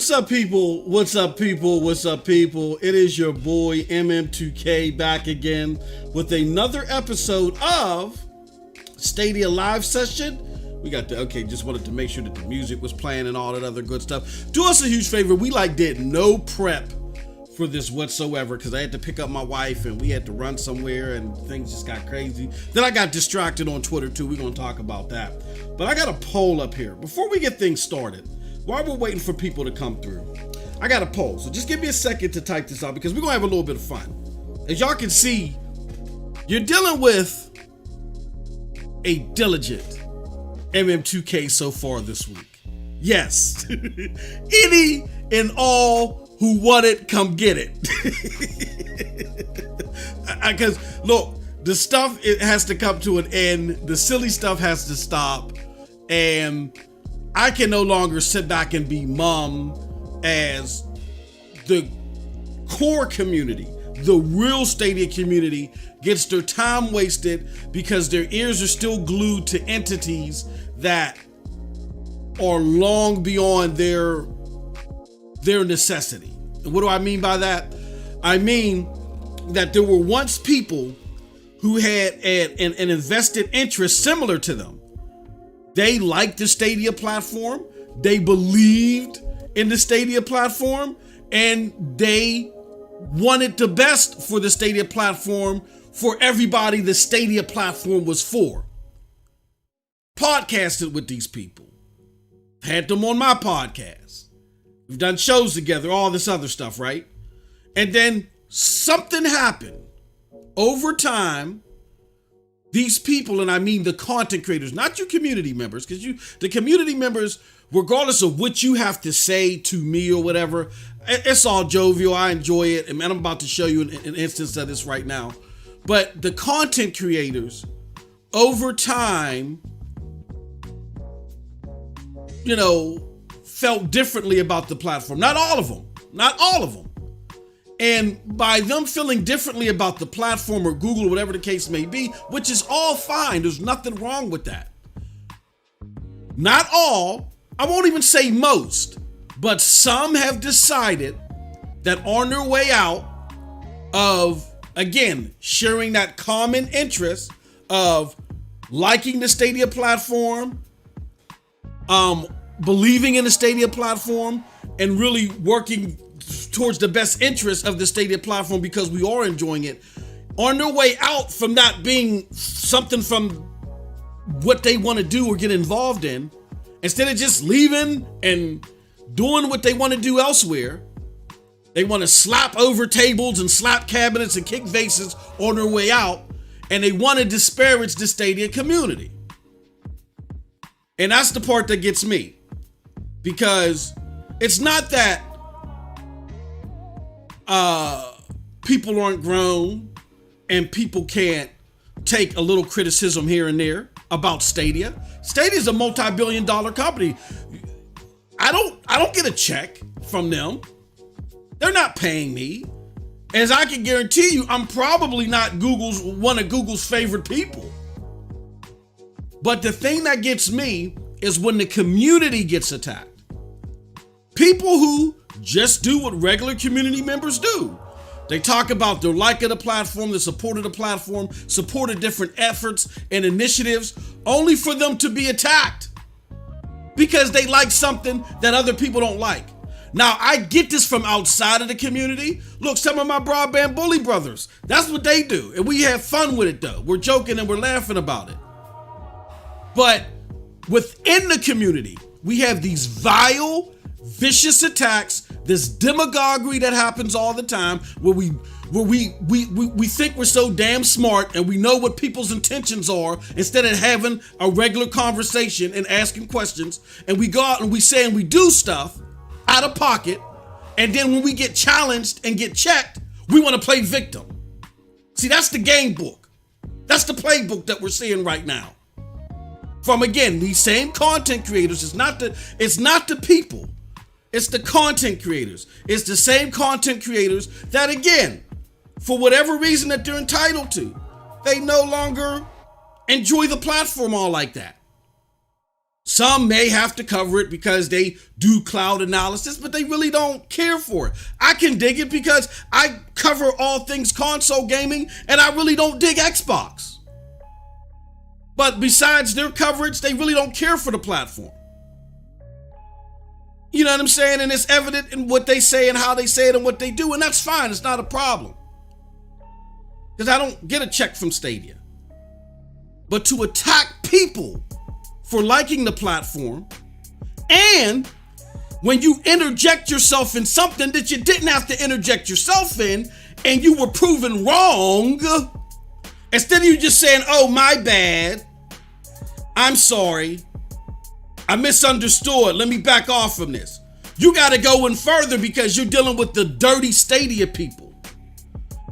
What's up, people? What's up, people? What's up, people? It is your boy MM2K back again with another episode of Stadia Live Session. We got just wanted to make sure that the music was playing and all that other good stuff. Do us a huge favor. We did no prep for this whatsoever because I had to pick up my wife and we had to run somewhere and things just got crazy. Then I got distracted on Twitter too. We're going to talk about that. But I got a poll up here. Before we get things started, while we're waiting for people to come through, I got a poll. So just give me a second to type this out because we're going to have a little bit of fun. As y'all can see, you're dealing with a diligent MM2K so far this week. Yes. Any and all who want it, come get it. Because look, the stuff, it has to come to an end. The silly stuff has to stop. And I can no longer sit back and be mum as the core community, the real Stadia community, gets their time wasted because their ears are still glued to entities that are long beyond their necessity. And what do I mean by that? I mean that there were once people who had an invested interest similar to them. They liked the Stadia platform, they believed in the Stadia platform, and they wanted the best for the Stadia platform for everybody the Stadia platform was for. Podcasted with these people. Had them on my podcast. We've done shows together, all this other stuff, right? And then something happened. Over time, these people, and I mean the content creators, not your community members, because the community members, regardless of what you have to say to me or whatever, it's all jovial. I enjoy it. And I'm about to show you an instance of this right now. But the content creators, over time, felt differently about the platform. Not all of them. And by them feeling differently about the platform or Google or whatever the case may be, which is all fine, there's nothing wrong with that. Not all, I won't even say most, but some have decided that on their way out of, again, sharing that common interest of liking the Stadia platform, believing in the Stadia platform, and really working towards the best interest of the Stadia platform because we are enjoying it, on their way out from that being something from what they want to do or get involved in, instead of just leaving and doing what they want to do elsewhere, they want to slap over tables and slap cabinets and kick vases on their way out, and they want to disparage the Stadia community. And that's the part that gets me, because it's not that people aren't grown and people can't take a little criticism here and there about Stadia. Stadia is a multi-billion-dollar company. I don't get a check from them. They're not paying me. As I can guarantee you, I'm probably not one of Google's favorite people. But the thing that gets me is when the community gets attacked. People who just do what regular community members do. They talk about their like of the platform, the support of the platform, support of different efforts and initiatives, only for them to be attacked because they like something that other people don't like. Now, I get this from outside of the community. Look, some of my broadband bully brothers, that's what they do. And we have fun with it though. We're joking and we're laughing about it. But within the community, we have these vile, vicious attacks, this demagoguery that happens all the time, where we think we're so damn smart and we know what people's intentions are instead of having a regular conversation and asking questions, and we go out and we say and we do stuff out of pocket, and then when we get challenged and get checked, we want to play victim. See, that's the game book. That's the playbook that we're seeing right now. From, again, these same content creators. It's not the people. It's the content creators. It's the same content creators that, again, for whatever reason that they're entitled to, they no longer enjoy the platform all like that. Some may have to cover it because they do cloud analysis, but they really don't care for it. I can dig it because I cover all things console gaming and I really don't dig Xbox. But besides their coverage, they really don't care for the platform. You know what I'm saying? And it's evident in what they say and how they say it and what they do, and that's fine. It's not a problem. Because I don't get a check from Stadia. But to attack people for liking the platform, and when you interject yourself in something that you didn't have to interject yourself in, and you were proven wrong, instead of you just saying, oh, my bad, I'm sorry, I misunderstood, let me back off from this. You got to go in further because you're dealing with the dirty Stadia people.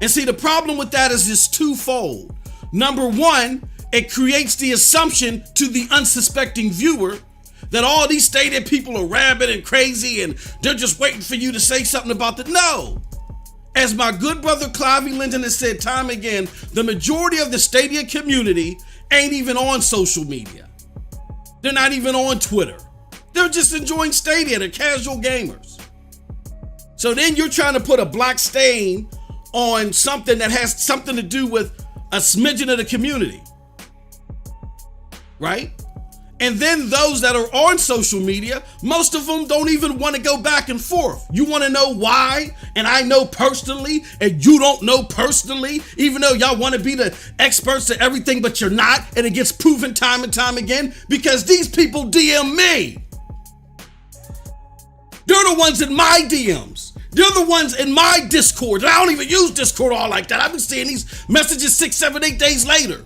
And see, the problem with that is it's twofold. Number one, it creates the assumption to the unsuspecting viewer that all these Stadia people are rabid and crazy and they're just waiting for you to say something about that. No. As my good brother Clive Linton has said time again, the majority of the Stadia community ain't even on social media. They're not even on Twitter. They're just enjoying Stadia. They're casual gamers. So then you're trying to put a black stain on something that has something to do with a smidgen of the community. Right? And then those that are on social media, most of them don't even want to go back and forth. You want to know why? And I know personally, and you don't know personally, even though y'all want to be the experts at everything, but you're not. And it gets proven time and time again because these people DM me. They're the ones in my DMs. They're the ones in my Discord. And I don't even use Discord all like that. I've been seeing these messages 6, 7, 8 days later.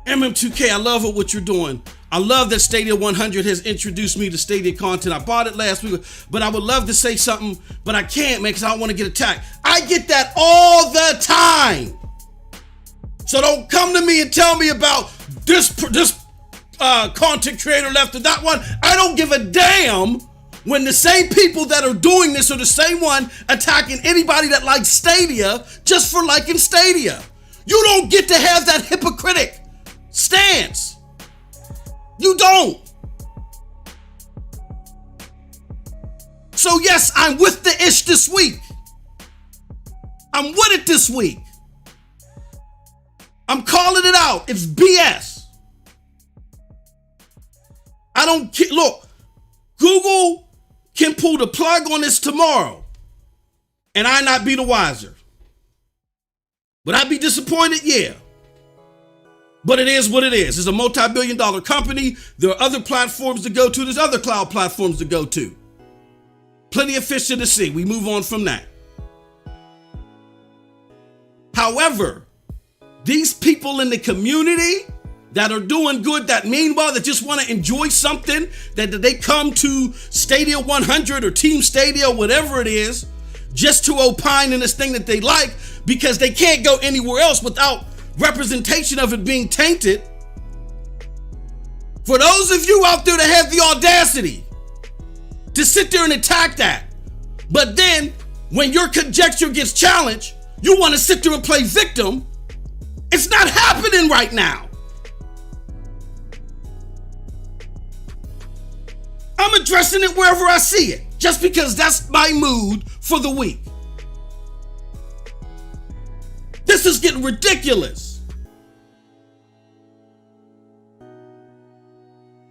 MM2K, I love what you're doing. I love that Stadia 100 has introduced me to Stadia content. I bought it last week, but I would love to say something, but I can't, man, because I don't want to get attacked. I get that all the time. So don't come to me and tell me about this content creator left or that one. I don't give a damn when the same people that are doing this are the same one attacking anybody that likes Stadia just for liking Stadia. You don't get to have that hypocritic stance. You don't. So yes, I'm with the ish this week. I'm with it this week. I'm calling it out. It's BS. I don't care. Look, Google can pull the plug on this tomorrow and I not be the wiser. Would I be disappointed? Yeah. But it is what it is. It's a multi-billion-dollar company. There are other platforms to go to. There's other cloud platforms to go to. Plenty of fish in the sea. We move on from that. However, these people in the community that are doing good, that meanwhile, that just want to enjoy something, that they come to Stadia 100 or Team Stadia, whatever it is, just to opine in this thing that they like, because they can't go anywhere else without representation of it being tainted. For those of you out there that have the audacity to sit there and attack that, but then when your conjecture gets challenged, you want to sit there and play victim, it's not happening right now. I'm addressing it wherever I see it, just because that's my mood for the week. This is getting ridiculous.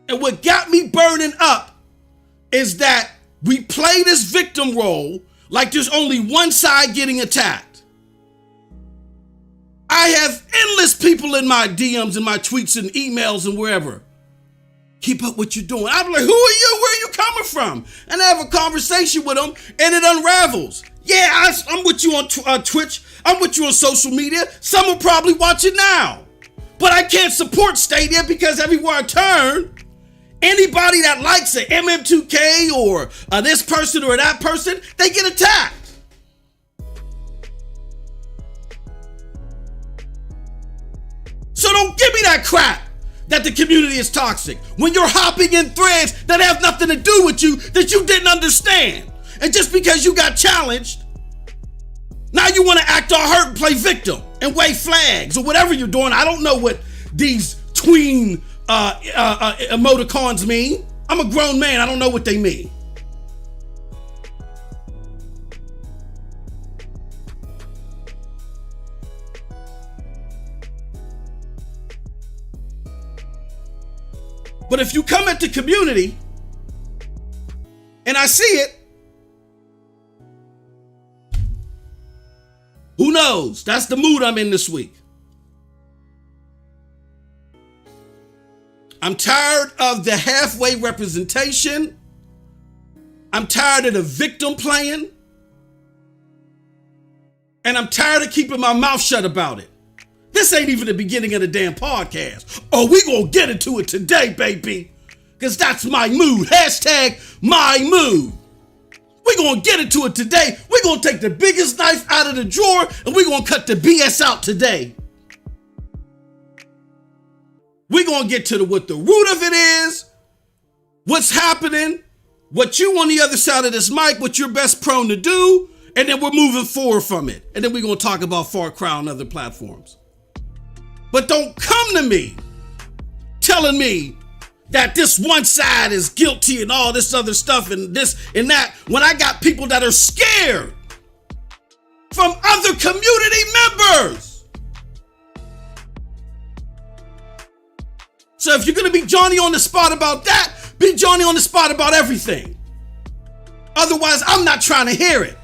And what got me burning up is that we play this victim role like there's only one side getting attacked. I have endless people in my DMs and my tweets and emails and wherever. Keep up what you're doing. I'm like, who are you? Where are you coming from? And I have a conversation with them and it unravels. Yeah, I'm with you on Twitch. I'm with you on social media. Some are probably watching now. But I can't support Stadia because everywhere I turn, anybody that likes it, MM2K or this person or that person, they get attacked. So don't give me that crap that the community is toxic when you're hopping in threads that have nothing to do with you, that you didn't understand. And just because you got challenged, now you want to act all hurt and play victim and wave flags or whatever you're doing. I don't know what these tween emoticons mean. I'm a grown man. I don't know what they mean. But if you come at the community and I see it, who knows? That's the mood I'm in this week. I'm tired of the halfway representation. I'm tired of the victim playing. And I'm tired of keeping my mouth shut about it. This ain't even the beginning of the damn podcast. Oh, we gonna get into it today, baby. Because that's my mood. Hashtag my mood. We gonna get into it today. We gonna take the biggest knife out of the drawer and we gonna cut the BS out today. We gonna get to what the root of it is, what's happening, what you on the other side of this mic, what you're best prone to do, and then we're moving forward from it. And then we're gonna talk about Far Cry on other platforms. But don't come to me telling me that this one side is guilty and all this other stuff and this and that when I got people that are scared from other community members. So if you're going to be Johnny on the spot about that, be Johnny on the spot about everything. Otherwise, I'm not trying to hear it.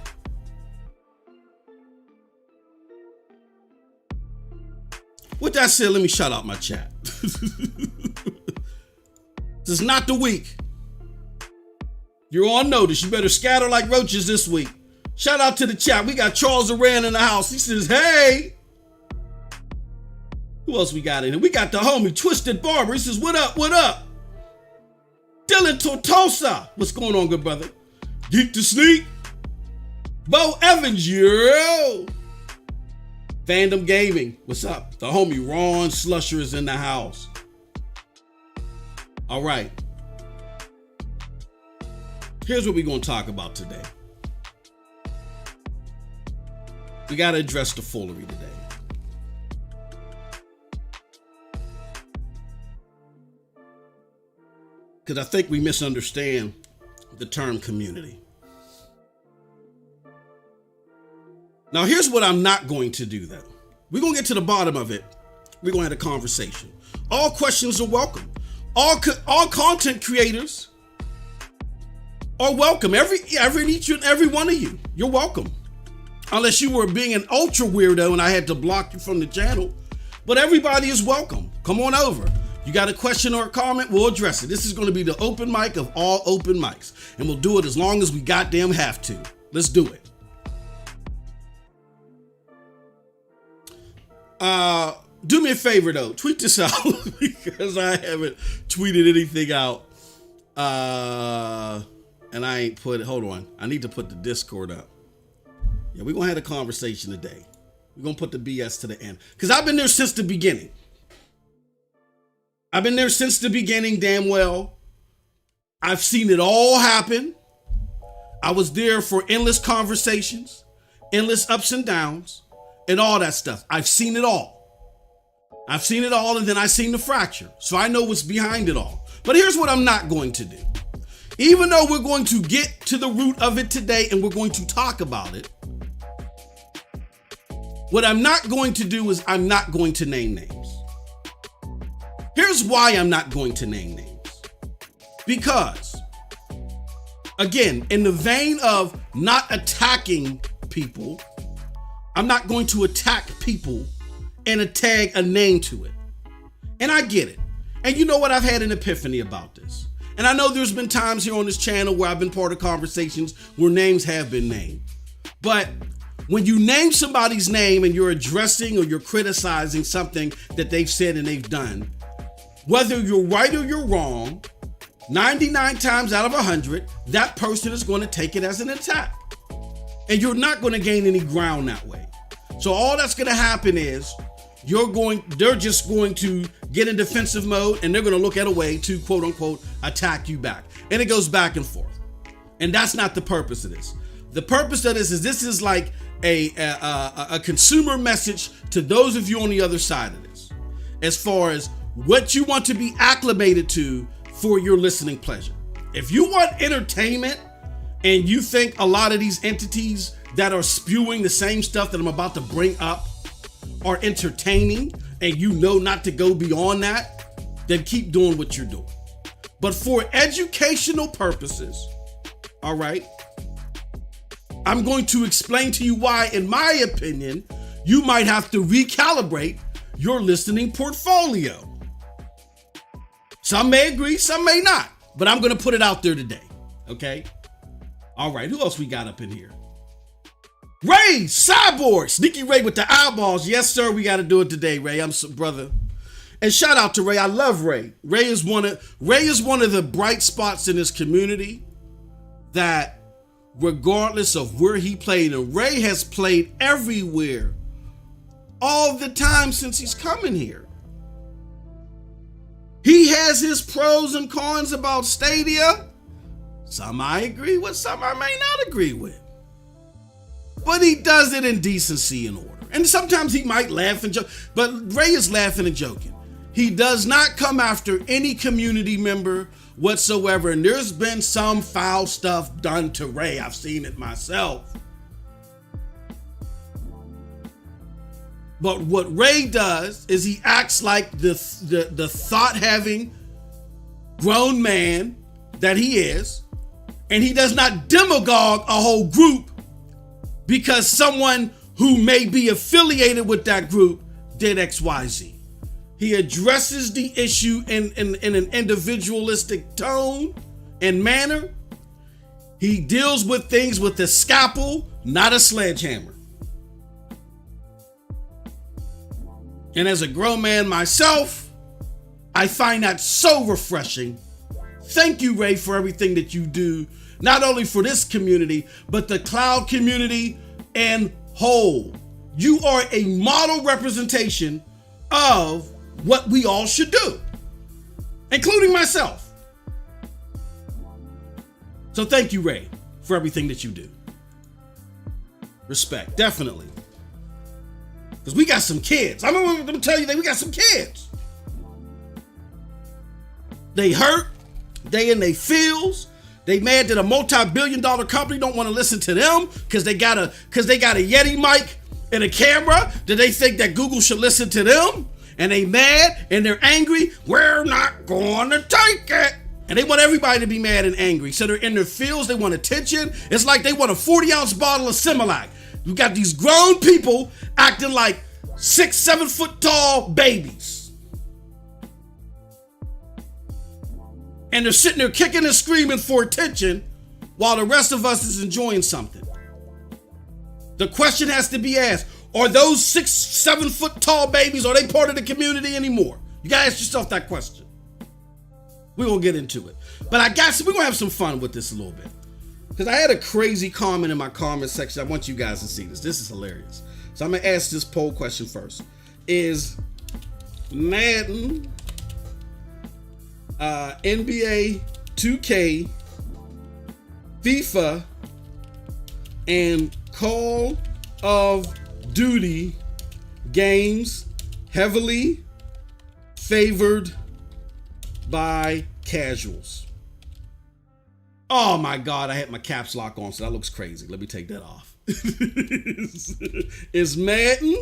With that said, let me shout out my chat. This is not the week. You're on notice. You better scatter like roaches this week. Shout out to the chat. We got Charles Aran in the house. He says, hey. Who else we got in here? We got the homie Twisted Barber. He says, what up, what up? Dylan Tortosa. What's going on, good brother? Geek to Sneak. Bo Evans, yo. Fandom Gaming, what's up? The homie Ron Slusher is in the house. All right. Here's what we're going to talk about today. We got to address the foolery today. Because I think we misunderstand the term community. Now, here's what I'm not going to do, though. We're going to get to the bottom of it. We're going to have a conversation. All questions are welcome. All content creators are welcome. Each and every one of you, you're welcome. Unless you were being an ultra weirdo and I had to block you from the channel. But everybody is welcome. Come on over. You got a question or a comment, we'll address it. This is going to be the open mic of all open mics. And we'll do it as long as we goddamn have to. Let's do it. Do me a favor though, tweet this out because I haven't tweeted anything out. And I ain't put it, hold on. I need to put the Discord up. Yeah, we're gonna have a conversation today. We're gonna put the BS to the end. Because I've been there since the beginning. Damn well. I've seen it all happen. I was there for endless conversations, endless ups and downs, and all that stuff. I've seen it all. And then I seen the fracture. So I know what's behind it all. But here's what I'm not going to do. Even though we're going to get to the root of it today and we're going to talk about it, what I'm not going to do is I'm not going to name names. Here's why I'm not going to name names. Because, again, in the vein of not attacking people, I'm not going to attack people and tag a name to it. And I get it. And you know what? I've had an epiphany about this. And I know there's been times here on this channel where I've been part of conversations where names have been named. But when you name somebody's name and you're addressing or you're criticizing something that they've said and they've done, whether you're right or you're wrong, 99 times out of 100, that person is going to take it as an attack. And you're not going to gain any ground that way. So all that's going to happen is they're just going to get in defensive mode and they're going to look at a way to quote unquote attack you back. And it goes back and forth. And that's not the purpose of this. The purpose of this is like a consumer message to those of you on the other side of this. As far as what you want to be acclimated to for your listening pleasure. If you want entertainment and you think a lot of these entities that are spewing the same stuff that I'm about to bring up are entertaining and you know not to go beyond that, then keep doing what you're doing. But for educational purposes, all right, I'm going to explain to you why, in my opinion, you might have to recalibrate your listening portfolio. Some may agree, some may not, but I'm going to put it out there today, okay? All right, who else we got up in here? Ray, Cyborg, Sneaky Ray with the eyeballs. Yes, sir, we got to do it today, Ray. I'm some brother. And shout out to Ray. I love Ray. Ray is one of the bright spots in this community that, regardless of where he played, and Ray has played everywhere all the time since he's coming here. He has his pros and cons about Stadia. Some I agree with, some I may not agree with. But he does it in decency and order. And sometimes he might laugh and joke, but Ray is laughing and joking. He does not come after any community member whatsoever. And there's been some foul stuff done to Ray. I've seen it myself. But what Ray does is he acts like the thought-having grown man that he is. And he does not demagogue a whole group because someone who may be affiliated with that group did XYZ. He addresses the issue in an individualistic tone and manner. He deals with things with a scalpel, not a sledgehammer. And as a grown man myself, I find that so refreshing. Thank you, Ray, for everything that you do, not only for this community, but the cloud community and whole. You are a model representation of what we all should do, including myself. So thank you, Ray, for everything that you do. Respect, definitely. Because we got some kids. I'm going to tell you that we got some kids. They hurt. They in their feels. They mad that a multi-billion-dollar company don't want to listen to them because they got a Yeti mic and a camera. Do they think that Google should listen to them? And they mad and they're angry. We're not going to take it. And they want everybody to be mad and angry. So they're in their feels. They want attention. It's like they want a 40-ounce bottle of Similac. You got these grown people acting like 6-7 foot tall babies. And they're sitting there kicking and screaming for attention while the rest of us is enjoying something. The question has to be asked, are those 6-7 foot tall babies, are they part of the community anymore? You gotta ask yourself that question. We're gonna get into it. But we're gonna have some fun with this a little bit. Because I had a crazy comment in my comment section. I want you guys to see this. This is hilarious. So I'm gonna ask this poll question first. Is Madden, NBA 2K, FIFA, and Call of Duty games heavily favored by casuals? Oh my God, I had my caps lock on, so that looks crazy. Let me take that off. Is Madden,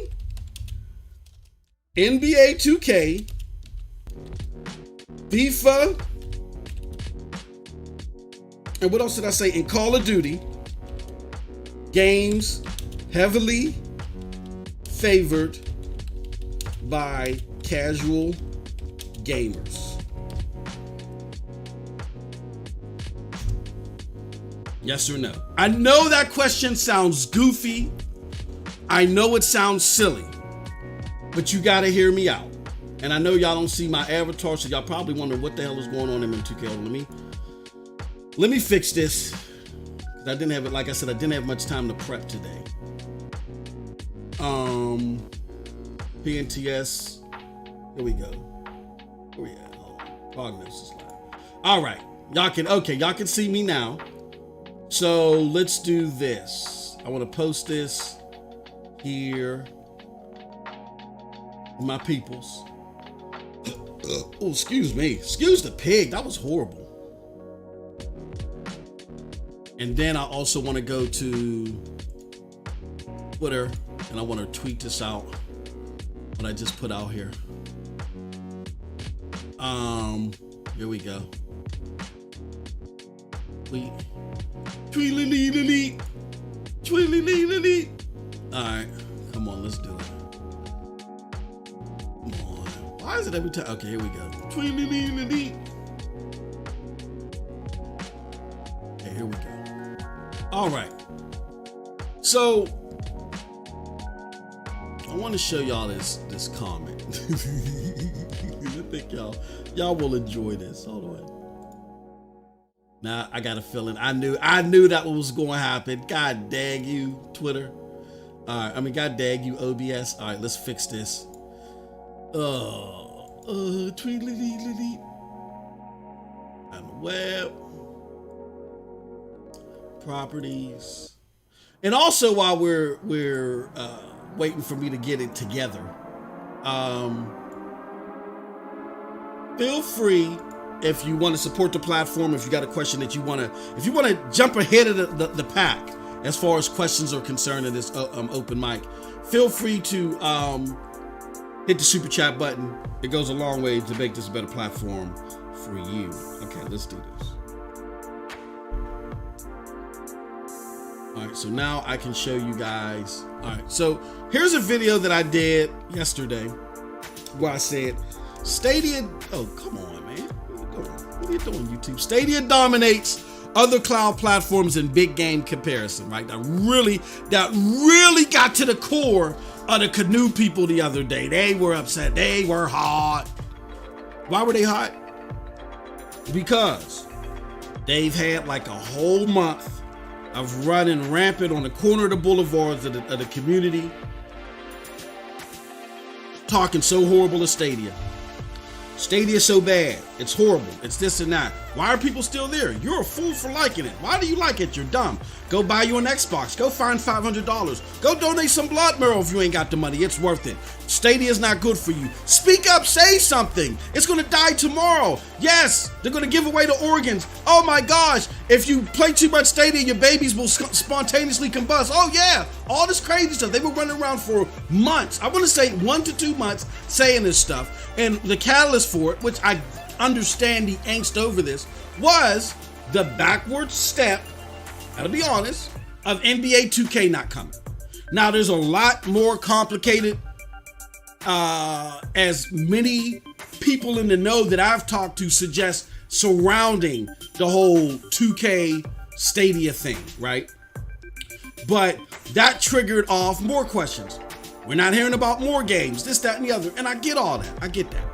NBA 2K, FIFA, and what else did I say? In Call of Duty, games heavily favored by casual gamers? Yes or no? I know that question sounds goofy. I know it sounds silly, but you gotta hear me out. And I know y'all don't see my avatar, so y'all probably wonder what the hell is going on in M2K. Let me fix this. I didn't have it, like I said, I didn't have much time to prep today. PNTS. Here we go. Where we at? Hold on. Prognosis live. All right. Y'all can see me now. So let's do this. I want to post this here. My peoples. Oh, excuse me. Excuse the pig. That was horrible. And then I also want to go to Twitter, and I want to tweet this out. What I just put out here. Here we go. Tweet. All right, come on, let's do it. Come on. Why is it every time? Okay, here we go. Okay, here we go. All right. So I want to show y'all this comment. I think y'all will enjoy this. Hold on. Now I got a feeling. I knew that was going to happen. God dang you, Twitter. All right. I mean, God dang you, OBS. All right, let's fix this. Tweedledee. On the web. Properties. And also, while we're waiting for me to get it together, feel free, if you want to support the platform, if you got a question that you want to jump ahead of the pack as far as questions are concerned in this open mic, feel free to hit the super chat button. It goes a long way to make this a better platform for you. Okay, let's do this. All right, so now I can show you guys. All right, so here's a video that I did yesterday where I said, Stadia, oh, come on, man. What are you doing, YouTube? Stadia dominates other cloud platforms in big game comparison, right? That really got to the core of the Canoe people the other day. They were upset. They were hot. Why were they hot? Because they've had like a whole month of running rampant on the corner of the boulevards of the community, talking so horrible of Stadia. Stadia's so bad. It's horrible. It's this and that. Why are people still there? You're a fool for liking it. Why do you like it? You're dumb. Go buy you an Xbox. Go find $500. Go donate some blood marrow if you ain't got the money. It's worth it. Stadia's not good for you. Speak up. Say something. It's going to die tomorrow. Yes, they're going to give away the organs. Oh my gosh. If you play too much Stadia, your babies will spontaneously combust. Oh yeah. All this crazy stuff. They were running around for months. I want to say 1 to 2 months saying this stuff. And the catalyst for it, which I understand the angst over this, was the backward step, gotta be honest, of NBA 2K not coming. Now there's a lot more complicated, as many people in the know that I've talked to suggest, surrounding the whole 2K Stadia thing, right? But that triggered off more questions. We're not hearing about more games, this, that, and the other. And I get all that. I get that.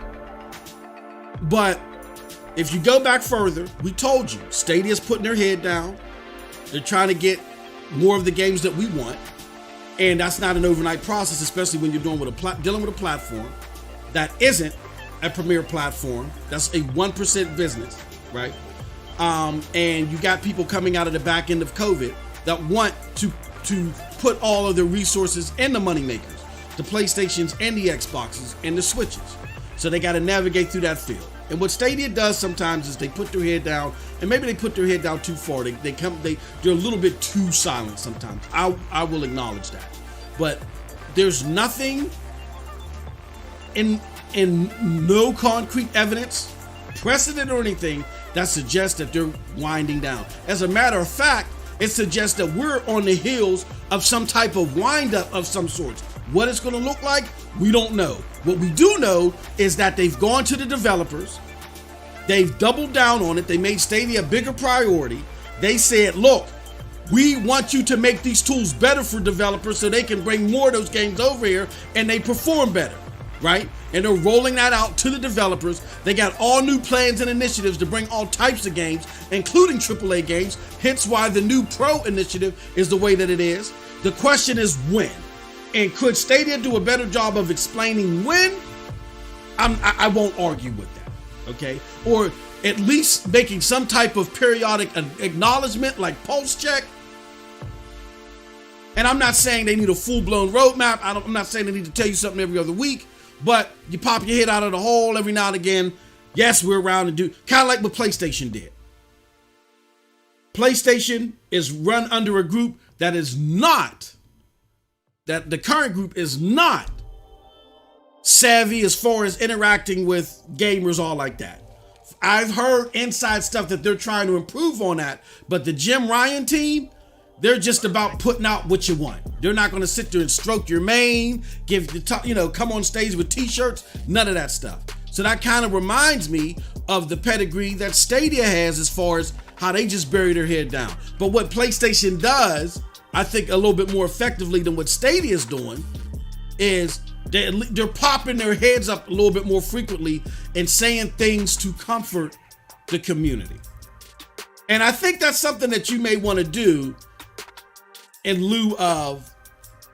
But if you go back further, we told you, Stadia's putting their head down. They're trying to get more of the games that we want. And that's not an overnight process, especially when you're dealing with a platform that isn't a premier platform. That's a 1% business, right? And you got people coming out of the back end of COVID that want to put all of their resources in the moneymakers, the PlayStations and the Xboxes and the Switches. So they got to navigate through that field. And what Stadia does sometimes is they put their head down, and maybe they put their head down too far. They're a little bit too silent sometimes. I will acknowledge that. But there's nothing in no concrete evidence, precedent or anything that suggests that they're winding down. As a matter of fact, it suggests that we're on the heels of some type of wind-up of some sort. What it's going to look like, we don't know. What we do know is that they've gone to the developers. They've doubled down on it. They made Stadia a bigger priority. They said, look, we want you to make these tools better for developers so they can bring more of those games over here and they perform better, right? And they're rolling that out to the developers. They got all new plans and initiatives to bring all types of games, including AAA games, hence why the new Pro initiative is the way that it is. The question is when? And could Stadia do a better job of explaining when? I won't argue with that, okay? Or at least making some type of periodic acknowledgement like pulse check. And I'm not saying they need a full-blown roadmap. I'm not saying they need to tell you something every other week. but you pop your head out of the hole every now and again. Yes, we're around and do kind of like what PlayStation did. PlayStation is run under a group that is not, that the current group is not savvy as far as interacting with gamers, all like that. I've heard inside stuff that they're trying to improve on that, but the Jim Ryan team, they're just about putting out what you want. They're not going to sit there and stroke your mane, give the come on stage with t-shirts, none of that stuff. So that kind of reminds me of the pedigree that Stadia has as far as how they just bury their head down. But what PlayStation does, I think a little bit more effectively than what Stadia is doing, is they're popping their heads up a little bit more frequently and saying things to comfort the community. And I think that's something that you may want to do in lieu of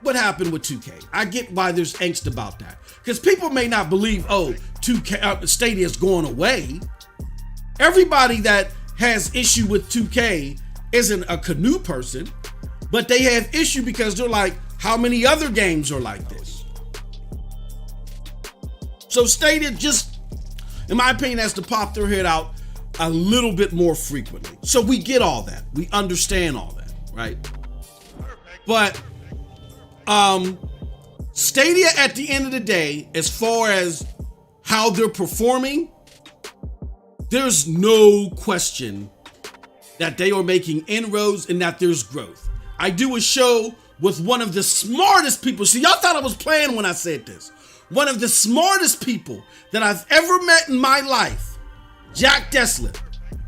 what happened with 2K. I get why there's angst about that. Because people may not believe, 2K Stadia is going away. Everybody that has issue with 2K isn't a Canoe person, but they have issue because they're like, how many other games are like this? So Stadia just, in my opinion, has to pop their head out a little bit more frequently. So we get all that. We understand all that, right? But Stadia at the end of the day, as far as how they're performing, there's no question that they are making inroads and that there's growth. I do a show with one of the smartest people. See, y'all thought I was playing when I said this. One of the smartest people that I've ever met in my life, Jack Dessler.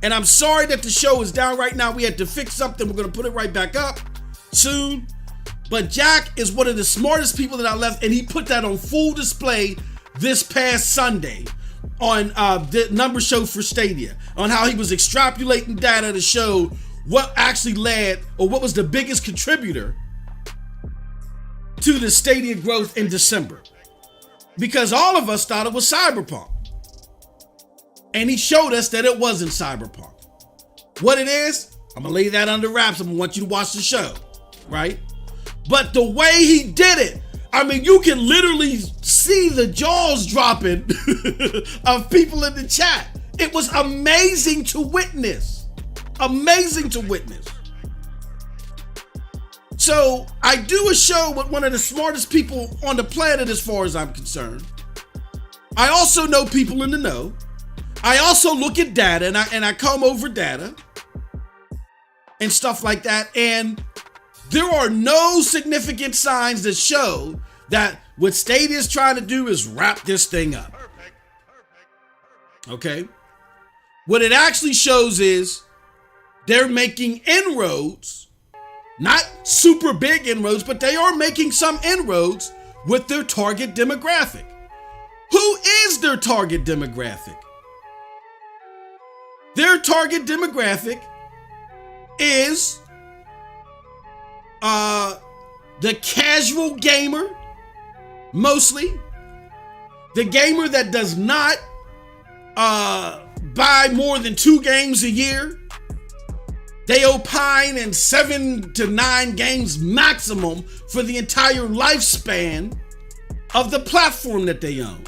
And I'm sorry that the show is down right now. We had to fix something. We're going to put it right back up soon. But Jack is one of the smartest people that I left, and he put that on full display this past Sunday on the number show for Stadia, on how he was extrapolating data to show what actually led, or what was the biggest contributor to the Stadia growth in December. Because all of us thought it was Cyberpunk. And he showed us that it wasn't Cyberpunk. What it is, I'm gonna lay that under wraps. I'm gonna want you to watch the show, right? But the way he did it, I mean, you can literally see the jaws dropping of people in the chat. It was amazing to witness. Amazing to witness. So I do a show with one of the smartest people on the planet as far as I'm concerned. I also know people in the know. I also look at data and I comb over data and stuff like that. And there are no significant signs that show that what Stadia is trying to do is wrap this thing up. Okay? What it actually shows is they're making inroads, not super big inroads, but they are making some inroads with their target demographic. Who is their target demographic? Their target demographic is the casual gamer, mostly. The gamer that does not buy more than 2 games a year. They opine in 7 to 9 games maximum for the entire lifespan of the platform that they own.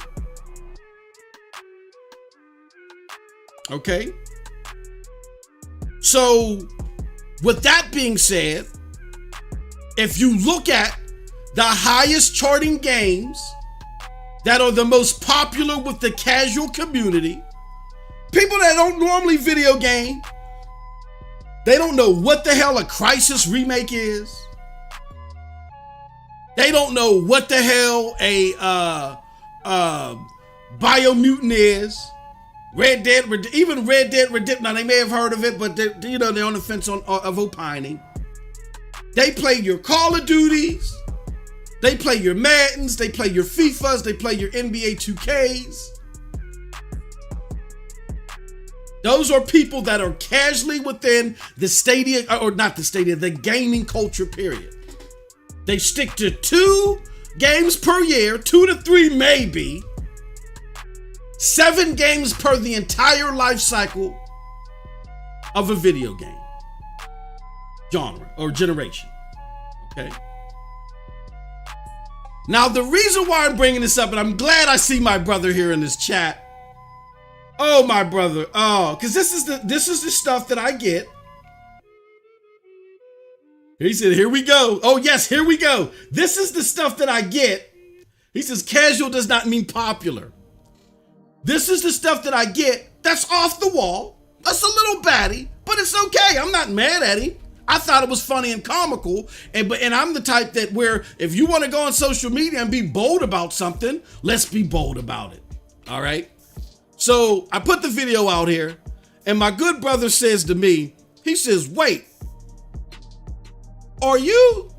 Okay? So, with that being said, if you look at the highest charting games that are the most popular with the casual community, people that don't normally video game, they don't know what the hell a Crysis remake is. They don't know what the hell a Biomutant is. Red Dead Redemption. Now they may have heard of it, but they're on the fence of opining. They play your Call of Duties. They play your Maddens. They play your FIFAs. They play your NBA 2Ks. Those are people that are casually within the Stadia, or not the Stadia, the gaming culture, period. They stick to 2 games per year, 2 to 3 maybe. 7 games per the entire life cycle of a video game genre or generation. Okay. Now, the reason why I'm bringing this up, and I'm glad I see my brother here in this chat. Oh, my brother. Oh, because this is the stuff that I get. He said, here we go. Oh, yes, here we go. This is the stuff that I get. He says, casual does not mean popular. This is the stuff that I get that's off the wall. That's a little batty, but it's okay. I'm not mad at him. I thought it was funny and comical, and I'm the type that where if you want to go on social media and be bold about something, let's be bold about it. All right? So I put the video out here, and my good brother says to me, he says, wait, are you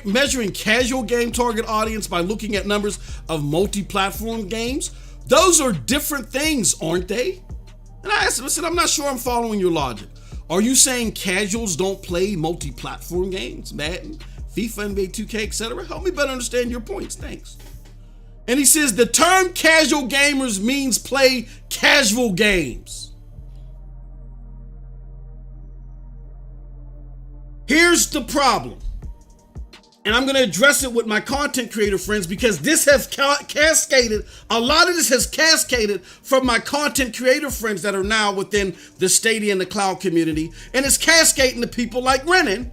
measuring casual game target audience by looking at numbers of multi-platform games? Those are different things, aren't they? And I asked him, I said, I'm not sure I'm following your logic. Are you saying casuals don't play multi-platform games? Madden, FIFA, NBA 2K, etc.? Help me better understand your points, thanks. And he says, the term casual gamers means play casual games. Here's the problem. And I'm going to address it with my content creator friends because this has cascaded. A lot of this has cascaded from my content creator friends that are now within the Stadia and the cloud community. And it's cascading to people like Renan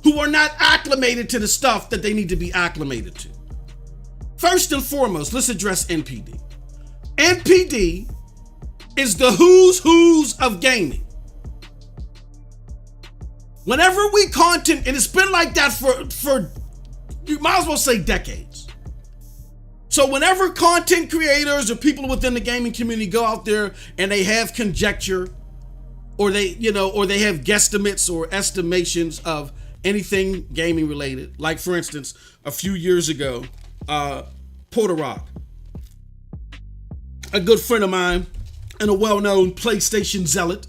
who are not acclimated to the stuff that they need to be acclimated to. First and foremost, let's address NPD. NPD is the who's of gaming. Whenever we content, and it's been like that for you might as well say decades. So whenever content creators or people within the gaming community go out there and they have conjecture or they have guesstimates or estimations of anything gaming related, like for instance, a few years ago, Porter Rock, a good friend of mine and a well-known PlayStation zealot,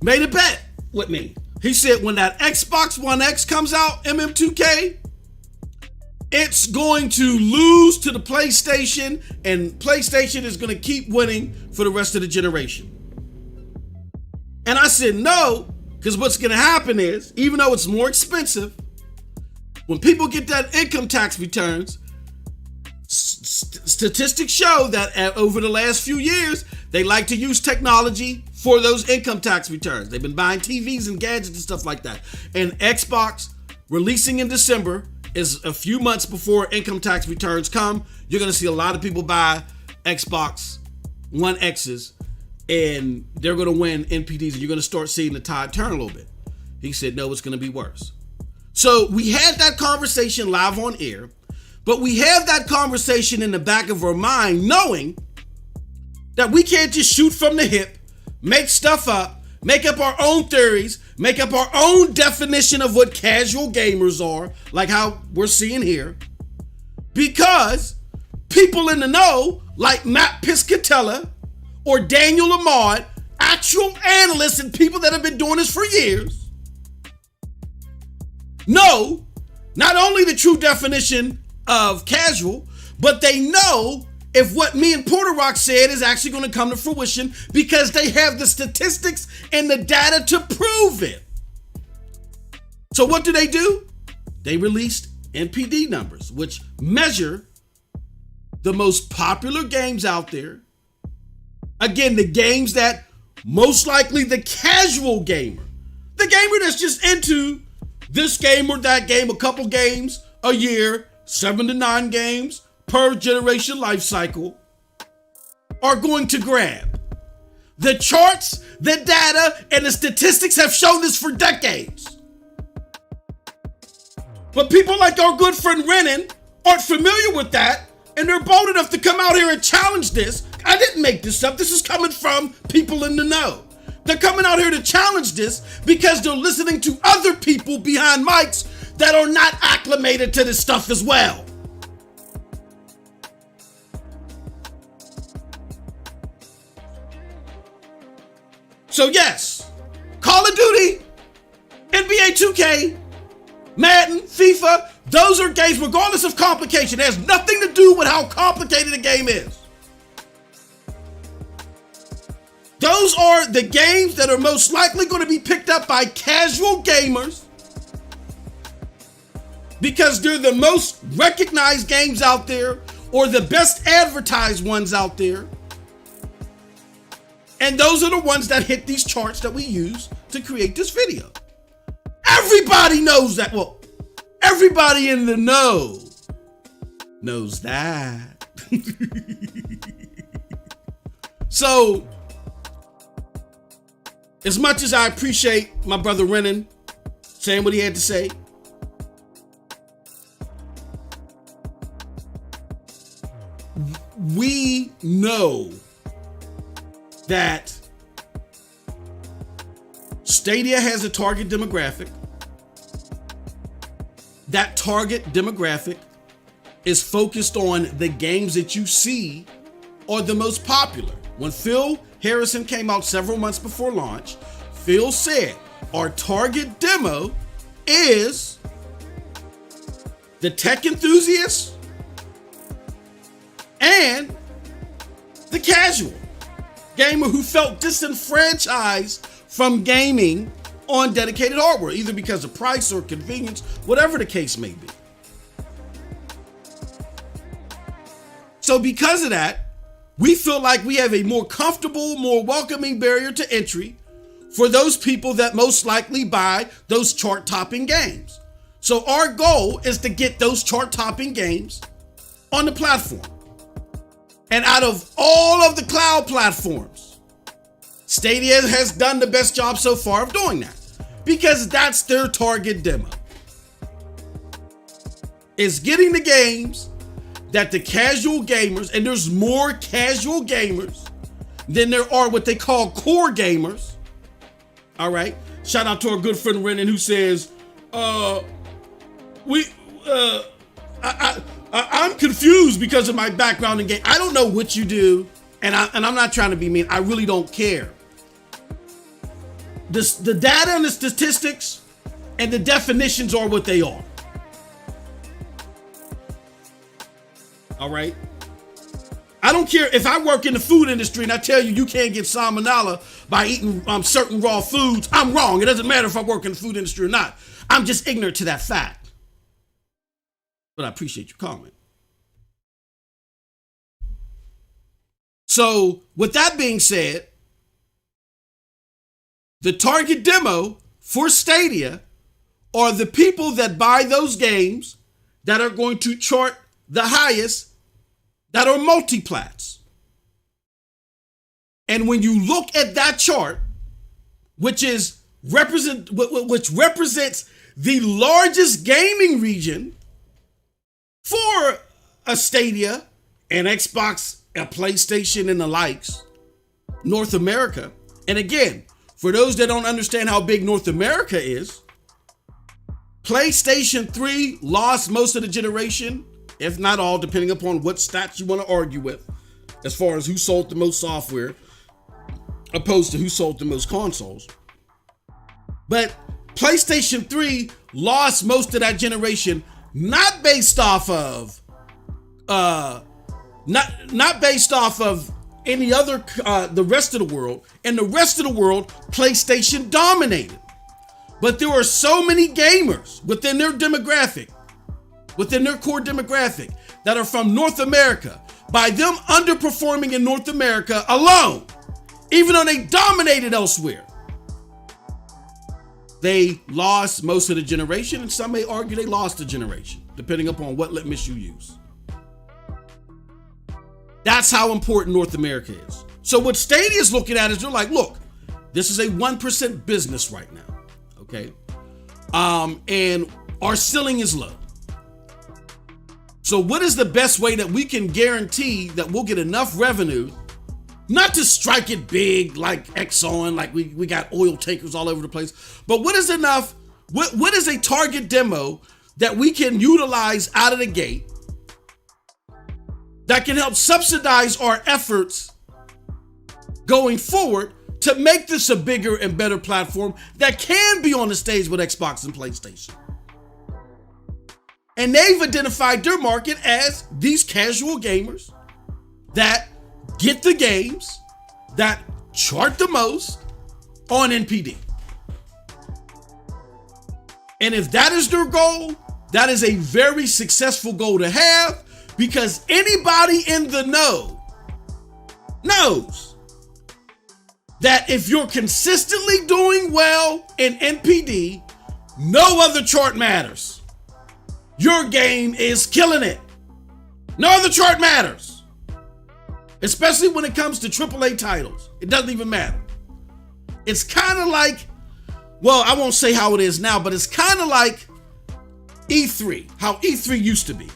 made a bet with me. He said when that Xbox One X comes out, MM2K, it's going to lose to the PlayStation, and PlayStation is going to keep winning for the rest of the generation. And I said no, because what's going to happen is, even though it's more expensive, when people get that income tax returns, statistics show that over the last few years, they like to use technology for those income tax returns. They've been buying TVs and gadgets and stuff like that. And Xbox releasing in December is a few months before income tax returns come. You're going to see a lot of people buy Xbox One X's and they're going to win NPDs, and you're going to start seeing the tide turn a little bit. He said, no, it's going to be worse. So we had that conversation live on air, but we have that conversation in the back of our mind knowing that we can't just shoot from the hip, make stuff up, make up our own theories, make up our own definition of what casual gamers are, like how we're seeing here, because people in the know, like Matt Piscatella or Daniel Lamont, actual analysts and people that have been doing this for years, know not only the true definition of casual, but they know if what me and Porter Rock said is actually going to come to fruition because they have the statistics and the data to prove it. So what do? They released NPD numbers, which measure the most popular games out there. Again, the games that most likely the casual gamer, the gamer that's just into this game or that game, a couple games a year, 7 to 9 games per generation life cycle, are going to grab. The charts, the data, and the statistics have shown this for decades. But people like our good friend Renan aren't familiar with that, and they're bold enough to come out here and challenge this. I didn't make this up. This is coming from people in the know. They're coming out here to challenge this because they're listening to other people behind mics that are not acclimated to this stuff as well. So yes, Call of Duty, NBA 2K, Madden, FIFA, those are games regardless of complication. It has nothing to do with how complicated a game is. Those are the games that are most likely going to be picked up by casual gamers because they're the most recognized games out there or the best advertised ones out there. And those are the ones that hit these charts that we use to create this video. Everybody knows that. Well, everybody in the know knows that. So, as much as I appreciate my brother Renan saying what he had to say, we know that Stadia has a target demographic. That target demographic is focused on the games that you see are the most popular. When Phil Harrison came out several months before launch, Phil said our target demo is the tech enthusiast and the casual gamer who felt disenfranchised from gaming on dedicated hardware, either because of price or convenience, whatever the case may be. So because of that, we feel like we have a more comfortable, more welcoming barrier to entry for those people that most likely buy those chart-topping games. So our goal is to get those chart-topping games on the platform. And out of all of the cloud platforms, Stadia has done the best job so far of doing that, because that's their target demo. Is getting the games that the casual gamers, and there's more casual gamers than there are what they call core gamers. All right. Shout out to our good friend Renan, who says, I'm confused because of my background in game. I don't know what you do, and I'm not trying to be mean. I really don't care. The data and the statistics and the definitions are what they are. All right. I don't care if I work in the food industry and I tell you can't get salmonella by eating certain raw foods. I'm wrong. It doesn't matter if I work in the food industry or not. I'm just ignorant to that fact. But I appreciate your comment. So with that being said, the target demo for Stadia are the people that buy those games that are going to chart the highest, that are multiplats. And when you look at that chart, which represents the largest gaming region for a Stadia, an Xbox, a PlayStation, and the likes, North America. And again, for those that don't understand how big North America is, PlayStation 3 lost most of the generation, if not all, depending upon what stats you want to argue with, as far as who sold the most software, opposed to who sold the most consoles. But PlayStation 3 lost most of that generation, not based off of any other the rest of the world. In the rest of the world, PlayStation dominated. But there were so many gamers within their demographic, within their core demographic, that are from North America. By them underperforming in North America alone, even though they dominated elsewhere, they lost most of the generation, and some may argue they lost the generation, depending upon what litmus you use. That's how important North America is. So what Stadia is looking at is they're like, look, this is a 1% business right now, okay? And our ceiling is low. So what is the best way that we can guarantee that we'll get enough revenue, not to strike it big like Exxon, like we got oil takers all over the place, but what is enough, what is a target demo that we can utilize out of the gate that can help subsidize our efforts going forward to make this a bigger and better platform that can be on the stage with Xbox and PlayStation? And they've identified their market as these casual gamers that get the games that chart the most on NPD. And if that is their goal, That is a very successful goal to have, because anybody in the know knows that if you're consistently doing well in NPD, no other chart matters. Your game is killing it. No other chart matters. Especially when it comes to AAA titles. It doesn't even matter. It's kind of like, well, I won't say how it is now, but it's kind of like E3, how E3 used to be.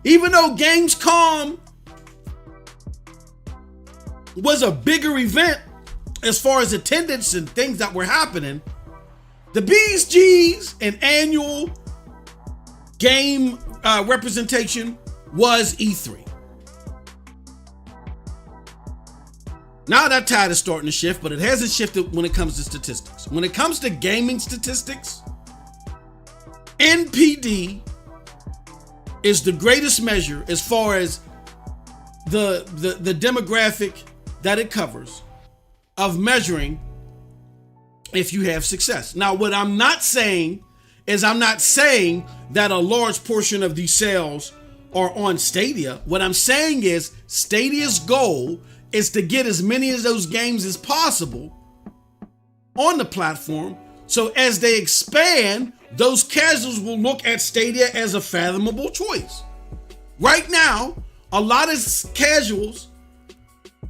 Even though Gamescom was a bigger event as far as attendance and things that were happening, the B's, G's, and annual game representation was E3. Now that tide is starting to shift, but it hasn't shifted when it comes to statistics. When it comes to gaming statistics, NPD is the greatest measure as far as the demographic that it covers of measuring if you have success. Now, what I'm not saying is I'm not saying that a large portion of these sales are on Stadia. What I'm saying is Stadia's goal is to get as many of those games as possible on the platform. So as they expand, those casuals will look at Stadia as a fathomable choice. Right now, a lot of casuals,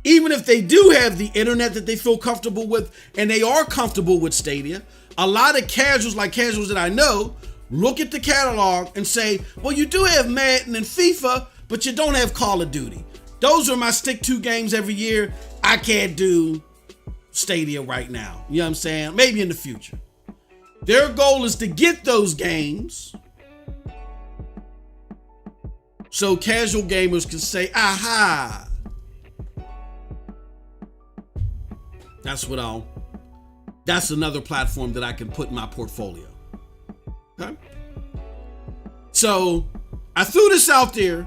even if they do have the internet that they feel comfortable with, and they are comfortable with Stadia, a lot of casuals, like casuals that I know, look at the catalog and say, well, you do have Madden and FIFA, but you don't have Call of Duty. Those are my stick to games every year. I can't do Stadia right now. You know what I'm saying? Maybe in the future. Their goal is to get those games so casual gamers can say, aha. That's another platform that I can put in my portfolio. Okay? So I threw this out there,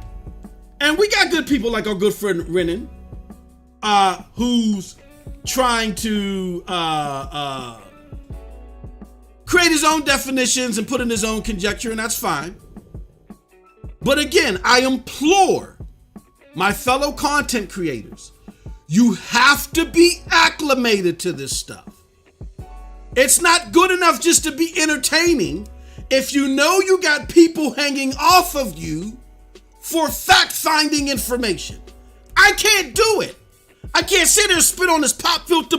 and we got good people like our good friend Renan, who's trying to create his own definitions and put in his own conjecture, and that's fine. But again, I implore my fellow content creators, you have to be acclimated to this stuff. It's not good enough just to be entertaining if you know you got people hanging off of you for fact-finding information. I can't do it. I can't sit there and spit on this pop filter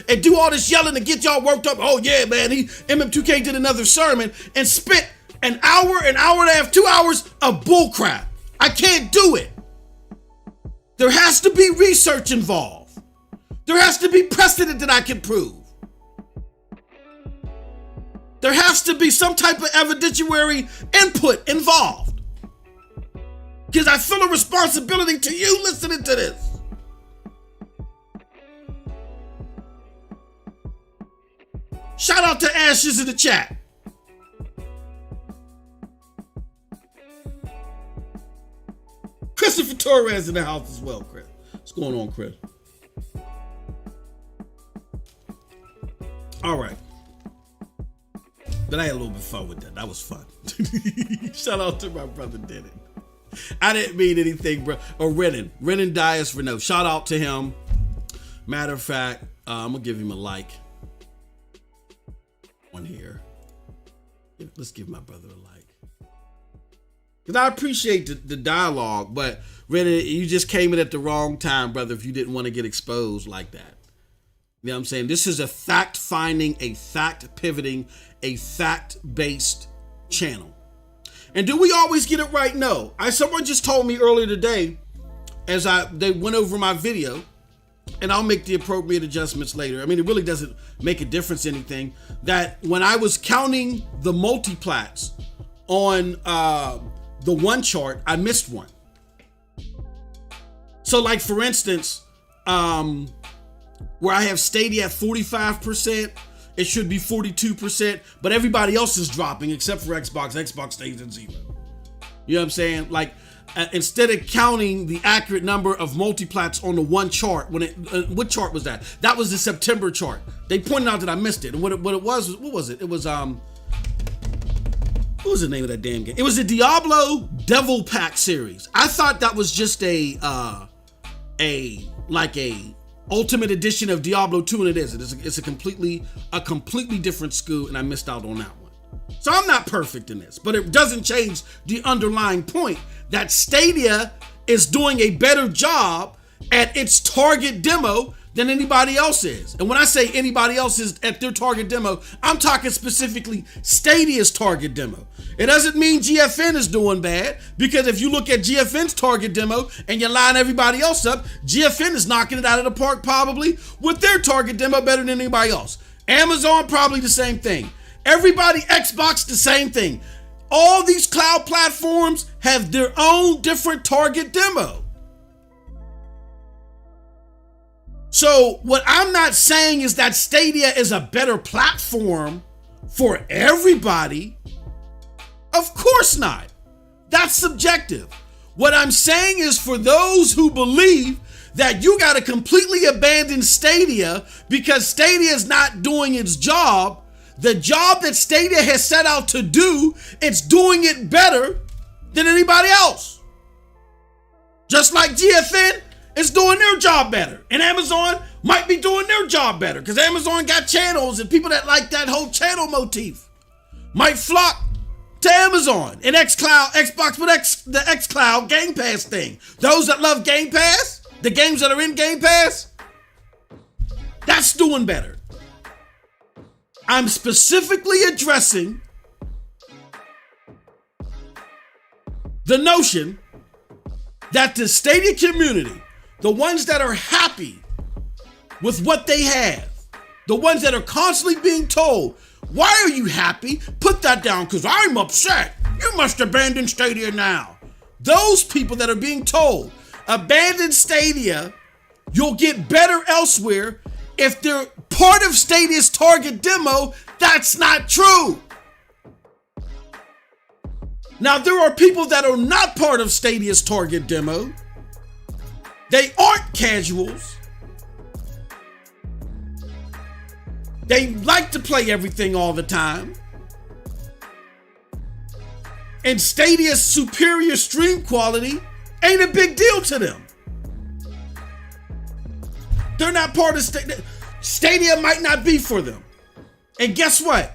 and do all this yelling to get y'all worked up. Oh yeah, man, MM2K did another sermon and spit an hour and a half, 2 hours of bullcrap. I can't do it. There has to be research involved. There has to be precedent that I can prove. There has to be some type of evidentiary input involved. Because I feel a responsibility to you listening to this. Shout out to Ashes in the chat. Christopher Torres in the house as well, Chris. What's going on, Chris? All right. But I had a little bit of fun with that. That was fun. Shout out to my brother Dennis. I didn't mean anything, bro. Or Renan Dias Renault. Shout out to him. Matter of fact, I'm going to give him a like on here. Let's give my brother a like. Because I appreciate the dialogue, but Renan, you just came in at the wrong time, brother, if you didn't want to get exposed like that. You know what I'm saying? This is a fact-finding, a fact-pivoting, a fact-based channel. And do we always get it right? No. Someone just told me earlier today, as they went over my video, and I'll make the appropriate adjustments later. I mean, it really doesn't make a difference anything, that when I was counting the multiplats on the one chart, I missed one. So like, for instance, where I have Stadia at 45%, it should be 42%, but everybody else is dropping except for Xbox. Xbox stays at 0. You know what I'm saying? Like, instead of counting the accurate number of multiplats on the one chart, what chart was that? That was the September chart. They pointed out that I missed it, and what it was, what was it? It was what was the name of that damn game? It was the Diablo Devil Pack series. I thought that was just a ultimate edition of Diablo 2, and it isn't. It's a completely different school, and I missed out on that one. So I'm not perfect in this, but it doesn't change the underlying point that Stadia is doing a better job at its target demo than anybody else is. And when I say anybody else is at their target demo, I'm talking specifically Stadia's target demo. It doesn't mean GFN is doing bad, because if you look at GFN's target demo and you line everybody else up, GFN is knocking it out of the park probably with their target demo better than anybody else. Amazon, probably the same thing. Everybody, Xbox, the same thing. All these cloud platforms have their own different target demo. So what I'm not saying is that Stadia is a better platform for everybody. Of course not. That's subjective. What I'm saying is, for those who believe that you got to completely abandon Stadia because Stadia is not doing its job, the job that Stadia has set out to do, it's doing it better than anybody else. Just like GFN is doing their job better, and Amazon might be doing their job better because Amazon got channels, and people that like that whole channel motif might flock to Amazon and Xbox with the xCloud Game Pass thing. Those that love Game Pass, the games that are in Game Pass, that's doing better. I'm specifically addressing the notion that the Stadia community, the ones that are happy with what they have, the ones that are constantly being told, why are you happy? Put that down because I'm upset. You must abandon Stadia now. Those people that are being told, abandon Stadia, you'll get better elsewhere. If they're part of Stadia's target demo, that's not true. Now, there are people that are not part of Stadia's target demo. They aren't casuals. They like to play everything all the time. And Stadia's superior stream quality ain't a big deal to them. They're not part of Stadia. Stadia might not be for them. And guess what?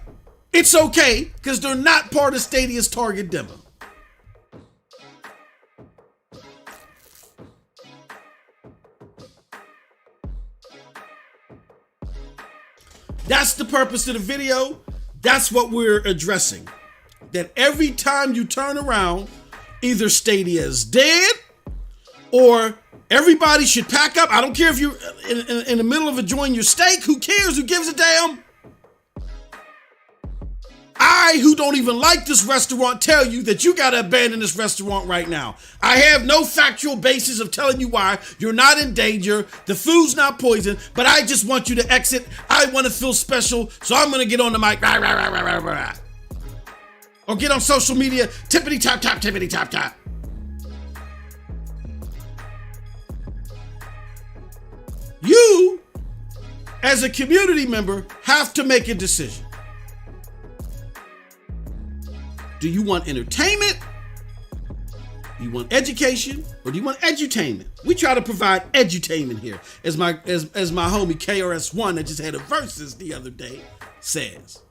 It's okay, because they're not part of Stadia's target demo. That's the purpose of the video. That's what we're addressing. That every time you turn around, either Stadia is dead or everybody should pack up. I don't care if you're in the middle of enjoying your steak. Who cares? Who gives a damn? I, who don't even like this restaurant, tell you that you got to abandon this restaurant right now. I have no factual basis of telling you why. You're not in danger. The food's not poison, but I just want you to exit. I want to feel special, so I'm going to get on the mic. Rah, rah, rah, rah, rah, rah. Or get on social media. Tippity top top, tippity top top. You, as a community member, have to make a decision. Do you want entertainment? Do you want education? Or do you want edutainment? We try to provide edutainment here, as my homie KRS-One that just had a versus the other day says.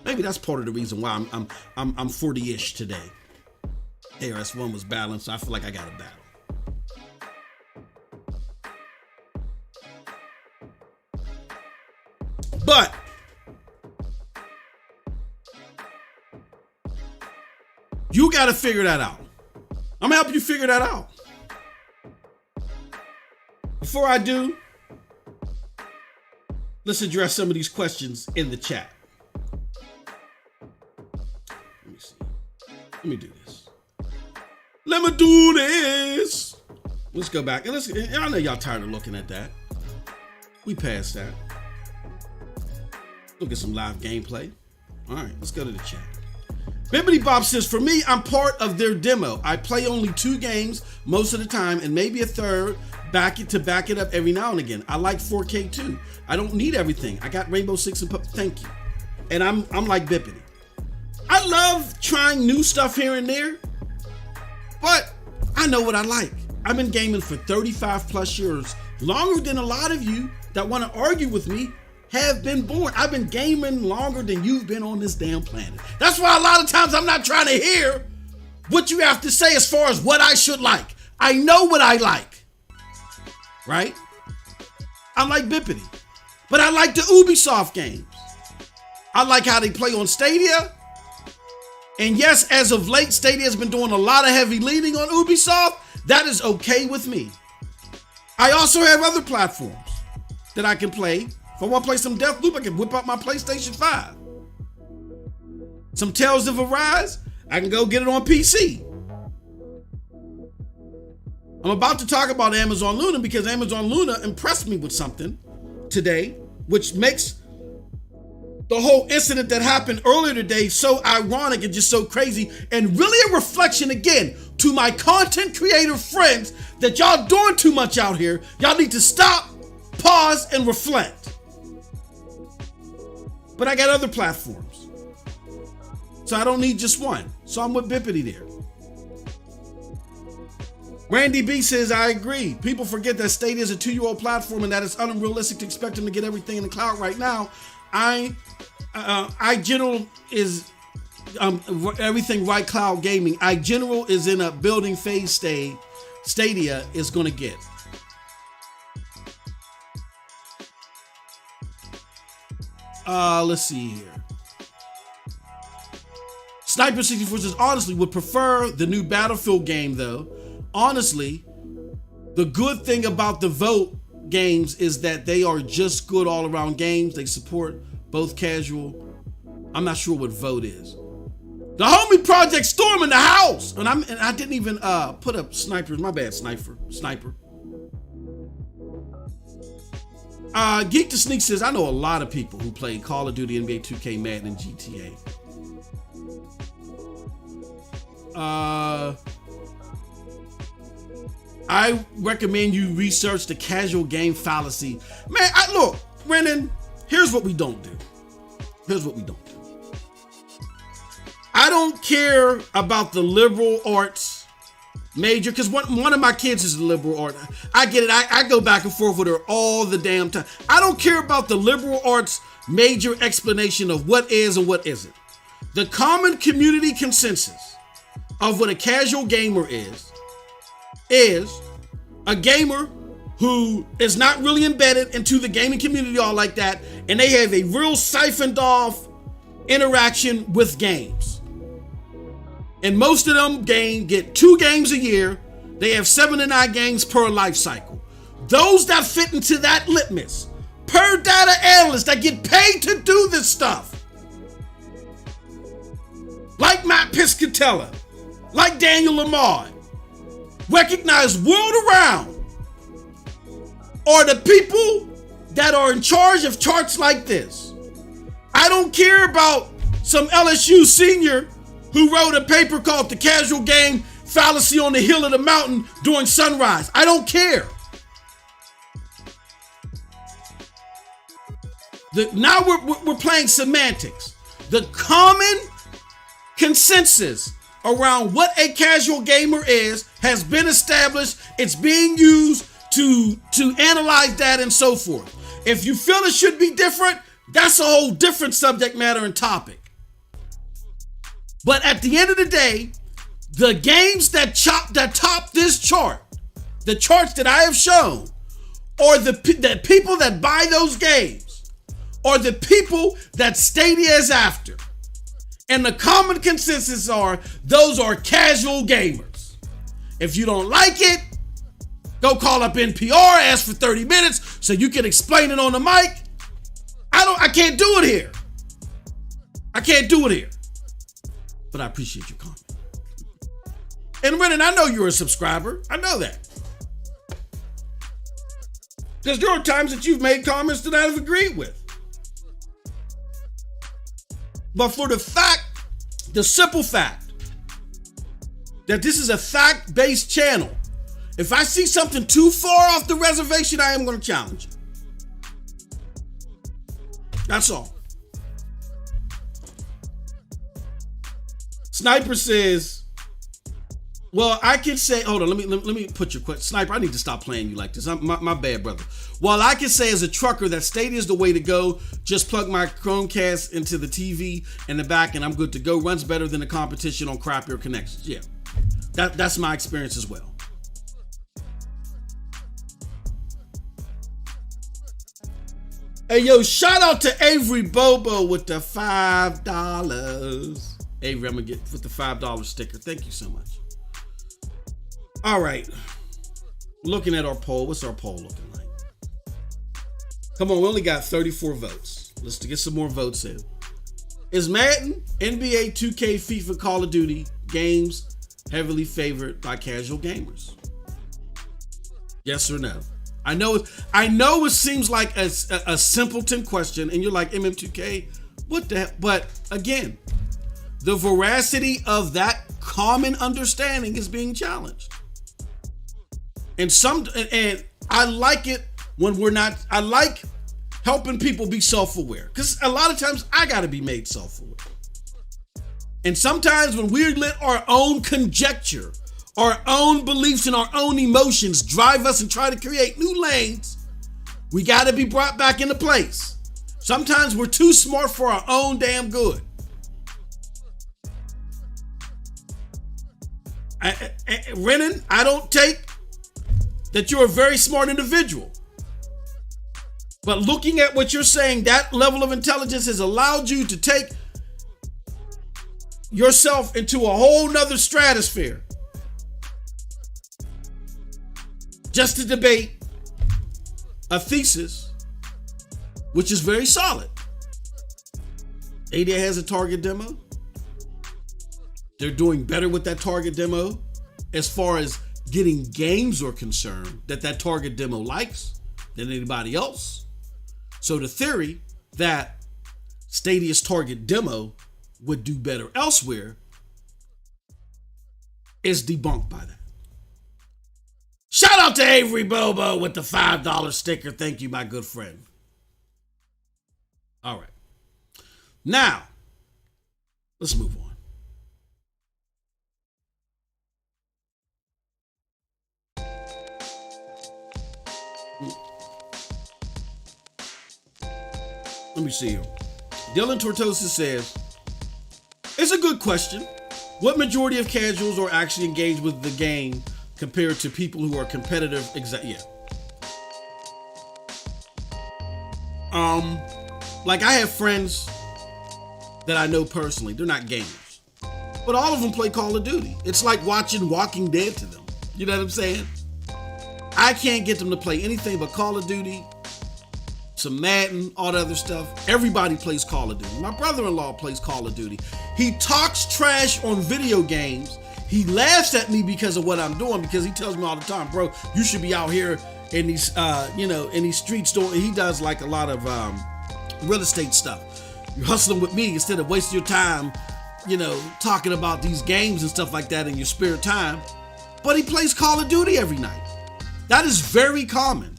Maybe that's part of the reason why I'm 40-ish today. KRS-One was balanced, so I feel like I got a battle. But you got to figure that out. I'm going to help you figure that out. Before I do, let's address some of these questions in the chat. Let me see. Let me do this. Let me do this. Let's go back. And I know y'all tired of looking at that. We passed that. Look at some live gameplay. All right, let's go to the chat. Bibbidi Bob says, for me, I'm part of their demo. I play only 2 games most of the time and maybe a third back it up every now and again. I like 4K too. I don't need everything. I got Rainbow Six and thank you. And I'm like Bibbidi. I love trying new stuff here and there, but I know what I like. I've been gaming for 35 plus years, longer than a lot of you that want to argue with me have been born. I've been gaming longer than you've been on this damn planet. That's why a lot of times I'm not trying to hear what you have to say as far as what I should like. I know what I like, right? I like Bippity, but I like the Ubisoft games. I like how they play on Stadia. And yes, as of late, Stadia has been doing a lot of heavy leaning on Ubisoft. That is okay with me. I also have other platforms that I can play. If I want to play some Deathloop, I can whip out my PlayStation 5. Some Tales of Arise, I can go get it on PC. I'm about to talk about Amazon Luna because Amazon Luna impressed me with something today, which makes the whole incident that happened earlier today so ironic and just so crazy, and really a reflection again to my content creator friends that y'all doing too much out here. Y'all need to stop, pause, and reflect. But I got other platforms, so I don't need just one. So I'm with Bippity there. Randy B says, I agree. People forget that Stadia is a 2-year-old platform and that it's unrealistic to expect them to get everything in the cloud right now. iGeneral is everything right cloud gaming. iGeneral is in a building phase stage. Stadia is going to get. Let's see here. Sniper 64 says, honestly, would prefer the new Battlefield game though. Honestly, the good thing about the Vote games is that they are just good all around games. They support both casual. I'm not sure what Vote is. The homie Project Storm in the house. And I didn't even put up snipers. My bad, Sniper. Geek to Sneak says, I know a lot of people who play Call of Duty, NBA 2K, Madden, and GTA. I recommend you research the casual game fallacy. Man, look, Brennan, here's what we don't do. I don't care about the liberal arts major, because one of my kids is a liberal art. I get it. I go back and forth with her all the damn time. I don't care about the liberal arts major explanation of what is and what isn't. The common community consensus of what a casual gamer is a gamer who is not really embedded into the gaming community all like that, and they have a real siphoned off interaction with games. And most of them get 2 games a year. They have 7 to 9 games per life cycle. Those that fit into that litmus, per data analysts that get paid to do this stuff, like Matt Piscatella, like Daniel Lamar, recognized world around, are the people that are in charge of charts like this. I don't care about some LSU senior who wrote a paper called The Casual Game Fallacy on the Hill of the Mountain during sunrise. I don't care. Now we're playing semantics. The common consensus around what a casual gamer is has been established. It's being used to analyze that and so forth. If you feel it should be different, that's a whole different subject matter and topic. But at the end of the day, the games that top this chart, the charts that I have shown, or the people that buy those games, or the people that Stadia is after. And the common consensus are, those are casual gamers. If you don't like it, go call up NPR, ask for 30 minutes so you can explain it on the mic. I can't do it here. But I appreciate your comment. And Brennan, I know you're a subscriber. I know that. Because there are times that you've made comments that I've agreed with. But for the simple fact that this is a fact-based channel, if I see something too far off the reservation, I am going to challenge it. That's all. Sniper says, well, I can say, hold on, let me put your question. Sniper, I need to stop playing you like this. My bad, brother. Well, I can say as a trucker that Stadia is the way to go. Just plug my Chromecast into the TV in the back and I'm good to go. Runs better than the competition on crappier connections. Yeah, that's my experience as well. Hey, yo, shout out to Avery Bobo with the $5. Avery, I'm gonna get with the $5 sticker. Thank you so much. All right, looking at our poll. What's our poll looking like? Come on, we only got 34 votes. Let's get some more votes in. Is Madden, NBA 2K, FIFA, Call of Duty games heavily favored by casual gamers? Yes or no? I know it seems like a simpleton question, and you're like, MM2K, what the heck? But again, the veracity of that common understanding is being challenged. And I like it when we're not. I like helping people be self-aware, because a lot of times I got to be made self-aware. And sometimes when we let our own conjecture, our own beliefs and our own emotions drive us and try to create new lanes, we got to be brought back into place. Sometimes we're too smart for our own damn good. Renan, I don't take that you're a very smart individual. But looking at what you're saying, that level of intelligence has allowed you to take yourself into a whole nother stratosphere just to debate a thesis, which is very solid. Stadia has a target demo. They're doing better with that target demo as far as getting games are concerned that target demo likes than anybody else. So the theory that Stadia's target demo would do better elsewhere is debunked by that. Shout out to Avery Bobo with the $5 sticker. Thank you, my good friend. All right. Now, let's move on. Let me see here. Dylan Tortosa says, it's a good question. What majority of casuals are actually engaged with the game compared to people who are competitive? Like I have friends that I know personally. They're not gamers, but all of them play Call of Duty. It's like watching Walking Dead to them. You know what I'm saying? I can't get them to play anything but Call of Duty, some Madden, all the other stuff. Everybody plays Call of Duty. My brother-in-law plays Call of Duty. He talks trash on video games. He laughs at me because of what I'm doing, because he tells me all the time, bro, you should be out here in these, in these streets. He does like a lot of real estate stuff. You're hustling with me instead of wasting your time, talking about these games and stuff like that in your spare time. But he plays Call of Duty every night. That is very common.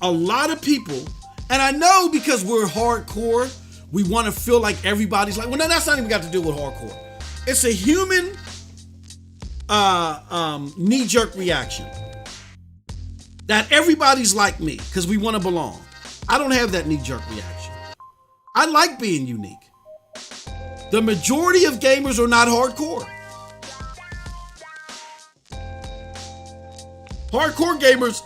A lot of people, and I know because we're hardcore, we want to feel like everybody's like, well, no, that's not even got to do with hardcore. It's a human knee-jerk reaction that everybody's like me because we want to belong. I don't have that knee-jerk reaction. I like being unique. The majority of gamers are not hardcore. Hardcore gamers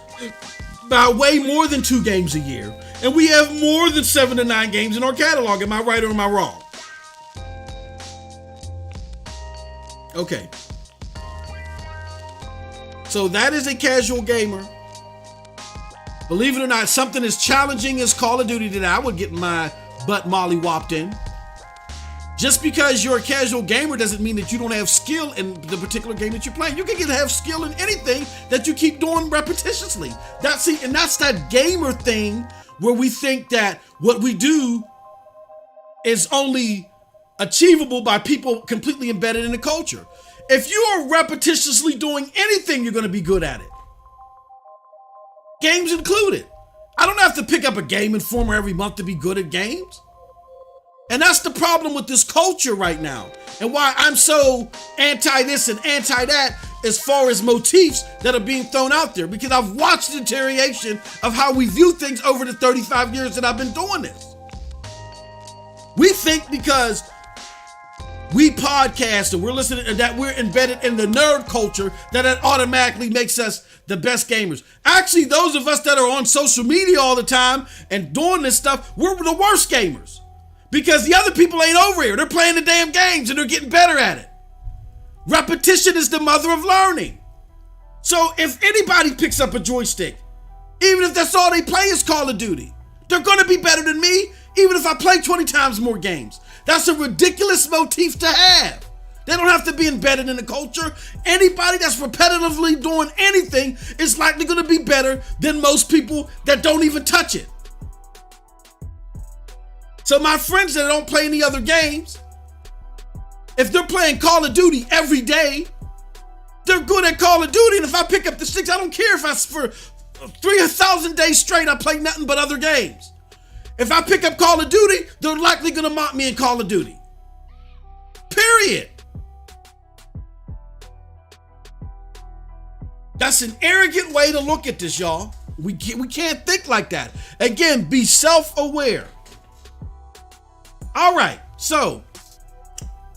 buy way more than 2 games a year, and we have more than 7 to 9 games in our catalog. Am I right or am I wrong? Okay. So that is a casual gamer. Believe it or not, something as challenging as Call of Duty that I would get my butt molly-whopped in. Just because you're a casual gamer doesn't mean that you don't have skill in the particular game that you're playing. You can have skill in anything that you keep doing repetitiously. And that's that gamer thing where we think that what we do is only achievable by people completely embedded in the culture. If you are repetitiously doing anything, you're going to be good at it. Games included. I don't have to pick up a Game Informer every month to be good at games. And that's the problem with this culture right now. And why I'm so anti this and anti that as far as motifs that are being thrown out there. Because I've watched the deterioration of how we view things over the 35 years that I've been doing this. We think because we podcast and we're listening and that we're embedded in the nerd culture that automatically makes us the best gamers. Actually, those of us that are on social media all the time and doing this stuff, we're the worst gamers. Because the other people ain't over here. They're playing the damn games and they're getting better at it. Repetition is the mother of learning. So if anybody picks up a joystick, even if that's all they play is Call of Duty, they're going to be better than me, even if I play 20 times more games. That's a ridiculous motif to have. They don't have to be embedded in the culture. Anybody that's repetitively doing anything is likely going to be better than most people that don't even touch it. So my friends that don't play any other games, if they're playing Call of Duty every day, they're good at Call of Duty. And if I pick up the sticks, I don't care if for 3,000 days straight I play nothing but other games. If I pick up Call of Duty, they're likely going to mock me in Call of Duty. Period. That's an arrogant way to look at this, y'all. We can't think like that. Again, be self-aware. All right, so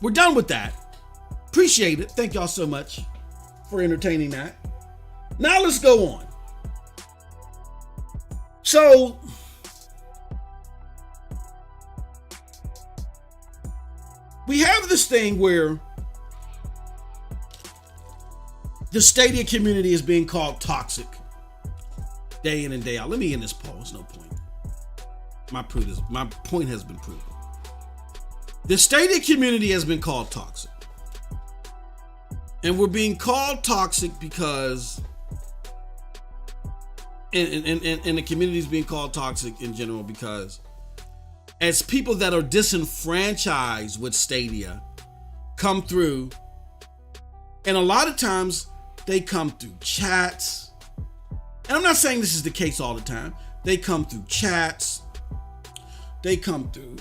we're done with that. Appreciate it. Thank y'all so much for entertaining that. Now let's go on. So we have this thing where the Stadia community is being called toxic day in and day out. Let me end this poll. There's no point. My point has been proven. The Stadia community has been called toxic. And we're being called toxic because and the community is being called toxic in general because as people that are disenfranchised with Stadia come through, and a lot of times they come through chats, and I'm not saying this is the case all the time. They come through chats, they come through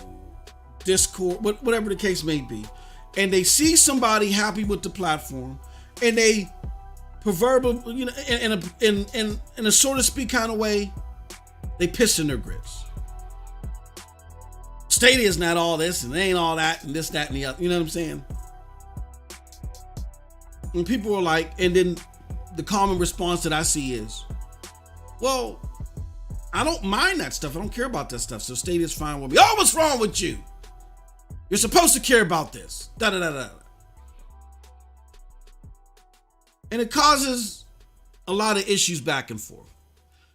Discord, whatever the case may be, and they see somebody happy with the platform, and they proverbial, in a so to speak kind of way, they piss in their grits. Stadia is not all this, and they ain't all that, and this, that, and the other. You know what I'm saying? And people are like, and then the common response that I see is, well, I don't mind that stuff. I don't care about that stuff. So Stadia's fine with me. Oh, what's wrong with you? You're supposed to care about this. Da da da da. And it causes a lot of issues back and forth.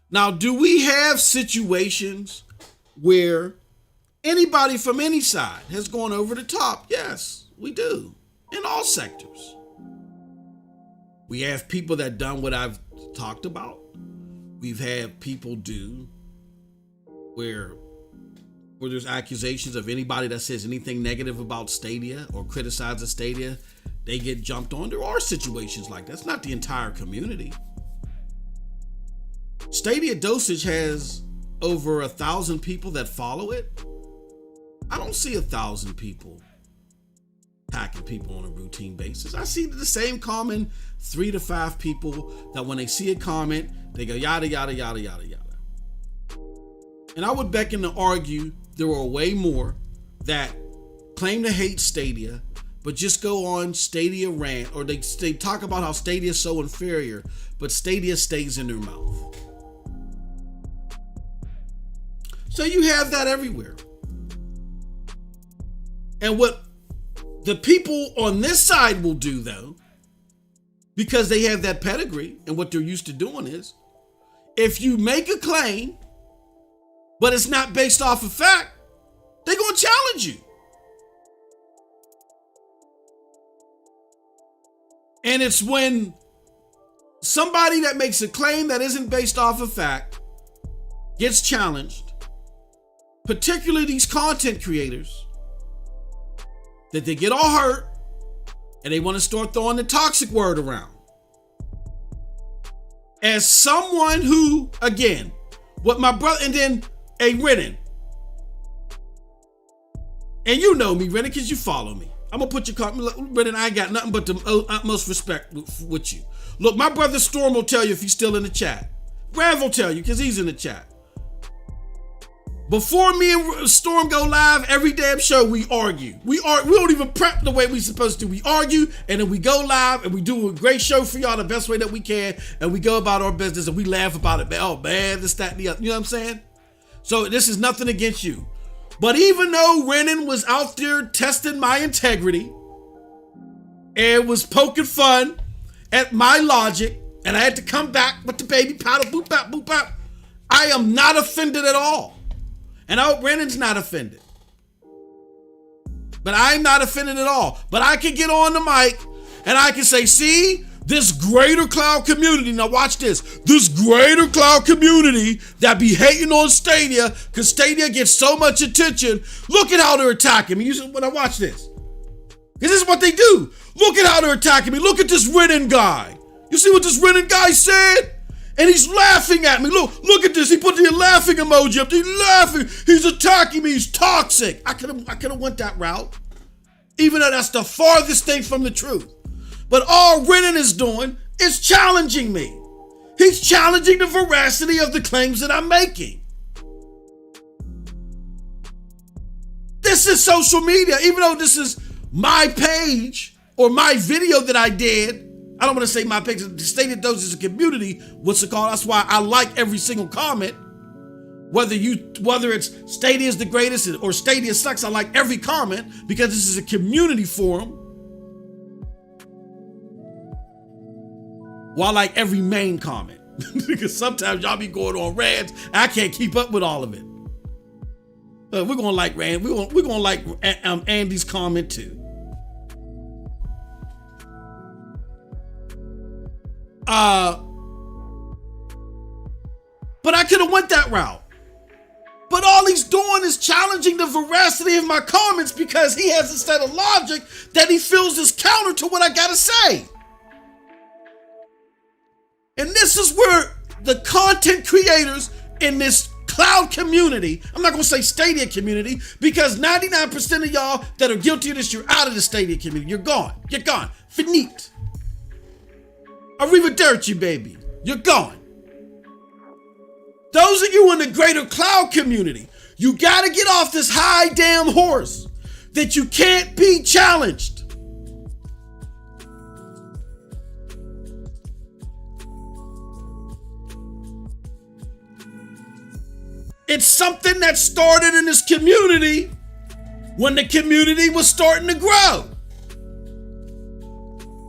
Now, do we have situations where anybody from any side has gone over the top? Yes, we do. In all sectors. We have people that done what I've talked about. We've had people do where there's accusations of anybody that says anything negative about Stadia or criticizes Stadia, they get jumped on. There are situations like that. It's not the entire community. Stadia Dosage has over 1,000 people that follow it. I don't see 1,000 people attacking people on a routine basis. I see the same common 3 to 5 people that when they see a comment, they go yada, yada, yada, yada, yada. And I would beckon to argue there are way more that claim to hate Stadia, but just go on Stadia rant, or they talk about how Stadia is so inferior, but Stadia stays in their mouth. So you have that everywhere. And what the people on this side will do, though, because they have that pedigree and what they're used to doing is, if you make a claim, but it's not based off of fact, they're going to challenge you. And it's when somebody that makes a claim that isn't based off of fact gets challenged, particularly these content creators, that they get all hurt and they want to start throwing the toxic word around. As someone who, again, what my brother, and then a written, And you know me, Renan, because you follow me. I'm going to put your comment. Renan, I ain't got nothing but the utmost respect with you. Look, my brother Storm will tell you if he's still in the chat. Rav will tell you because he's in the chat. Before me and Storm go live, every damn show we argue. We don't even prep the way we supposed to. We argue, and then we go live, and we do a great show for y'all the best way that we can, and we go about our business, and we laugh about it. Oh, man, this, that, and the other. You know what I'm saying? So this is nothing against you. But even though Renan was out there testing my integrity and was poking fun at my logic, and I had to come back with the baby powder, boop, bop, boop, bop, I am not offended at all. And I hope Renan's not offended. But I'm not offended at all. But I can get on the mic and I can say, see, this greater cloud community, now watch this, this greater cloud community that be hating on Stadia because Stadia gets so much attention, look at how they're attacking me. When I watch this. Because this is what they do. Look at how they're attacking me. Look at this Renan guy. You see what this Renan guy said? And he's laughing at me. Look at this. He put the laughing emoji up. He's laughing. He's attacking me. He's toxic. I could have went that route. Even though that's the farthest thing from the truth. But all Renan is doing is challenging me. He's challenging the veracity of the claims that I'm making. This is social media. Even though this is my page or my video that I did, I don't want to say my page. Stadia Dosage is a community. What's it called? That's why I like every single comment. Whether it's Stadia is the greatest or Stadia sucks, I like every comment because this is a community forum. Well, I like every main comment because sometimes y'all be going on rants. I can't keep up with all of it. We're gonna like Rand. We're gonna like Andy's comment too. But I could have went that route. But all he's doing is challenging the veracity of my comments because he has a set of logic that he feels is counter to what I gotta say. And this is where the content creators in this cloud community, I'm not gonna say Stadia community, because 99% of y'all that are guilty of this, you're out of the Stadia community. You're gone. You're gone. Finite. Arrivederci, baby. You're gone. Those of you in the greater cloud community, you gotta get off this high damn horse that you can't be challenged. It's something that started in this community when the community was starting to grow.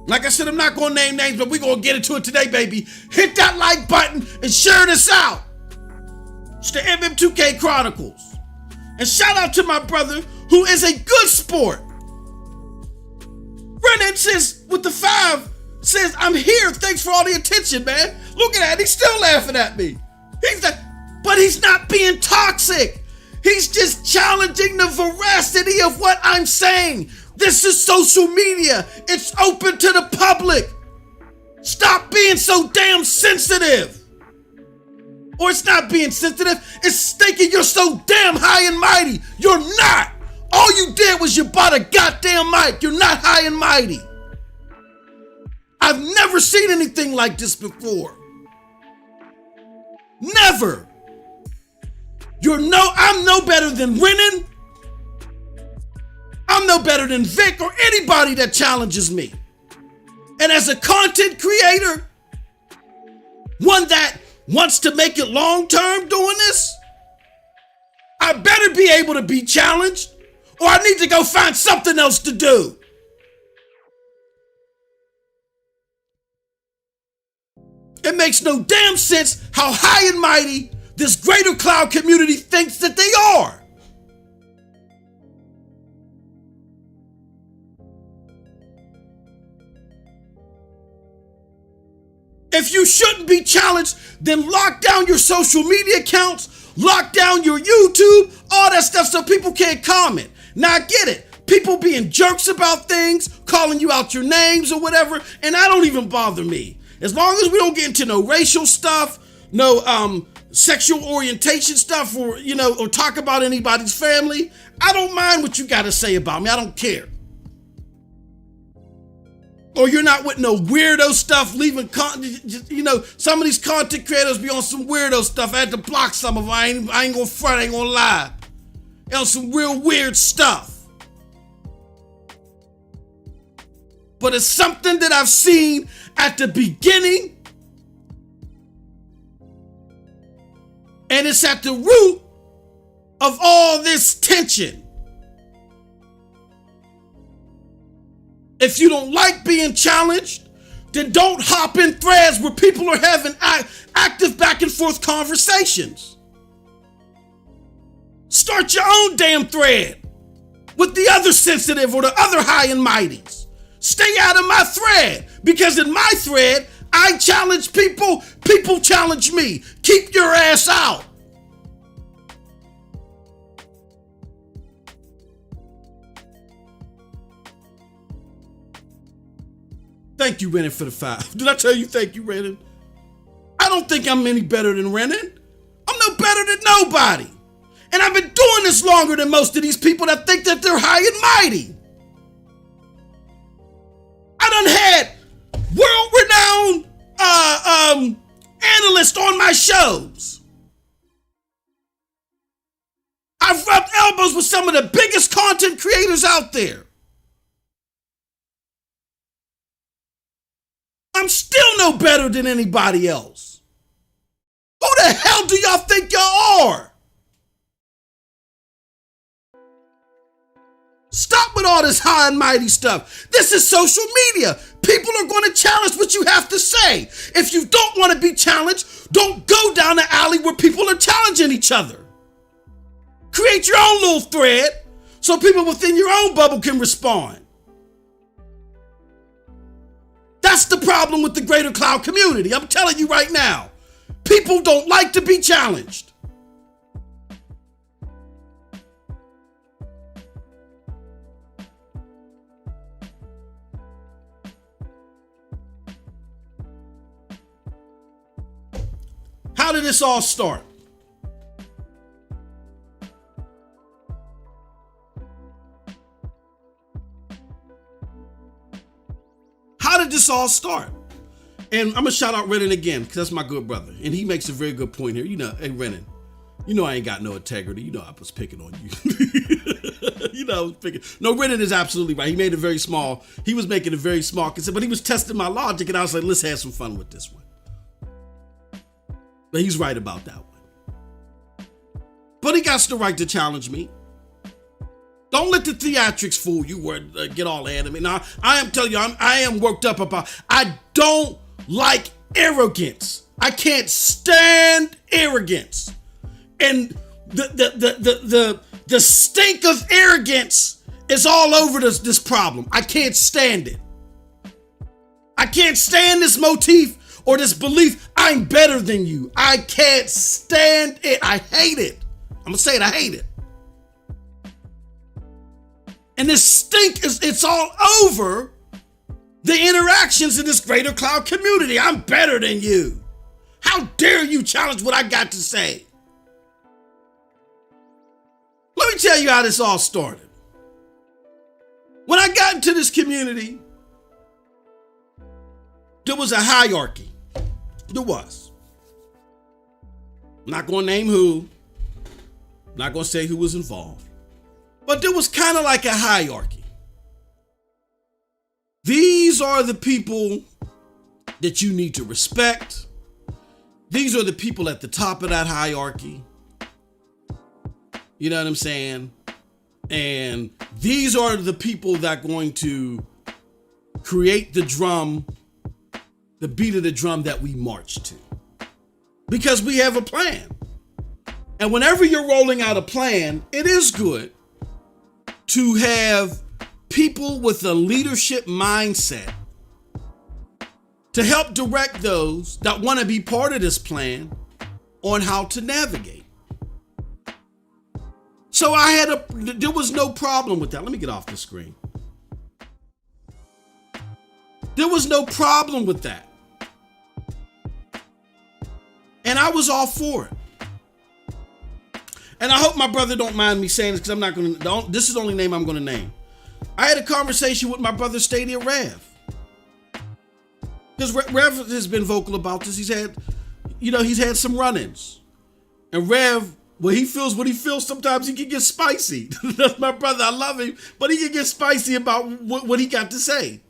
Like I said, I'm not gonna name names, but we're gonna get into it today, baby. Hit that like button and share this out. It's the MM2K Chronicles. And shout out to my brother who is a good sport. Renan says, with the 5, says, I'm here. Thanks for all the attention, man. Look at that. He's still laughing at me. But he's not being toxic. He's just challenging the veracity of what I'm saying. This is social media. It's open to the public. Stop being so damn sensitive. Or it's not being sensitive. It's thinking you're so damn high and mighty. You're not. All you did was you bought a goddamn mic. You're not high and mighty. I've never seen anything like this before. Never. I'm no better than Renan. I'm no better than Vic or anybody that challenges me. And as a content creator, one that wants to make it long-term doing this, I better be able to be challenged or I need to go find something else to do. It makes no damn sense how high and mighty this greater cloud community thinks that they are. If you shouldn't be challenged, then lock down your social media accounts, lock down your YouTube, all that stuff so people can't comment. Now I get it. People being jerks about things, calling you out your names or whatever, and that don't even bother me. As long as we don't get into no racial stuff, no sexual orientation stuff, or or talk about anybody's family, I don't mind what you got to say about me. I don't care. Or you're not with no weirdo stuff, leaving some of these content creators be on some weirdo stuff. I had to block some of them. I ain't gonna front, I ain't gonna lie. They're on some real weird stuff. But it's something that I've seen at the beginning, and it's at the root of all this tension. If you don't like being challenged, then don't hop in threads where people are having active back and forth conversations. Start your own damn thread with the other sensitive or the other high and mighties. Stay out of my thread, because in my thread, I challenge people, people challenge me. Keep your ass out. Thank you, Renan, for the 5. Did I tell you thank you, Renan? I don't think I'm any better than Renan. I'm no better than nobody. And I've been doing this longer than most of these people that think that they're high and mighty. I done had world-renowned analysts on my shows. I've rubbed elbows with some of the biggest content creators out there. I'm still no better than anybody else. Who the hell do y'all think y'all are? Stop with all this high and mighty stuff. This is social media. People are going to challenge what you have to say. If you don't want to be challenged, don't go down the alley where people are challenging each other. Create your own little thread so people within your own bubble can respond. That's the problem with the greater cloud community. I'm telling you right now. People don't like to be challenged. How did this all start? How did this all start? And I'm going to shout out Renan again, because that's my good brother. And he makes a very good point here. Hey, Renan, I ain't got no integrity. I was picking on you. I was picking. No, Renan is absolutely right. He made it very small. He was making it very small, but he was testing my logic, and I was like, let's have some fun with this one. But he's right about that one. But he got the right to challenge me. Don't let the theatrics fool you or get all animated. Now, I am telling you, I am worked up about, I don't like arrogance. I can't stand arrogance. And the stink of arrogance is all over this problem. I can't stand it. I can't stand this motif or this belief, I'm better than you. I can't stand it. I hate it. I'm gonna say it, I hate it. And this stink it's all over the interactions in this greater cloud community. I'm better than you. How dare you challenge what I got to say? Let me tell you how this all started. When I got into this community, there was a hierarchy. There was. I'm not going to name who. I'm not going to say who was involved. But there was kind of like a hierarchy. These are the people that you need to respect. These are the people at the top of that hierarchy. You know what I'm saying? And these are the people that are going to create the drum, the beat of the drum that we march to. Because we have a plan. And whenever you're rolling out a plan, it is good to have people with a leadership mindset to help direct those that want to be part of this plan on how to navigate. So there was no problem with that. Let me get off the screen. There was no problem with that. And I was all for it. And I hope my brother don't mind me saying this because I'm not going to, this is the only name I'm going to name. I had a conversation with my brother Stadia Rev. Because Rev has been vocal about this. He's had some run-ins. And Rev, when he feels what he feels, sometimes he can get spicy. That's my brother. I love him. But he can get spicy about what he got to say.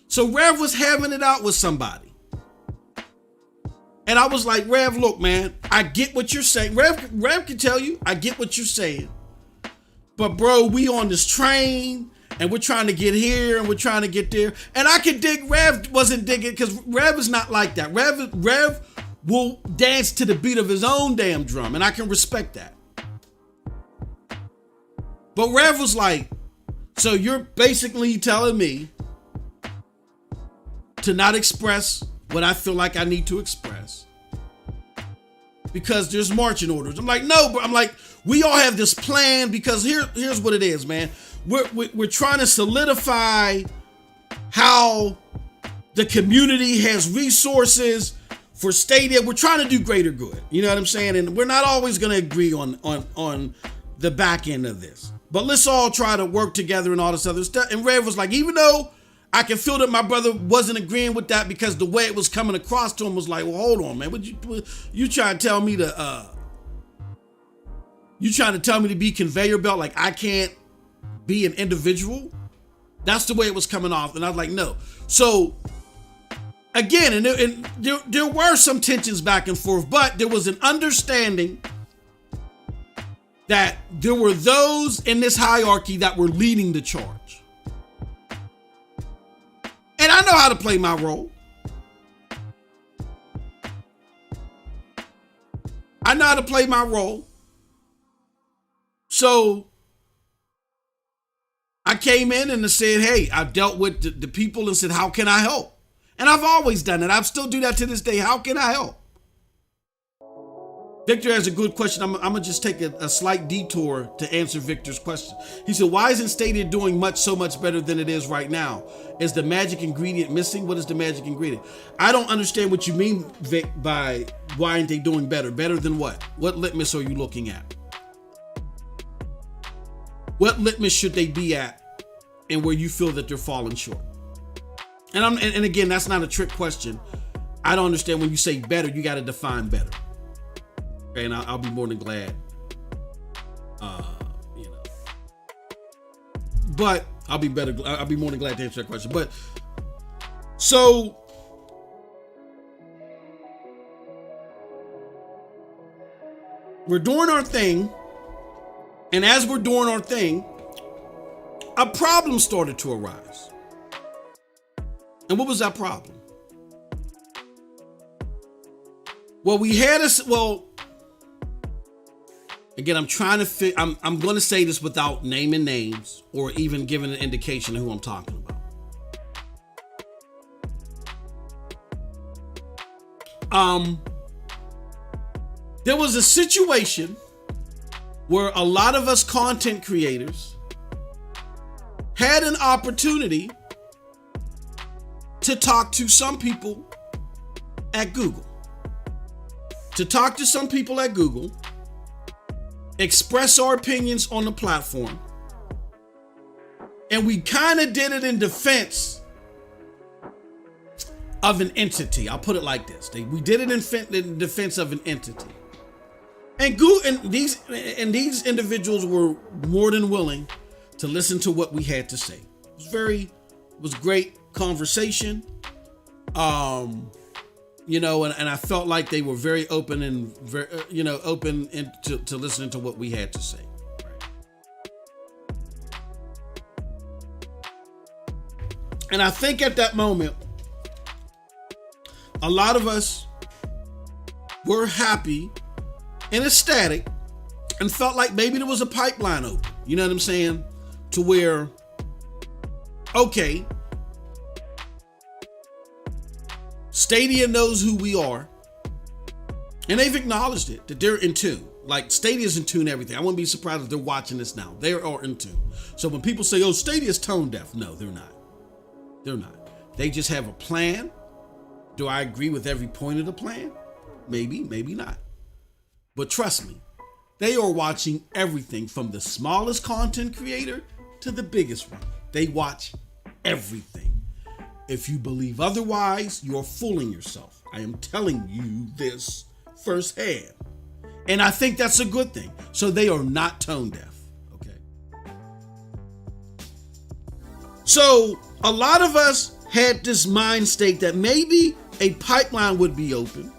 So Rev was having it out with somebody. And I was like, Rev, look, man, I get what you're saying. Rev can tell you, I get what you're saying. But bro, we on this train and we're trying to get here and we're trying to get there. And I can dig, Rev wasn't digging because Rev is not like that. Rev will dance to the beat of his own damn drum. And I can respect that. But Rev was like, so you're basically telling me to not express what I feel like I need to express because there's marching orders. I'm like, no, but I'm like, we all have this plan because here's what it is, man. We're trying to solidify how the community has resources for Stadia. We're trying to do greater good. You know what I'm saying? And we're not always going to agree on the back end of this, but let's all try to work together and all this other stuff. And Rev was like, even though I can feel that my brother wasn't agreeing with that because the way it was coming across to him was like, well, hold on, man. You trying to tell me to be conveyor belt? Like I can't be an individual? That's the way it was coming off. And I was like, no. So again, and there were some tensions back and forth, but there was an understanding that there were those in this hierarchy that were leading the charge. And I know how to play my role. I know how to play my role. So I came in and I said, hey, I've dealt with the people and said, how can I help? And I've always done it. I still do that to this day. How can I help? Victor has a good question. I'm going to just take a slight detour to answer Victor's question. He said, why isn't Stadia doing so much better than it is right now? Is the magic ingredient missing? What is the magic ingredient? I don't understand what you mean, Vic, by why aren't they doing better? Better than what? What litmus are you looking at? What litmus should they be at and where you feel that they're falling short? And again, that's not a trick question. I don't understand when you say better, you got to define better. And I'll be more than glad, but I'll be more than glad to answer that question. But so we're doing our thing. And as we're doing our thing, a problem started to arise. And what was that problem? Well, again, I'm going to say this without naming names or even giving an indication of who I'm talking about. There was a situation where a lot of us content creators had an opportunity to talk to some people at Google. Express our opinions on the platform. And we kind of did it in defense of an entity. I'll put it like this. We did it in defense of an entity. And these individuals were more than willing to listen to what we had to say. It was great conversation. And I felt like they were very open and very, open to listening to what we had to say. And I think at that moment, a lot of us were happy and ecstatic and felt like maybe there was a pipeline open. You know what I'm saying? To where, okay, Stadia knows who we are, and they've acknowledged it, that they're in tune. Like, Stadia's in tune everything. I wouldn't be surprised if they're watching this now. They are in tune. So when people say, oh, Stadia's tone deaf, no, they're not. They're not. They just have a plan. Do I agree with every point of the plan? Maybe, maybe not. But trust me, They are watching everything from the smallest content creator to the biggest one. They watch everything. If you believe otherwise, you're fooling yourself. I am telling you this firsthand. And I think that's a good thing. So they are not tone deaf. Okay. So a lot of us had this mind state that maybe a pipeline would be open.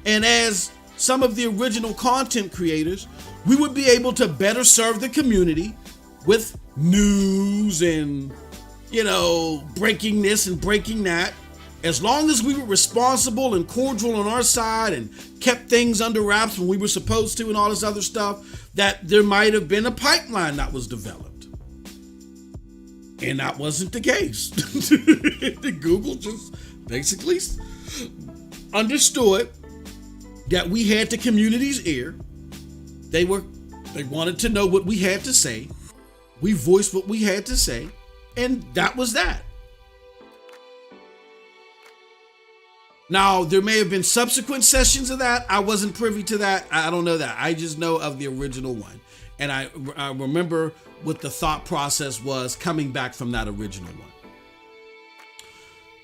And as some of the original content creators, we would be able to better serve the community with news and, breaking this and breaking that. As long as we were responsible and cordial on our side and kept things under wraps when we were supposed to and all this other stuff, that there might have been a pipeline that was developed. And that wasn't the case. Google just basically understood that we had the community's ear. They wanted to know what we had to say. We voiced what we had to say, and that was that. Now, there may have been subsequent sessions of that. I wasn't privy to that. I don't know that. I just know of the original one. And I remember what the thought process was coming back from that original one.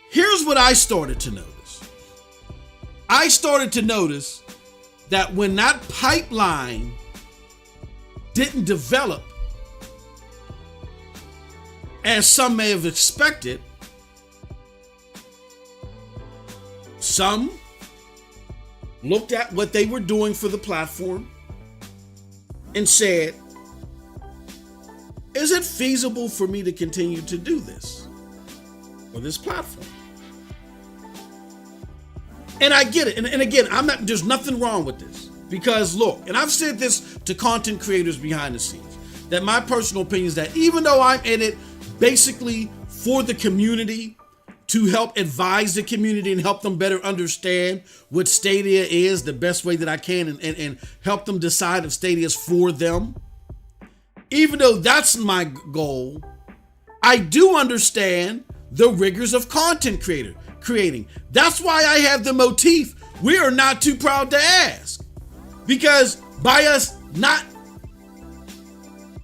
Here's what I started to notice. I started to notice that when that pipeline didn't develop as some may have expected, some looked at what they were doing for the platform and said, is it feasible for me to continue to do this for this platform? And I get it. And again, there's nothing wrong with this, because look, and I've said this to content creators behind the scenes, that my personal opinion is that even though I'm in it basically for the community, to help advise the community and help them better understand what Stadia is the best way that I can, and help them decide if Stadia is for them. Even though that's my goal, I do understand the rigors of content creating. That's why I have the motif, we are not too proud to ask. Because by us not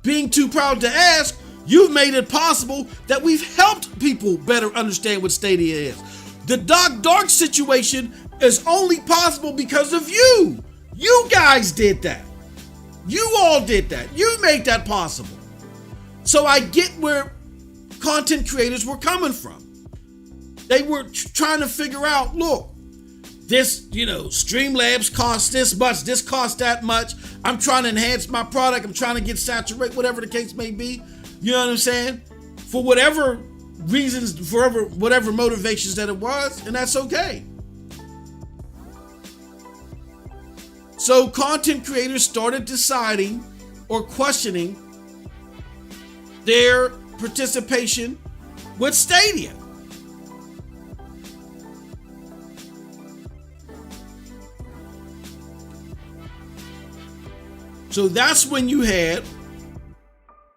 being too proud to ask, you've made it possible that we've helped people better understand what Stadia is. The dark situation is only possible because of you. You guys did that. You all did that. You made that possible. So I get where content creators were coming from. They were trying to figure out, look, this, Streamlabs costs this much, this costs that much. I'm trying to enhance my product. I'm trying to get saturated, whatever the case may be. You know what I'm saying? For whatever reasons, for whatever motivations that it was, and that's okay. So content creators started deciding or questioning their participation with Stadia. So that's when you had,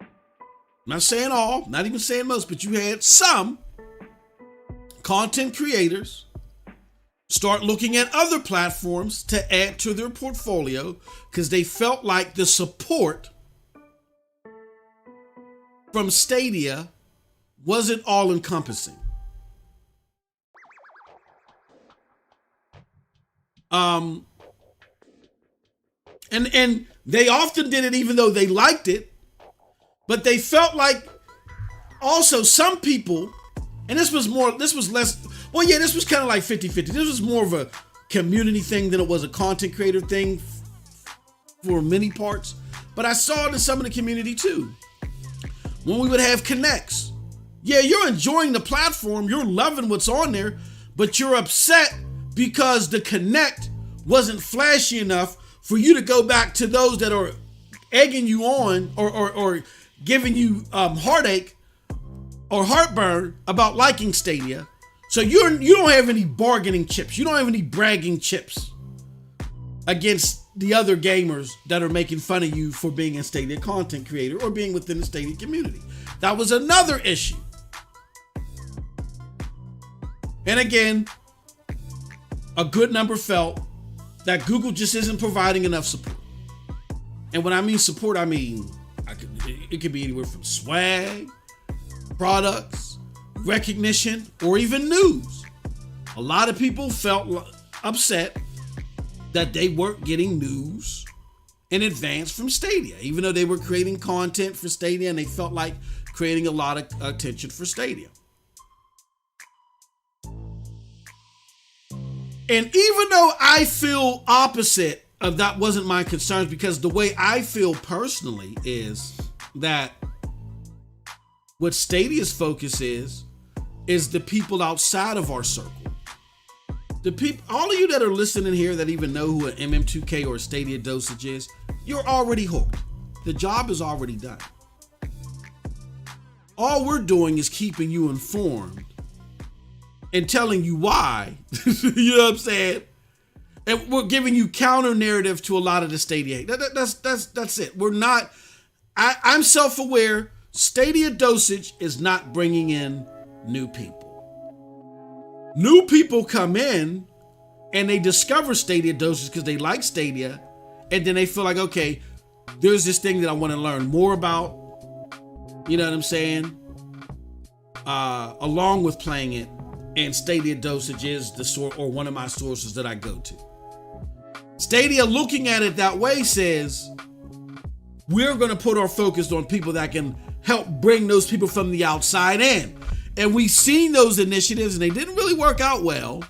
I'm not saying all, not even saying most, but you had some content creators start looking at other platforms to add to their portfolio because they felt like the support from Stadia wasn't all encompassing. And they often did it even though they liked it. But they felt like also some people, and this was less, well, yeah, this was kind of like 50-50. This was more of a community thing than it was a content creator thing for many parts. But I saw it in some of the community too. When we would have connects. Yeah, you're enjoying the platform, you're loving what's on there, but you're upset because the connect wasn't flashy enough for you to go back to those that are egging you on or giving you heartache or heartburn about liking Stadia. So you don't have any bargaining chips. You don't have any bragging chips against the other gamers that are making fun of you for being a Stadia content creator or being within the Stadia community. That was another issue. And again, a good number felt that Google just isn't providing enough support. And when I mean support, I mean it could be anywhere from swag, products, recognition, or even news. A lot of people felt upset that they weren't getting news in advance from Stadia, even though they were creating content for Stadia and they felt like creating a lot of attention for Stadia. And even though I feel opposite of that wasn't my concerns, because the way I feel personally is that what Stadia's focus is the people outside of our circle. The people, all of you that are listening here that even know who an MM2K or a Stadia Dosage is, you're already hooked. The job is already done. All we're doing is keeping you informed and telling you why. You know what I'm saying? And we're giving you counter narrative to a lot of the Stadia. That's it. We're not. I'm self-aware. Stadia Dosage is not bringing in new people. New people come in and they discover Stadia Dosage because they like Stadia, and then they feel like, okay, there's this thing that I want to learn more about. You know what I'm saying? Along with playing it, and Stadia Dosage is the source or one of my sources that I go to. Stadia, looking at it that way, says we're going to put our focus on people that can help bring those people from the outside in. And we've seen those initiatives, and they didn't really work out well.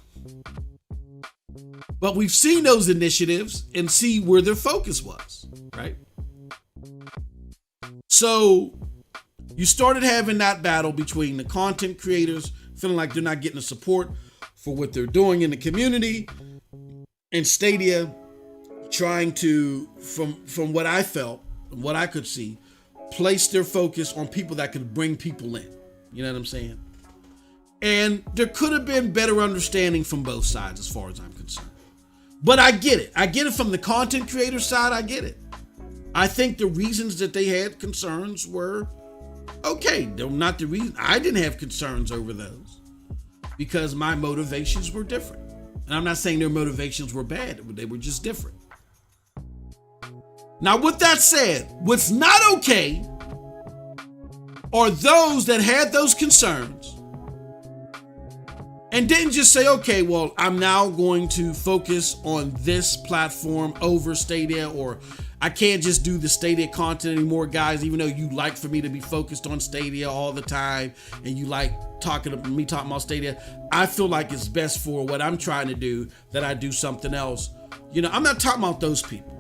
But we've seen those initiatives and see where their focus was, right? So you started having that battle between the content creators feeling like they're not getting the support for what they're doing in the community, and Stadia trying to, from what I felt and what I could see, place their focus on people that could bring people in. You know what I'm saying? And there could have been better understanding from both sides as far as I'm concerned. But I get it. I get it from the content creator side. I get it. I think the reasons that they had concerns were okay. They're not the reason. I didn't have concerns over those because my motivations were different. And I'm not saying their motivations were bad. They were just different. Now, with that said, what's not okay are those that had those concerns and didn't just say, okay, well, I'm now going to focus on this platform over Stadia, or I can't just do the Stadia content anymore, guys, even though you like for me to be focused on Stadia all the time and you like talking about Stadia. I feel like it's best for what I'm trying to do that I do something else. You know, I'm not talking about those people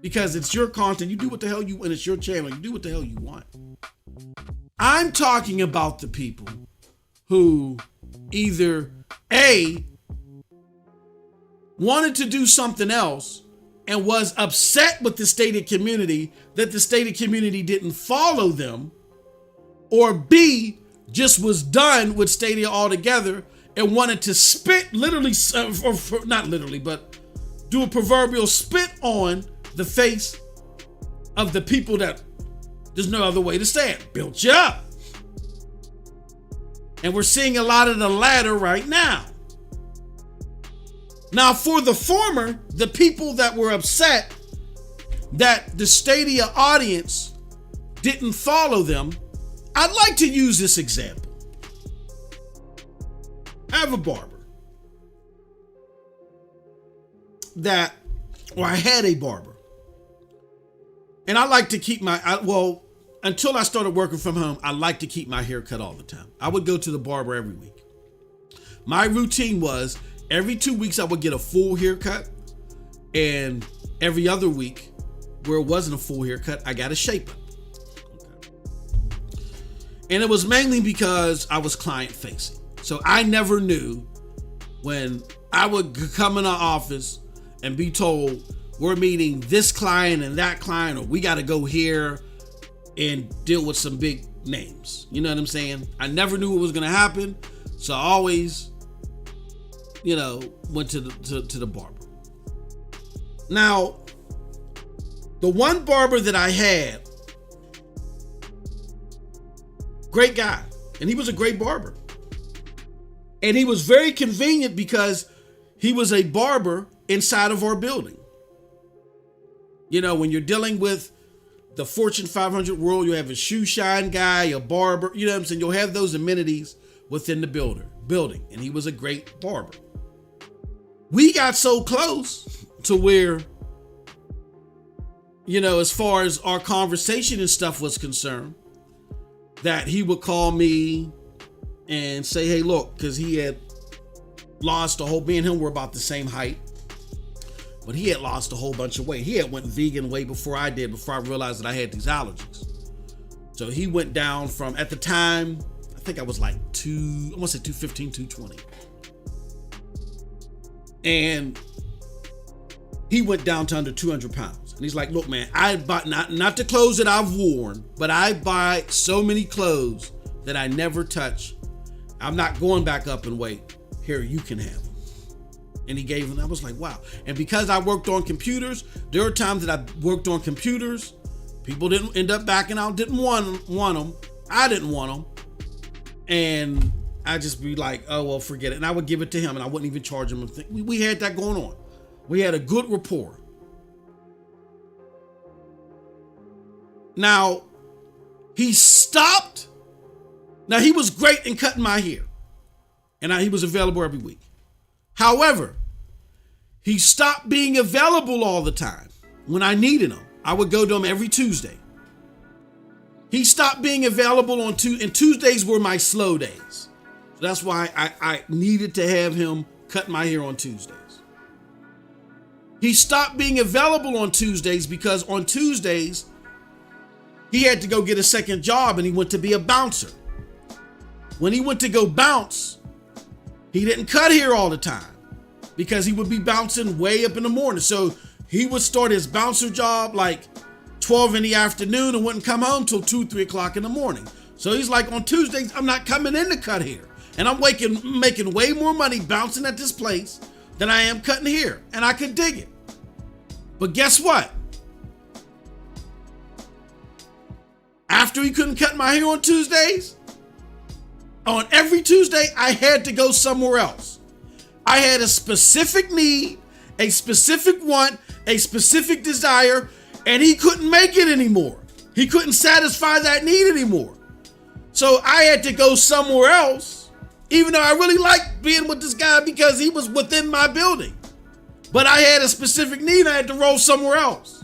because it's your content. You do what the hell you want. It's your channel. You do what the hell you want. I'm talking about the people who either A, wanted to do something else and was upset with the Stadia community that the Stadia community didn't follow them, or B, just was done with Stadia altogether and wanted to spit literally, or not literally, but do a proverbial spit on the face of the people that there's no other way to say it, built you up. And we're seeing a lot of the latter right now. Now, for the former, the people that were upset that the Stadia audience didn't follow them, I'd like to use this example. I have a barber I had a barber. And I like to keep until I started working from home, I like to keep my hair cut all the time. I would go to the barber every week. My routine was every 2 weeks I would get a full haircut, and every other week where it wasn't a full haircut, I got a shape up. Okay. And it was mainly because I was client facing. So I never knew when I would come in our office and be told we're meeting this client and that client, or we got to go here and deal with some big names. You know what I'm saying? I never knew what was going to happen. So I always, went to the barber. Now, the one barber that I had, great guy, and he was a great barber. And he was very convenient because he was a barber inside of our building. When you're dealing with the Fortune 500 world, you have a shoe shine guy, a barber, you know what I'm saying? You'll have those amenities within the building. And he was a great barber. We got so close to where, as far as our conversation and stuff was concerned, that he would call me and say, hey, look, because he had lost me and him were about the same height, but he had lost a whole bunch of weight. He had went vegan way before I did, before I realized that I had these allergies. So he went down from, at the time, I think I was like 215, 220. And he went down to under 200 pounds. And he's like, look, man, I buy, not the clothes that I've worn, but I buy so many clothes that I never touch. I'm not going back up in weight. Here, you can have them. And he gave them. I was like, wow. And because I worked on computers, there were times that I worked on computers. People didn't end up backing out, didn't want them. I didn't want them. And I just be like, oh, well, forget it. And I would give it to him and I wouldn't even charge him. We had that going on. We had a good rapport. Now, he stopped. Now, he was great in cutting my hair. And he was available every week. However, he stopped being available all the time. When I needed him, I would go to him every Tuesday. He stopped being available and Tuesdays were my slow days. So that's why I needed to have him cut my hair on Tuesdays. He stopped being available on Tuesdays because on Tuesdays, he had to go get a second job and he went to be a bouncer. When he went to go bounce, he didn't cut hair all the time because he would be bouncing way up in the morning. So he would start his bouncer job like 12 in the afternoon and wouldn't come home till 2, 3 o'clock in the morning. So he's like, on Tuesdays, I'm not coming in to cut hair. And I'm making way more money bouncing at this place than I am cutting hair. And I could dig it. But guess what? After he couldn't cut my hair on Tuesdays, on every Tuesday, I had to go somewhere else. I had a specific need, a specific want, a specific desire, and he couldn't make it anymore. He couldn't satisfy that need anymore. So I had to go somewhere else, even though I really liked being with this guy because he was within my building. But I had a specific need, I had to roll somewhere else.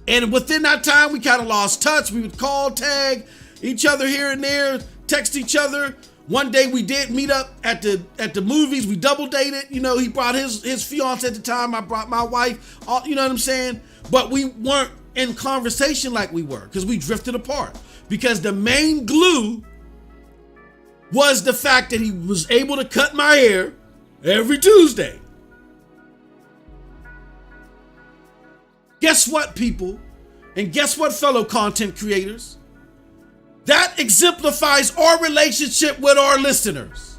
And within that time, we kind of lost touch. We would call, tag each other here and there, text each other. One day we did meet up at the movies. We double dated. He brought his fiance at the time. I brought my wife. You know what I'm saying? But we weren't in conversation like we were because we drifted apart. Because the main glue was the fact that he was able to cut my hair every Tuesday. Guess what, people? And guess what, fellow content creators? That exemplifies our relationship with our listeners.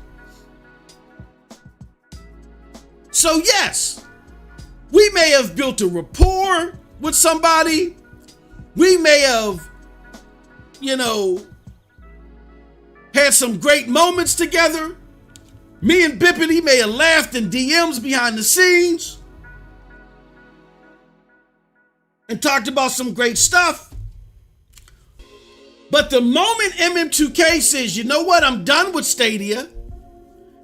So yes, we may have built a rapport with somebody. We may have, had some great moments together. Me and Bippity may have laughed in DMs behind the scenes and talked about some great stuff. But the moment MM2K says, you know what, I'm done with Stadia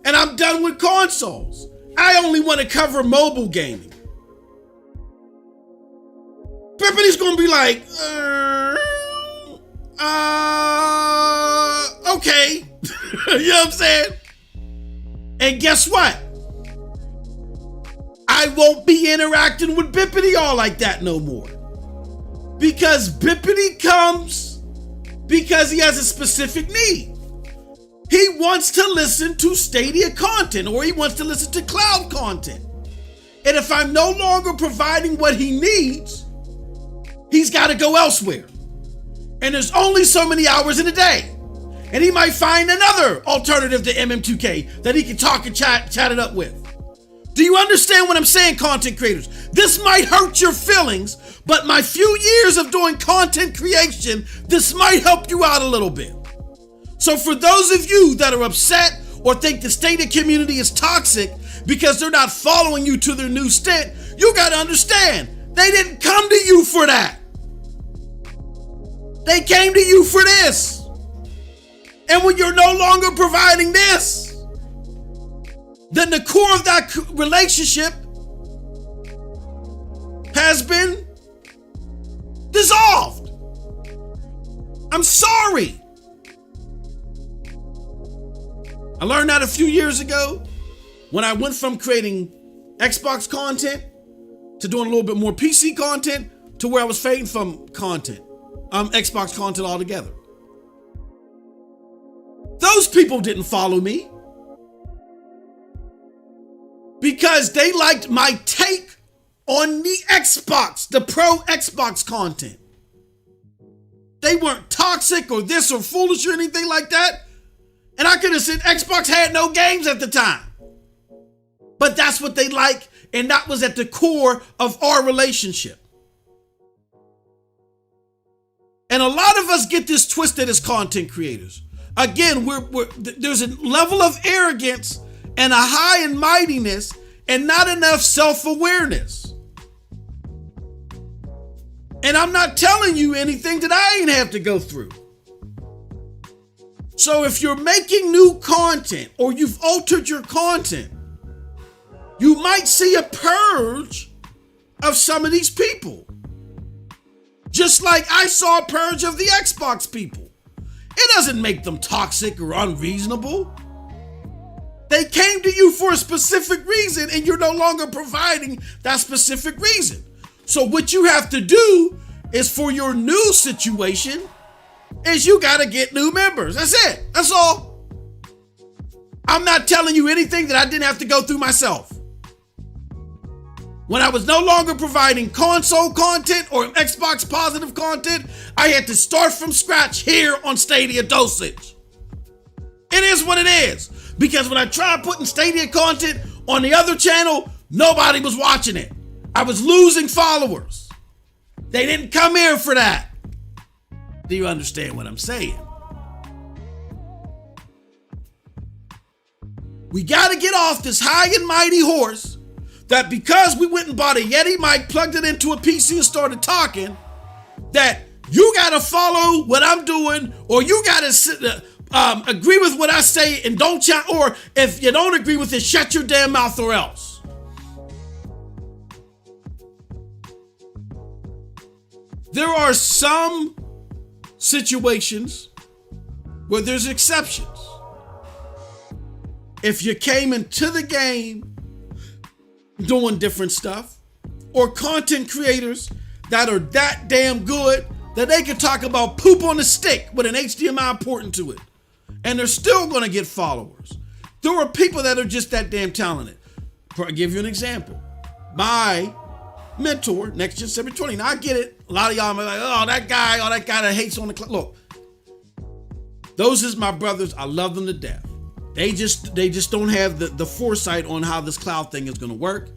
and I'm done with consoles. I only want to cover mobile gaming. Bippity's going to be like, okay. You know what I'm saying? And guess what? I won't be interacting with Bippity all like that no more. Because Bippity comes because he has a specific need. He wants to listen to Stadia content or he wants to listen to cloud content. And if I'm no longer providing what he needs, he's got to go elsewhere. And there's only so many hours in a day. And he might find another alternative to MM2K that he can talk and chat it up with. Do you understand what I'm saying, content creators? This might hurt your feelings, but my few years of doing content creation, this might help you out a little bit. So for those of you that are upset or think the Stadia community is toxic because they're not following you to their new stint, you got to understand, they didn't come to you for that. They came to you for this. And when you're no longer providing this, then the core of that relationship has been dissolved. I'm sorry. I learned that a few years ago when I went from creating Xbox content to doing a little bit more PC content to where I was fading from Xbox content altogether. Those people didn't follow me because they liked my take on the Xbox, the pro Xbox content. They weren't toxic or this or foolish or anything like that. And I could have said Xbox had no games at the time. But that's what they like, and that was at the core of our relationship. And a lot of us get this twisted as content creators. Again, there's a level of arrogance and a high and mightiness and not enough self-awareness. And I'm not telling you anything that I ain't have to go through. So if you're making new content or you've altered your content, you might see a purge of some of these people. Just like I saw a purge of the Xbox people. It doesn't make them toxic or unreasonable. They came to you for a specific reason and you're no longer providing that specific reason. So what you have to do is for your new situation is you got to get new members. That's it. That's all. I'm not telling you anything that I didn't have to go through myself. When I was no longer providing console content or Xbox positive content, I had to start from scratch here on Stadia Dosage. It is what it is. Because when I tried putting Stadia content on the other channel, nobody was watching it. I was losing followers. They didn't come here for that. Do you understand what I'm saying? We got to get off this high and mighty horse that because we went and bought a Yeti mic, plugged it into a PC and started talking, that you got to follow what I'm doing or you got to agree with what I say and don't chat, or if you don't agree with it, shut your damn mouth or else. There are some situations where there's exceptions. If you came into the game doing different stuff, or content creators that are that damn good that they can talk about poop on a stick with an HDMI port into it, and they're still going to get followers. There are people that are just that damn talented. I'll give you an example. My mentor, Next Gen 720. Now I get it. A lot of y'all are like, oh, that guy that hates on the cloud. Look, those is my brothers. I love them to death. They just don't have the foresight on how this cloud thing is going to work.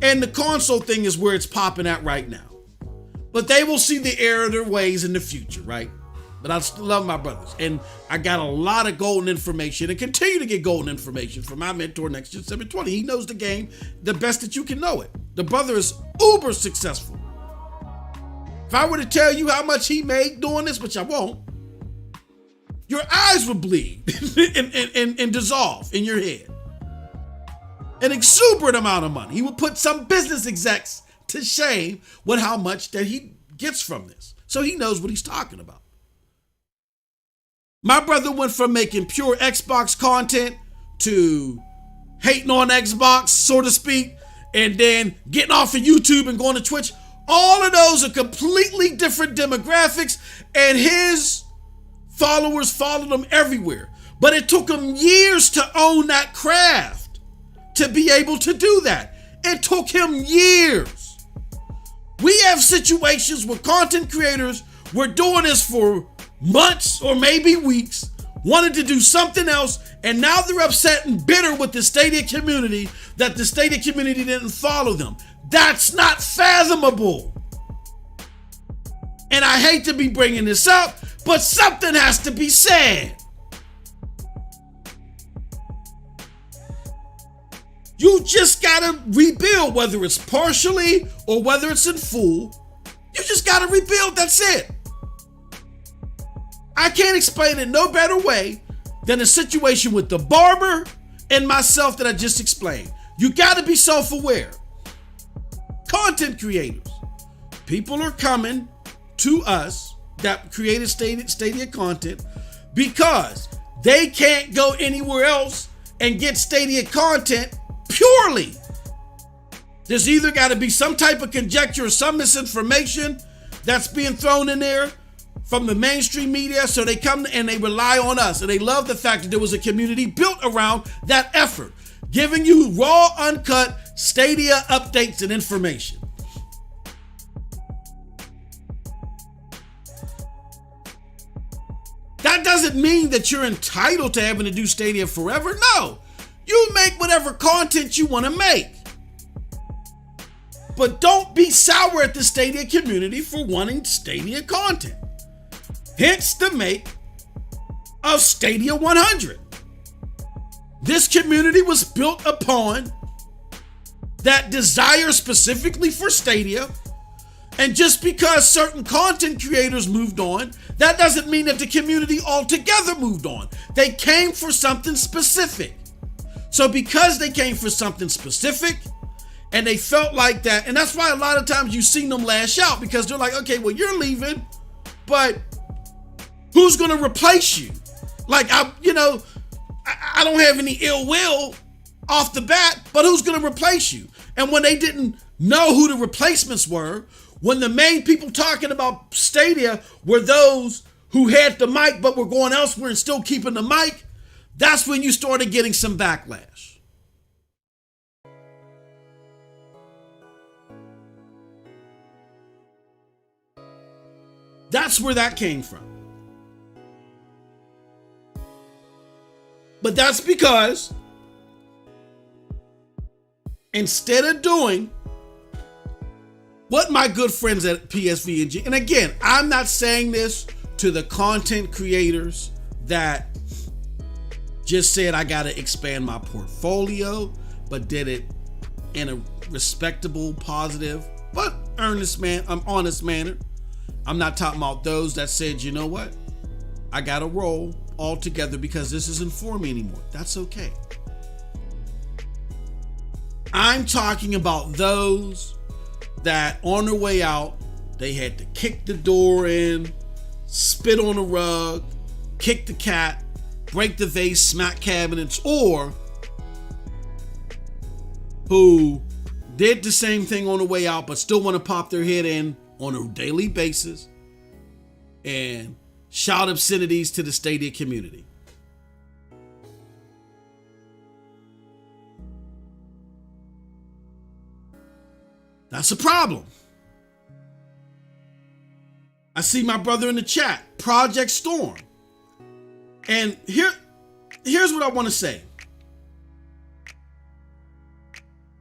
And the console thing is where it's popping at right now. But they will see the error of their ways in the future, right? But I still love my brothers. And I got a lot of golden information and continue to get golden information from my mentor, Next Gen 720. He knows the game the best that you can know it. The brother is uber successful. If I were to tell you how much he made doing this, which I won't, your eyes would bleed and dissolve in your head. An exuberant amount of money. He would put some business execs to shame with how much that he gets from this. So he knows what he's talking about. My brother went from making pure Xbox content to hating on Xbox, so to speak, and then getting off of YouTube and going to Twitch. All of those are completely different demographics, and his followers followed him everywhere. But it took him years to own that craft, to be able to do that. It took him years. We have situations where content creators were doing this for months or maybe weeks, wanted to do something else, and now they're upset and bitter with the Stadia community that the Stadia community didn't follow them. That's not fathomable. And I hate to be bringing this up, but something has to be said. You just gotta rebuild, whether it's partially or whether it's in full. You just gotta rebuild, that's it. I can't explain it no better way than the situation with the barber and myself that I just explained. You gotta be self-aware. Content creators. People are coming to us that created Stadia content because they can't go anywhere else and get Stadia content purely. There's either got to be some type of conjecture or some misinformation that's being thrown in there from the mainstream media, so they come and they rely on us, and they love the fact that there was a community built around that effort, giving you raw, uncut Stadia updates and information. That doesn't mean that you're entitled to having to do Stadia forever. No, you make whatever content you want to make. But don't be sour at the Stadia community for wanting Stadia content. Hence the make of Stadia 100. This community was built upon that desire specifically for Stadia. And just because certain content creators moved on, that doesn't mean that the community altogether moved on. They came for something specific. So because they came for something specific, and they felt like that, and that's why a lot of times you've seen them lash out, because they're like, okay, well, you're leaving, but who's gonna replace you? Like, I don't have any ill will off the bat, but who's gonna replace you? And when they didn't know who the replacements were, when the main people talking about Stadia were those who had the mic but were going elsewhere and still keeping the mic, that's when you started getting some backlash. That's where that came from. But that's because instead of doing what my good friends at PSVG, and again, I'm not saying this to the content creators that just said I got to expand my portfolio, but did it in a respectable, positive, but honest manner. I'm not talking about those that said, you know what? I got to roll all together because this isn't for me anymore. That's okay. I'm talking about those that on their way out, they had to kick the door in, spit on the rug, kick the cat, break the vase, smack cabinets, or who did the same thing on the way out but still want to pop their head in on a daily basis and shout obscenities to the Stadia community. That's a problem. I see my brother in the chat, Project Storm. And here's what I want to say.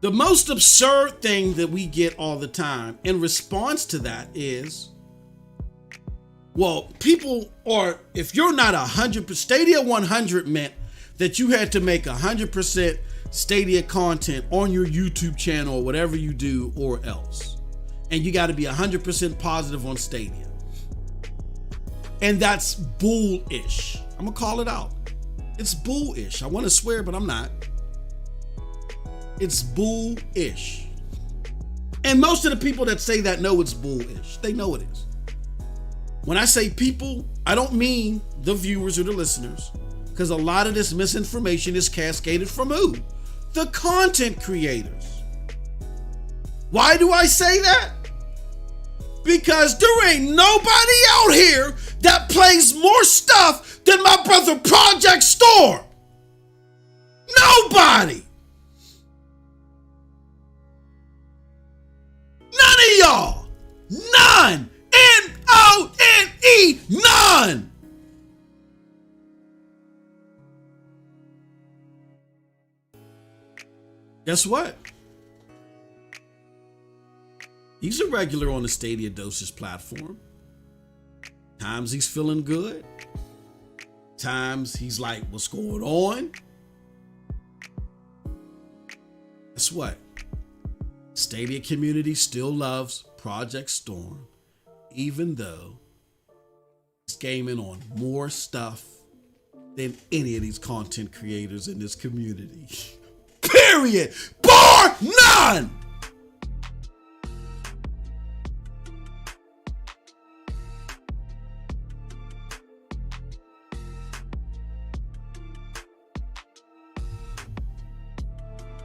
The most absurd thing that we get all the time in response to that is, well, people are, if you're not 100%, Stadia 100 meant that you had to make 100% Stadia content on your YouTube channel or whatever you do or else. And you got to be 100% positive on Stadia. And that's bullish. I'm going to call it out. It's bullish. I want to swear, but I'm not. It's bullish. And most of the people that say that know it's bullish. They know it is. When I say people, I don't mean the viewers or the listeners, because a lot of this misinformation is cascaded from who? The content creators. Why do I say that? Because there ain't nobody out here that plays more stuff than my brother Project Storm. Nobody. None of y'all. None. N-O-N-E. None. Guess what? He's a regular on the Stadia Dosage platform. Times he's feeling good. Times he's like, what's going on? guess what? Stadia community still loves Project Storm, even though it's gaming on more stuff than any of these content creators in this community. Period. Bar none.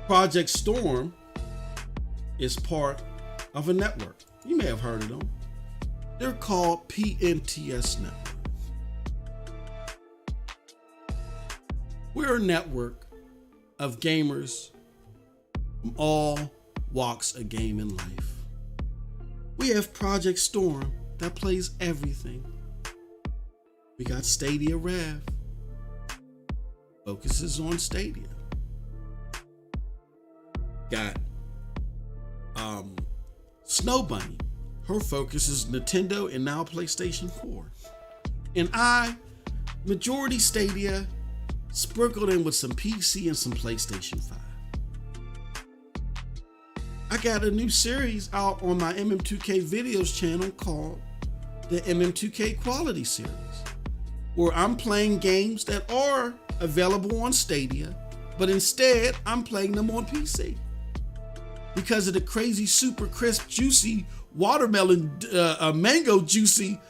Project Storm is part of a network. You may have heard of them. They're called PNTS Network. We're a network of gamers from all walks of game in life. We have Project Storm that plays everything. We got Stadia Rev, focuses on Stadia. Got Snow Bunny, her focus is Nintendo and now PlayStation 4. And majority Stadia, sprinkled in with some PC and some PlayStation 5. I got a new series out on my MM2K videos channel called the MM2K Quality Series, where I'm playing games that are available on Stadia, but instead I'm playing them on PC. Because of the crazy, super crisp, juicy watermelon, mango juicy,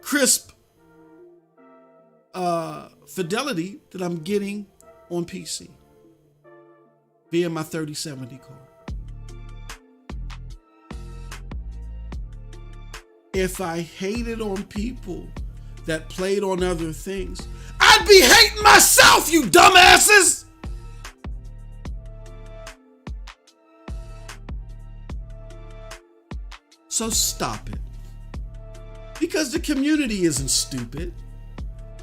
crisp fidelity that I'm getting on PC via my 3070 card. If I hated on people that played on other things, I'd be hating myself, you dumbasses! So stop it. Because the community isn't stupid.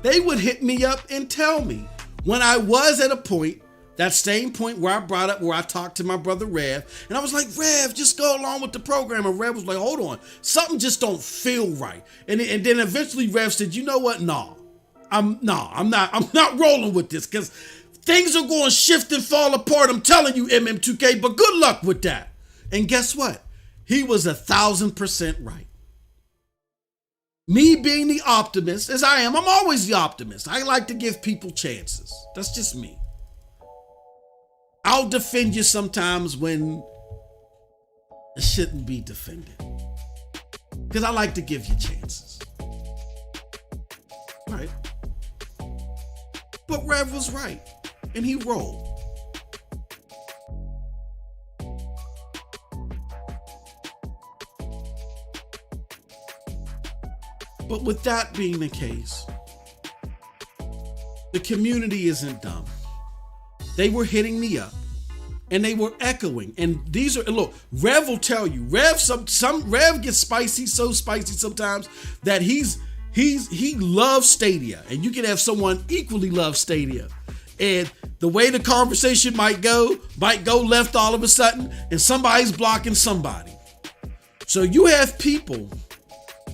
They would hit me up and tell me when I was at a point, that same point where I brought up where I talked to my brother Rev, and I was like, Rev, just go along with the program. And Rev was like, hold on, something just don't feel right. And then eventually Rev said, you know what? I'm not rolling with this because things are going to shift and fall apart. I'm telling you, MM2K, but good luck with that. And guess what? He was 1,000% right. Me being the optimist, as I am, I'm always the optimist. I like to give people chances. That's just me. I'll defend you sometimes when it shouldn't be defended. Because I like to give you chances. Right? But Rev was right. And he rolled. But with that being the case, the community isn't dumb. They were hitting me up and they were echoing. And these are, look, Rev will tell you, Rev gets spicy, so spicy sometimes that he loves Stadia, and you can have someone equally love Stadia. And the way the conversation might go left all of a sudden, and somebody's blocking somebody. So you have people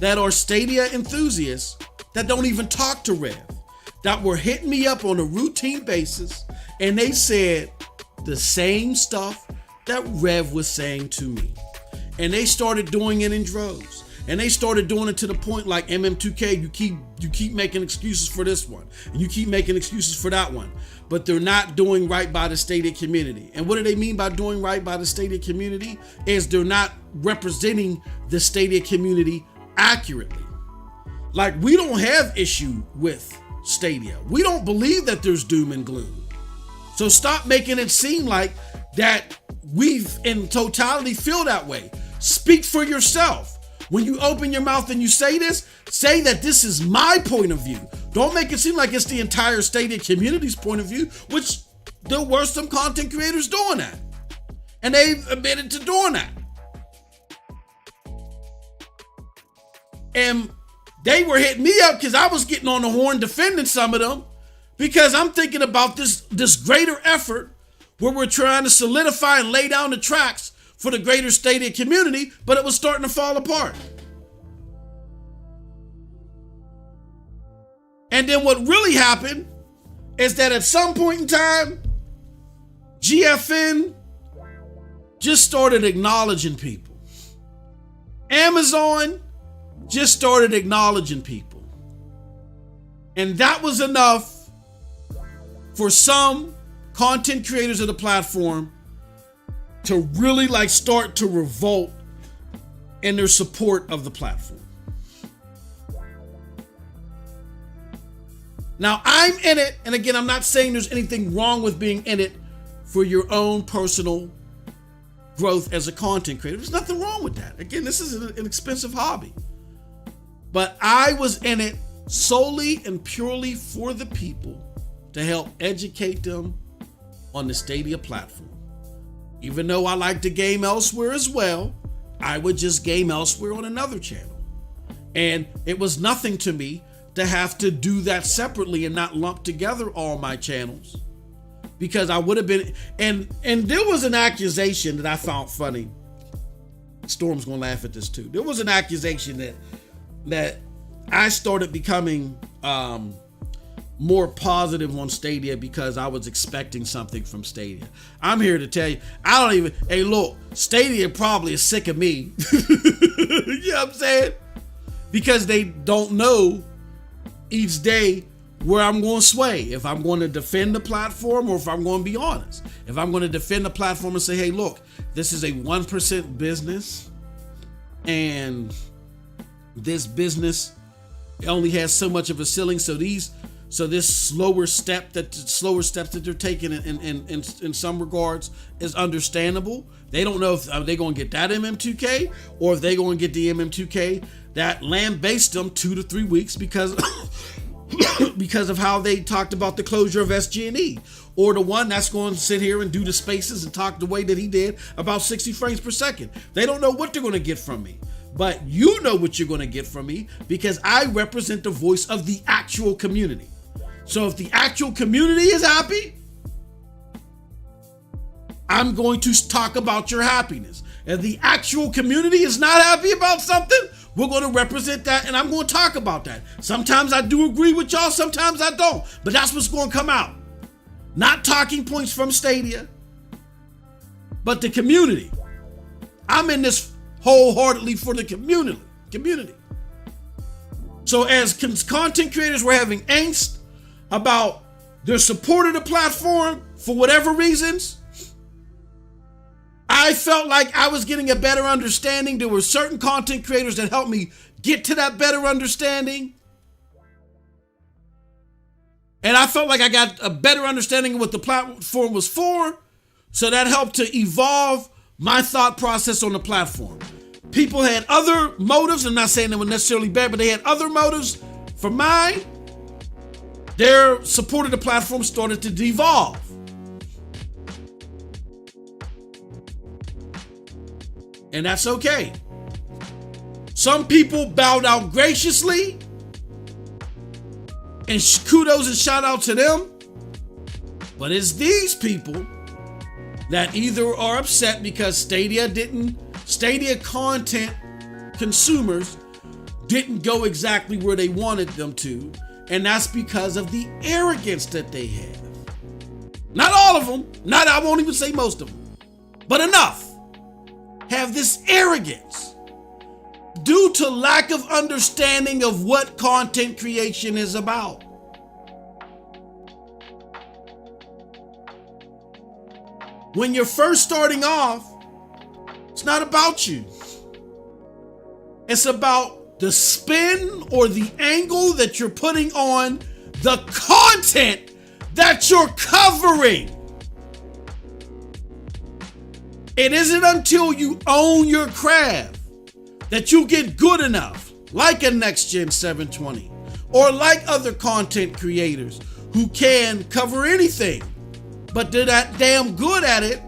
that are Stadia enthusiasts that don't even talk to Rev, that were hitting me up on a routine basis, and they said the same stuff that Rev was saying to me. And they started doing it in droves. And they started doing it to the point like MM2K, you keep making excuses for this one, and you keep making excuses for that one, but they're not doing right by the Stadia community. And what do they mean by doing right by the Stadia community? Is they're not representing the Stadia community accurately. Like, we don't have issue with Stadia. We don't believe that there's doom and gloom. So stop making it seem like that we've in totality feel that way. Speak for yourself. When you open your mouth and you say this, say that this is my point of view. Don't make it seem like it's the entire Stadia community's point of view, which there were some content creators doing that. And they've admitted to doing that. And they were hitting me up because I was getting on the horn defending some of them, because I'm thinking about this greater effort where we're trying to solidify and lay down the tracks for the greater Stadia community, but it was starting to fall apart. And then what really happened is that at some point in time, GFN just started acknowledging people. Amazon just started acknowledging people. And that was enough for some content creators of the platform to really start to revolt in their support of the platform. Now, I'm in it, and again, I'm not saying there's anything wrong with being in it for your own personal growth as a content creator. There's nothing wrong with that. Again, this is an expensive hobby. But I was in it solely and purely for the people to help educate them on the Stadia platform. Even though I like to game elsewhere as well, I would just game elsewhere on another channel. And it was nothing to me to have to do that separately and not lump together all my channels, because I would have been, and there was an accusation that I found funny. Storm's gonna laugh at this too. There was an accusation that I started becoming more positive on Stadia because I was expecting something from Stadia. I'm here to tell you, hey look, Stadia probably is sick of me. You know what I'm saying? Because they don't know each day where I'm going to sway. If I'm going to defend the platform or if I'm going to be honest. If I'm going to defend the platform and say, hey, look, this is a 1% business and this business only has so much of a ceiling. So this slower steps that they're taking in some regards is understandable. They don't know if they're going to get that MM2K or if they're going to get the MM2K that lambasted them 2 to 3 weeks because of how they talked about the closure of SG&E, or the one that's going to sit here and do the spaces and talk the way that he did about 60 frames per second. They don't know what they're going to get from me, but you know what you're going to get from me because I represent the voice of the actual community. So if the actual community is happy, I'm going to talk about your happiness. If the actual community is not happy about something, we're going to represent that and I'm going to talk about that. Sometimes I do agree with y'all, sometimes I don't, but that's what's going to come out. Not talking points from Stadia, but the community. I'm in this wholeheartedly for the community. So as content creators, we're having angst about their support of the platform for whatever reasons. I felt like I was getting a better understanding. There were certain content creators that helped me get to that better understanding. And I felt like I got a better understanding of what the platform was for. So that helped to evolve my thought process on the platform. People had other motives. I'm not saying they were necessarily bad, but they had other motives for mine. Their support of the platform started to devolve. And that's okay. Some people bowed out graciously, and kudos and shout out to them. But it's these people that either are upset because Stadia content consumers didn't go exactly where they wanted them to, and that's because of the arrogance that they have. Not all of them, I won't even say most of them, but enough have this arrogance due to lack of understanding of what content creation is about. When you're first starting off, it's not about you. It's about the spin or the angle that you're putting on the content that you're covering. It isn't until you own your craft that you get good enough, like a Next Gen 720, or like other content creators who can cover anything, but they're that damn good at it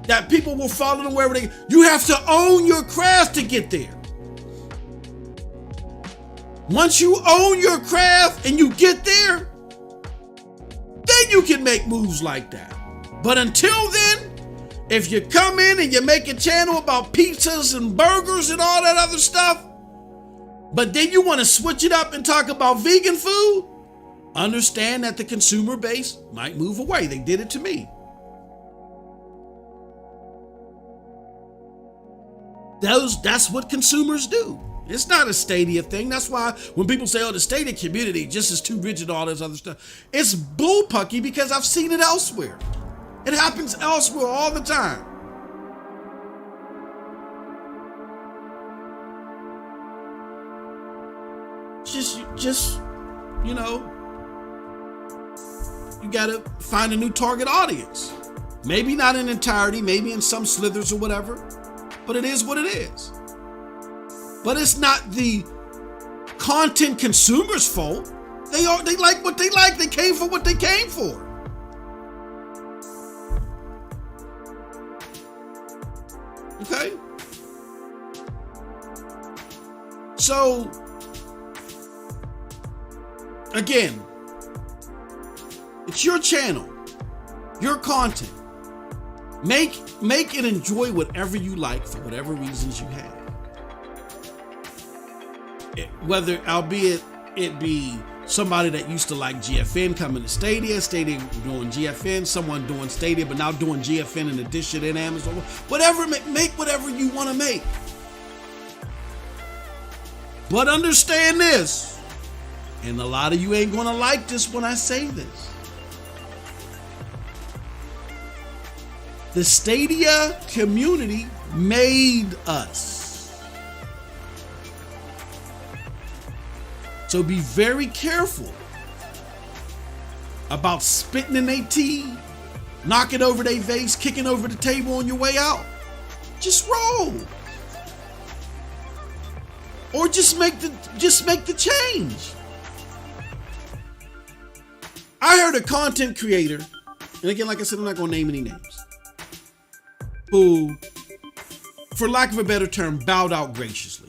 that people will follow them wherever they. You have to own your craft to get there. Once you own your craft and you get there, then you can make moves like that. But until then, if you come in and you make a channel about pizzas and burgers and all that other stuff, but then you want to switch it up and talk about vegan food, understand that the consumer base might move away. They did it to me. That's what consumers do. It's not a Stadia thing. That's why when people say, oh, the Stadia community just is too rigid, all this other stuff, it's bullpucky because I've seen it elsewhere. It happens elsewhere all the time. Just, you know, you gotta find a new target audience. Maybe not in entirety, maybe in some slithers or whatever, but it is what it is. But it's not the content consumers' fault. They like what they like. They came for what they came for. Okay? So, again, it's your channel, your content. Make and enjoy whatever you like for whatever reasons you have. Whether, albeit it be somebody that used to like GFN coming to Stadia doing GFN, someone doing Stadia but now doing GFN in addition in Amazon, whatever, make whatever you want to make. But understand this, and a lot of you ain't gonna like this when I say this. The Stadia community made us. So be very careful about spitting in their tea, knocking over their vase, kicking over the table on your way out. Just roll. Or just make the change. I heard a content creator, and again, like I said, I'm not gonna name any names, who, for lack of a better term, bowed out graciously.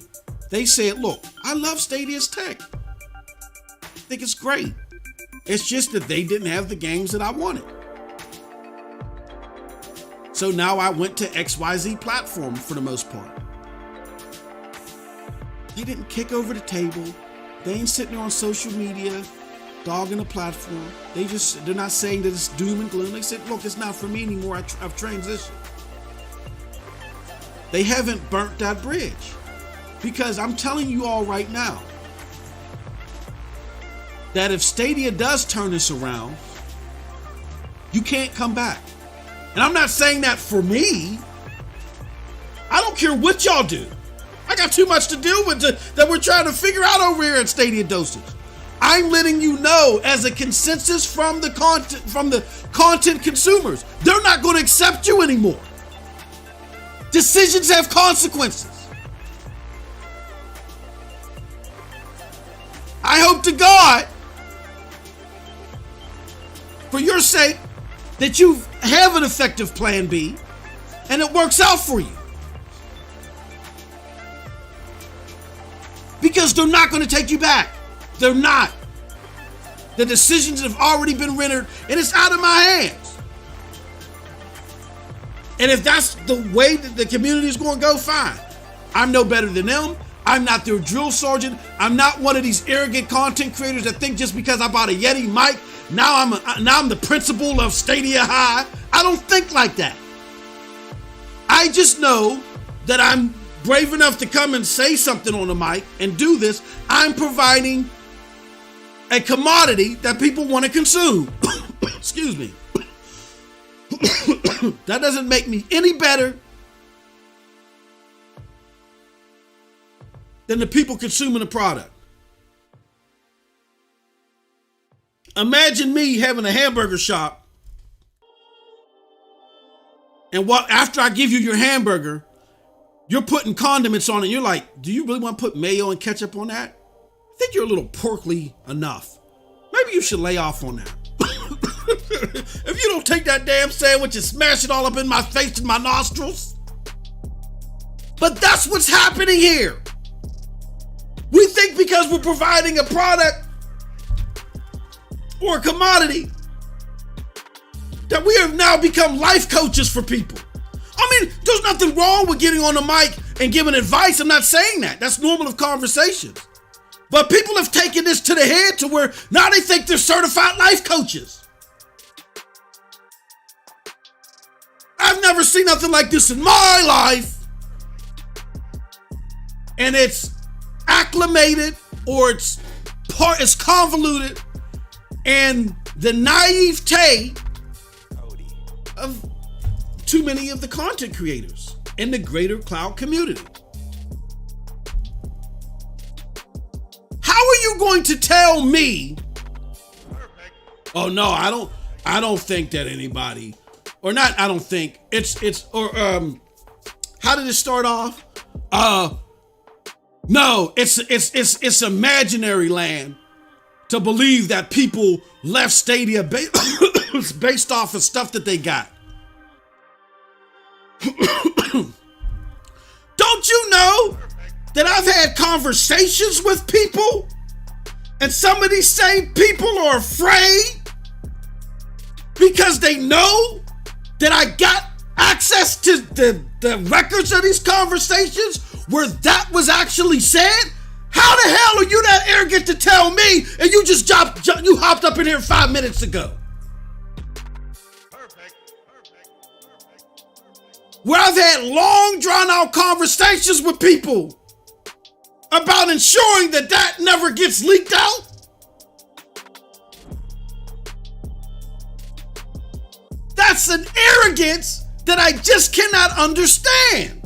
They said, look, I love Stadia's tech. I think it's great. It's just that they didn't have the games that I wanted. So now I went to XYZ platform for the most part. They didn't kick over the table. They ain't sitting there on social media dogging the platform. They're not saying that it's doom and gloom. They said, look, it's not for me anymore. I've transitioned. They haven't burnt that bridge. Because I'm telling you all right now, that if Stadia does turn this around, you can't come back. And I'm not saying that for me. I don't care what y'all do. I got too much to deal with that we're trying to figure out over here at Stadia Dosage. I'm letting you know as a consensus from the content consumers, they're not going to accept you anymore. Decisions have consequences. I hope to God, for your sake, that you have an effective plan B and it works out for you. Because they're not going to take you back. They're not. The decisions have already been rendered and it's out of my hands. And if that's the way that the community is going to go, fine. I'm no better than them. I'm not their drill sergeant. I'm not one of these arrogant content creators that think just because I bought a Yeti mic, now I'm the principal of Stadia High. I don't think like that. I just know that I'm brave enough to come and say something on the mic and do this. I'm providing a commodity that people want to consume. Excuse me. That doesn't make me any better than the people consuming the product. Imagine me having a hamburger shop, and after I give you your hamburger, you're putting condiments on it. You're like, do you really want to put mayo and ketchup on that? I think you're a little porkly enough. Maybe you should lay off on that. If you don't take that damn sandwich and smash it all up in my face and my nostrils. But that's what's happening here. We think because we're providing a product or a commodity that we have now become life coaches for people. I mean, there's nothing wrong with getting on the mic and giving advice. I'm not saying that. That's normal of conversations. But people have taken this to the head to where now they think they're certified life coaches. I've never seen nothing like this in my life. and it's acclimated or it's convoluted, and the naivete of too many of the content creators in the greater cloud community. How are you going to tell me, oh no, I don't think that anybody, or not, I don't think how did it start off? No, it's imaginary land to believe that people left Stadia based off of stuff that they got. Don't you know that I've had conversations with people, and some of these same people are afraid because they know that I got access to the records of these conversations where that was actually said? How the hell are you that arrogant to tell me, and you just you hopped up in here 5 minutes ago? Where I've had long drawn out conversations with people about ensuring that that never gets leaked out. That's an arrogance that I just cannot understand.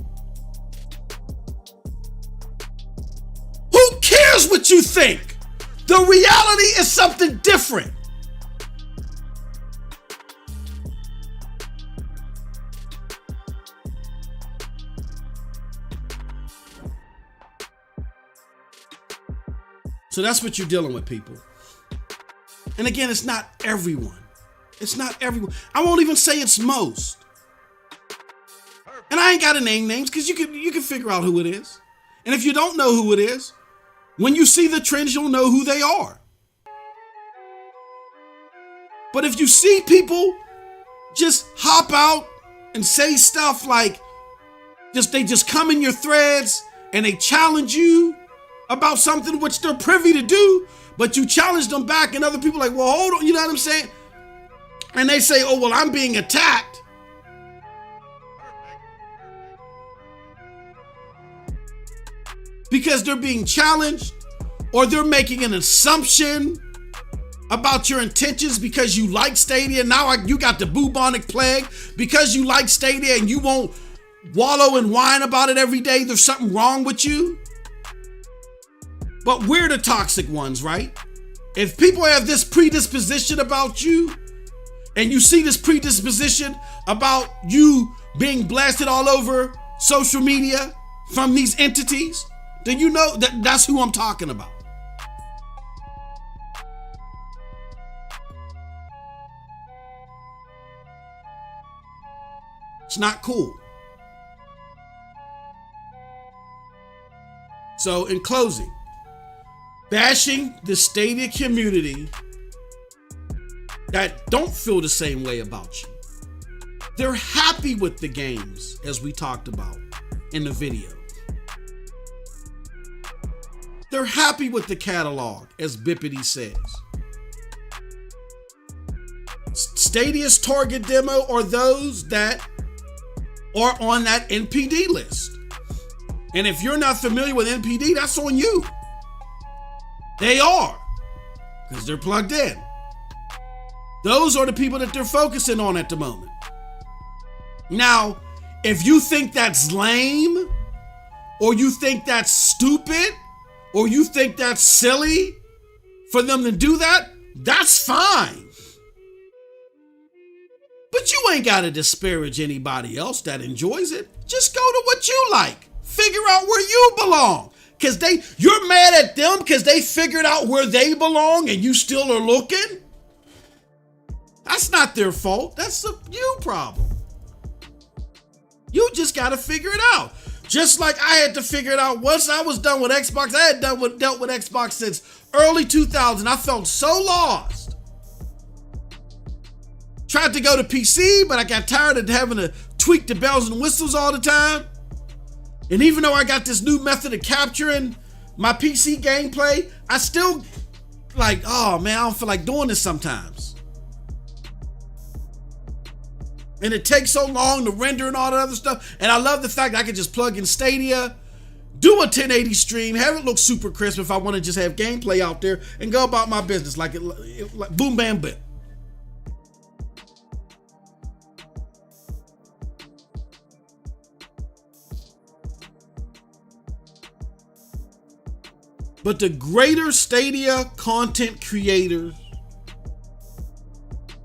Who cares what you think? The reality is something different. So that's what you're dealing with, people. And again, it's not everyone. It's not everyone. I won't even say it's most. And I ain't got to name names because you can figure out who it is. And if you don't know who it is, when you see the trends, you'll know who they are. But if you see people just hop out and say stuff like, they just come in your threads and they challenge you about something which they're privy to do, but you challenge them back, and other people are like, well, hold on, you know what I'm saying? And they say, oh, well, I'm being attacked. Because they're being challenged, or they're making an assumption about your intentions because you like Stadia. Now you got the bubonic plague because you like Stadia and you won't wallow and whine about it every day. There's something wrong with you. But we're the toxic ones, right? If people have this predisposition about you, and you see this predisposition about you being blasted all over social media from these entities, then you know that that's who I'm talking about. It's not cool. So in closing, bashing the Stadia community that don't feel the same way about you. They're happy with the games, as we talked about in the video. They're happy with the catalog, as Bippity says. Stadia's target demo are those that are on that NPD list. And if you're not familiar with NPD, that's on you. They are, because they're plugged in. Those are the people that they're focusing on at the moment. Now, if you think that's lame, or you think that's stupid, or you think that's silly for them to do that, that's fine. But you ain't got to disparage anybody else that enjoys it. Just go to what you like. Figure out where you belong. Because you're mad at them because they figured out where they belong and you still are looking? That's not their fault. That's a you problem. You just got to figure it out. Just like I had to figure it out once I was done with Xbox. I had dealt with Xbox since early 2000. I felt so lost. Tried to go to PC, but I got tired of having to tweak the bells and whistles all the time. And even though I got this new method of capturing my PC gameplay, I still like, oh man, I don't feel like doing this sometimes. And it takes so long to render and all that other stuff. And I love the fact that I can just plug in Stadia do a 1080 stream, have it look super crisp if I want to just have gameplay out there and go about my business like boom, bam, bam. But the greater Stadia content creators,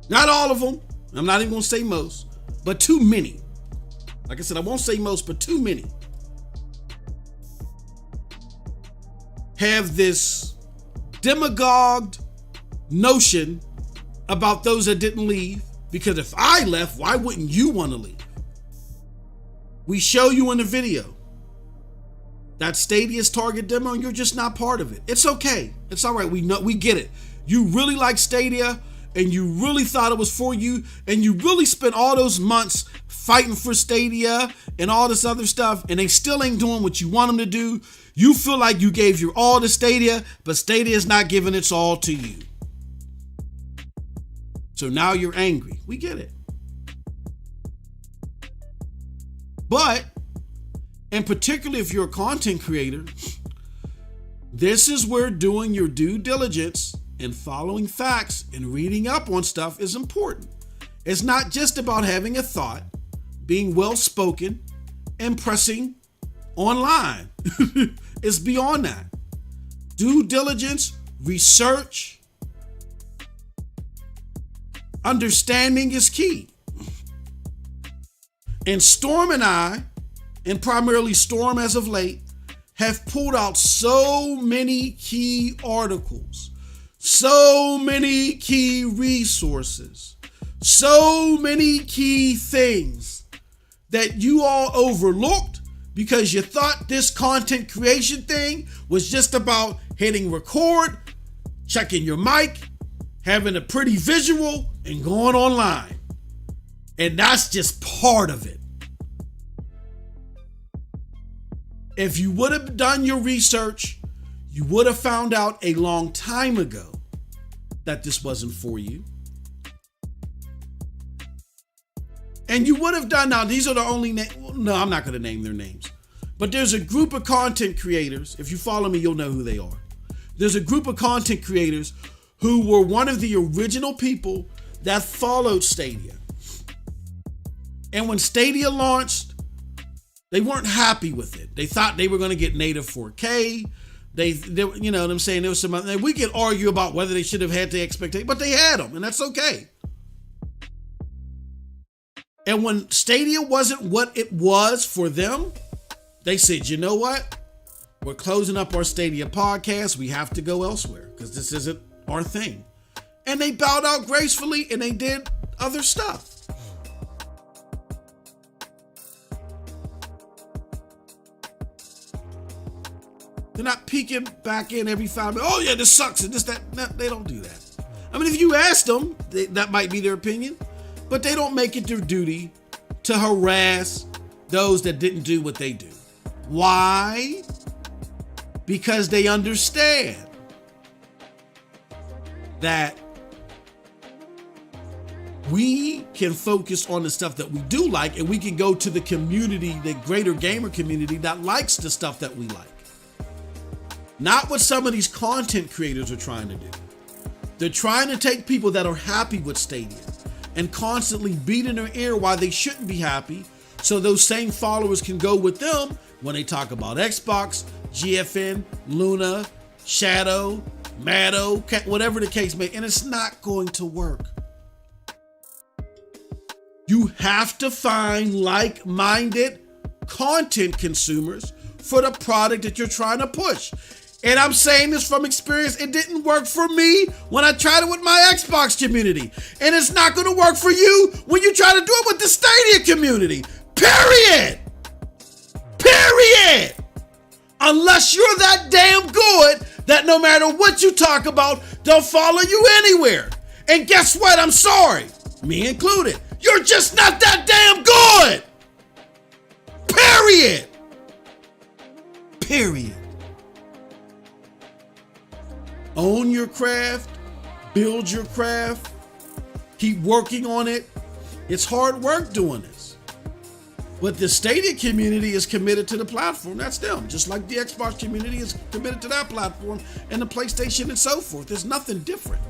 not all of them, I'm not even going to say most, but too many. Like I said, I won't say most, but too many have this demagogued notion about those that didn't leave. Because if I left, why wouldn't you want to leave? We show you in the video that Stadia's target demo, and you're just not part of it. It's okay. It's all right. We know, we get it. You really like Stadia, and you really thought it was for you, and you really spent all those months fighting for Stadia and all this other stuff, and they still ain't doing what you want them to do. You feel like you gave your all to Stadia, but Stadia is not giving its all to you. So now you're angry. We get it. But, and particularly if you're a content creator, this is where doing your due diligence and following facts and reading up on stuff is important. It's not just about having a thought, being well spoken, and pressing online. It's beyond that. Due diligence, research, understanding is key. And Storm and I, and primarily Storm as of late, have pulled out so many key articles, so many key resources, so many key things that you all overlooked because you thought this content creation thing was just about hitting record, checking your mic, having a pretty visual, and going online. And that's just part of it. If you would have done your research, you would have found out a long time ago that this wasn't for you. And you would have done, now these are the only, no, I'm not going to name their names. But there's a group of content creators, if you follow me, you'll know who they are. There's a group of content creators who were one of the original people that followed Stadia. And when Stadia launched, they weren't happy with it. They thought they were going to get native 4K. They, you know what I'm saying? There was some, we could argue about whether they should have had the expectation, but they had them, and that's okay. And when Stadia wasn't what it was for them, they said, you know what? We're closing up our Stadia podcast. We have to go elsewhere because this isn't our thing. And they bowed out gracefully and they did other stuff. They're not peeking back in every 5 minutes. Oh yeah, this sucks and this, that. No, they don't do that. I mean, if you ask them, that might be their opinion, but they don't make it their duty to harass those that didn't do what they do. Why? Because they understand that we can focus on the stuff that we do like, and we can go to the community, the greater gamer community that likes the stuff that we like. Not what some of these content creators are trying to do. They're trying to take people that are happy with Stadia and constantly beat in their ear why they shouldn't be happy, so those same followers can go with them when they talk about Xbox, GFN, Luna, Shadow, Maddo, whatever the case may be, and it's not going to work. You have to find like-minded content consumers for the product that you're trying to push. And I'm saying this from experience. It didn't work for me when I tried it with my Xbox community. And it's not going to work for you when you try to do it with the Stadia community. Period. Period. Unless you're that damn good that no matter what you talk about, they'll follow you anywhere. And guess what? I'm sorry. Me included. You're just not that damn good. Period. Period. Own your craft, build your craft, keep working on it. It's hard work doing this. But the Stadia community is committed to the platform. That's them. Just like the Xbox community is committed to that platform and the PlayStation and so forth. There's nothing different.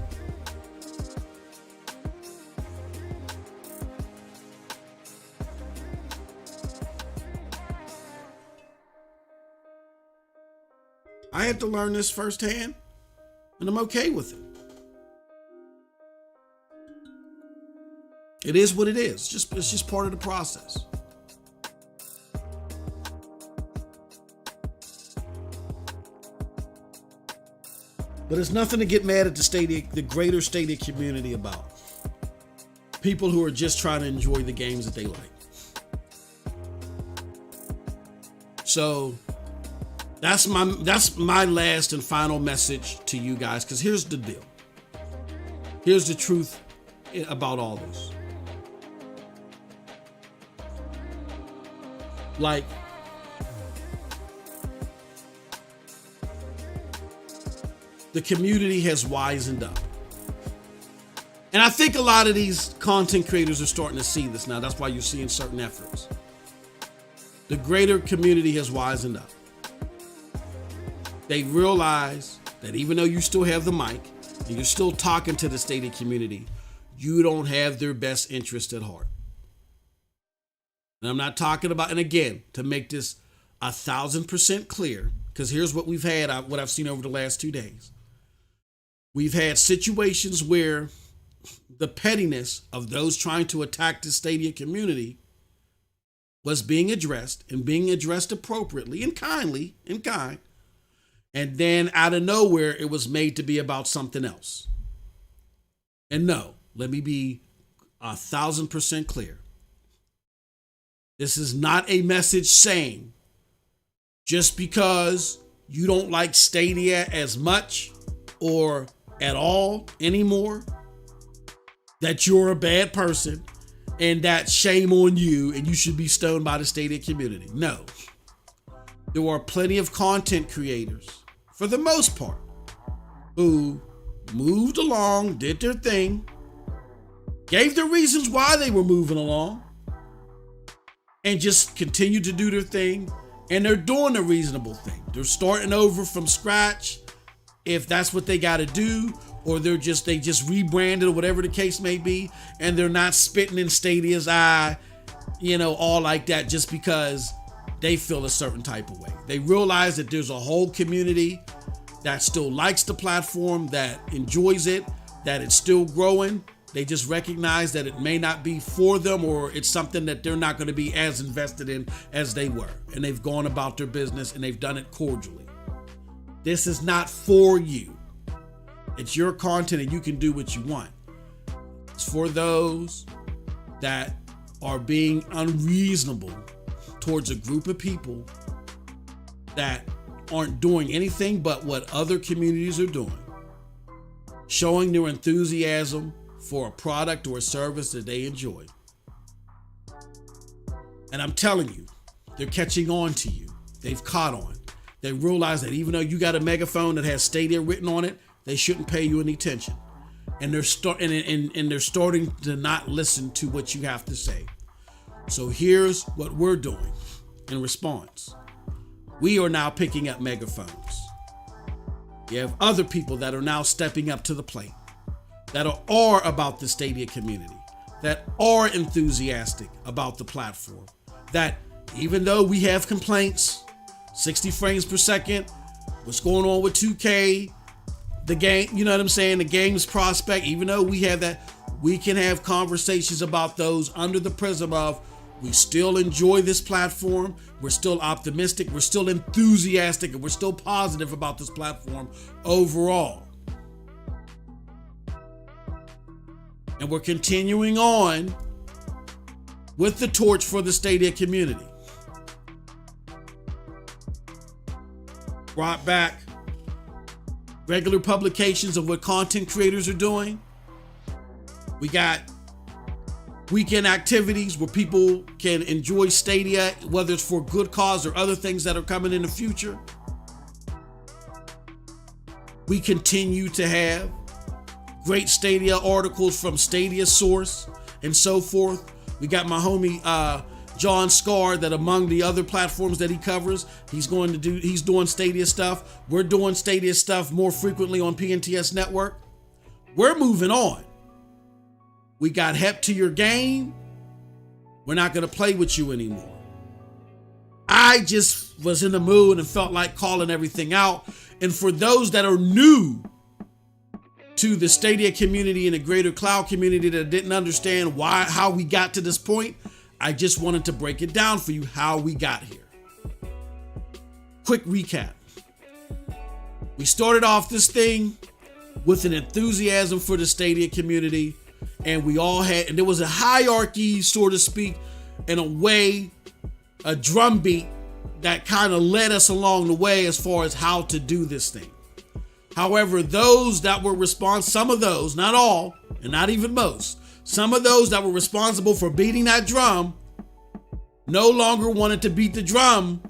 I had to learn this firsthand, and I'm okay with it. It is what it is. It's just part of the process. But it's nothing to get mad at the greater Stadia community about. People who are just trying to enjoy the games that they like. So that's my last and final message to you guys, because here's the deal. Here's the truth about all this. Like, the community has wisened up. And I think a lot of these content creators are starting to see this now. That's why you're seeing certain efforts. The greater community has wisened up. They realize that even though you still have the mic and you're still talking to the Stadia community, you don't have their best interest at heart. And I'm not talking about, and again, to make this 1,000% clear, because here's what we've had, what I've seen over the last 2 days. We've had situations where the pettiness of those trying to attack the Stadia community was being addressed, and being addressed appropriately and kindly and kind. And then out of nowhere, it was made to be about something else. And no, let me be 1,000% clear. This is not a message saying just because you don't like Stadia as much or at all anymore that you're a bad person and that shame on you and you should be stoned by the Stadia community. No. There are plenty of content creators, for the most part, who moved along, did their thing, gave the reasons why they were moving along, and just continued to do their thing. And they're doing a reasonable thing. They're starting over from scratch if that's what they got to do, or they just rebranded or whatever the case may be, and they're not spitting in Stadia's eye, all like that just because they feel a certain type of way. They realize that there's a whole community that still likes the platform, that enjoys it, that it's still growing. They just recognize that it may not be for them, or it's something that they're not going to be as invested in as they were. And they've gone about their business and they've done it cordially. This is not for you. It's your content and you can do what you want. It's for those that are being unreasonable towards a group of people that aren't doing anything but what other communities are doing, showing their enthusiasm for a product or a service that they enjoy. And I'm telling you, they're catching on to you. They've caught on. They realize that even though you got a megaphone that has Stadia written on it, they shouldn't pay you any attention. And they're starting to not listen to what you have to say. So here's what we're doing in response. We are now picking up megaphones. You have other people that are now stepping up to the plate, that are about the Stadia community, that are enthusiastic about the platform, that even though we have complaints, 60 frames per second, what's going on with 2K, the game, you know what I'm saying, the game's prospect, even though we have that, we can have conversations about those under the prism of we still enjoy this platform, we're still optimistic, we're still enthusiastic, and we're still positive about this platform overall. And we're continuing on with the torch for the Stadia community. Brought back regular publications of what content creators are doing. We got weekend activities where people can enjoy Stadia, whether it's for good cause or other things that are coming in the future. We continue to have great Stadia articles from Stadia Source and so forth. We got my homie John Scar that among the other platforms that he covers, he's doing Stadia stuff. We're doing Stadia stuff more frequently on PNTS Network. We're moving on. We got hep to your game. We're not going to play with you anymore. I just was in the mood and felt like calling everything out. And for those that are new to the Stadia community and the greater cloud community that didn't understand how we got to this point, I just wanted to break it down for you how we got here. Quick recap. We started off this thing with an enthusiasm for the Stadia community, and there was a hierarchy, so to speak, in a way, a drumbeat that kind of led us along the way as far as how to do this thing. However, those that were some of those, not all, and not even most, some of those that were responsible for beating that drum no longer wanted to beat the drum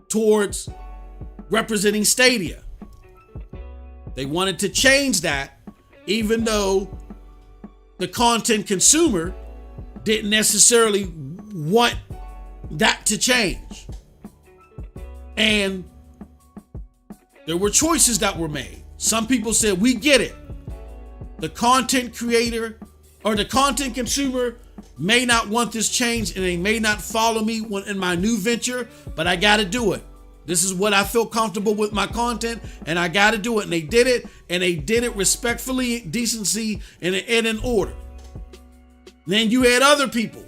towards representing Stadia. They wanted to change that, even though the content consumer didn't necessarily want that to change. And there were choices that were made. Some people said, we get it. The content creator or the content consumer may not want this change and they may not follow me in my new venture, but I got to do it. This is what I feel comfortable with my content, and I got to do it. And they did it, and they did it respectfully, decency, and in order. Then you had other people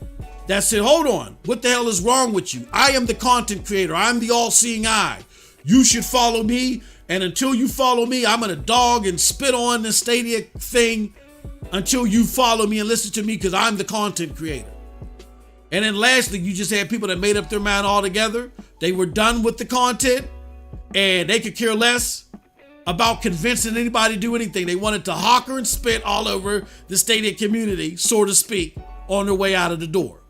that said, hold on, what the hell is wrong with you? I am the content creator. I'm the all-seeing eye. You should follow me, and until you follow me, I'm going to dog and spit on the Stadia thing until you follow me and listen to me because I'm the content creator. And then lastly, you just had people that made up their mind altogether. They were done with the content, and they could care less about convincing anybody to do anything. They wanted to hawker and spit all over the Stadia community, so to speak, on their way out of the door.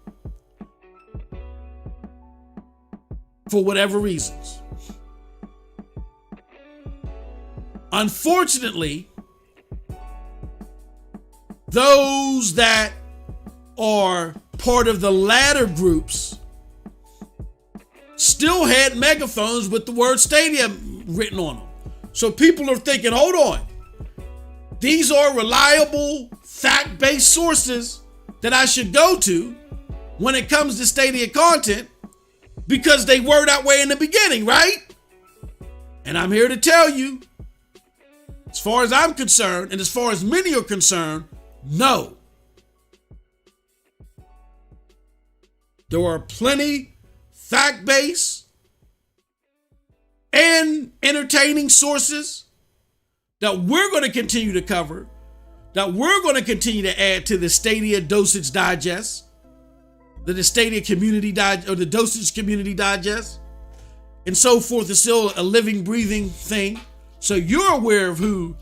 For whatever reasons. Unfortunately, those that are part of the latter groups still had megaphones with the word Stadia written on them. So people are thinking, hold on, these are reliable, fact-based sources that I should go to when it comes to Stadia content because they were that way in the beginning, right? And I'm here to tell you, as far as I'm concerned, and as far as many are concerned, no. There are plenty fact-based and entertaining sources that we're going to continue to cover, that we're going to continue to add to the Stadia Dosage Digest, the Stadia Community Digest, or the Dosage Community Digest, and so forth. Is still a living, breathing thing. So you're aware of who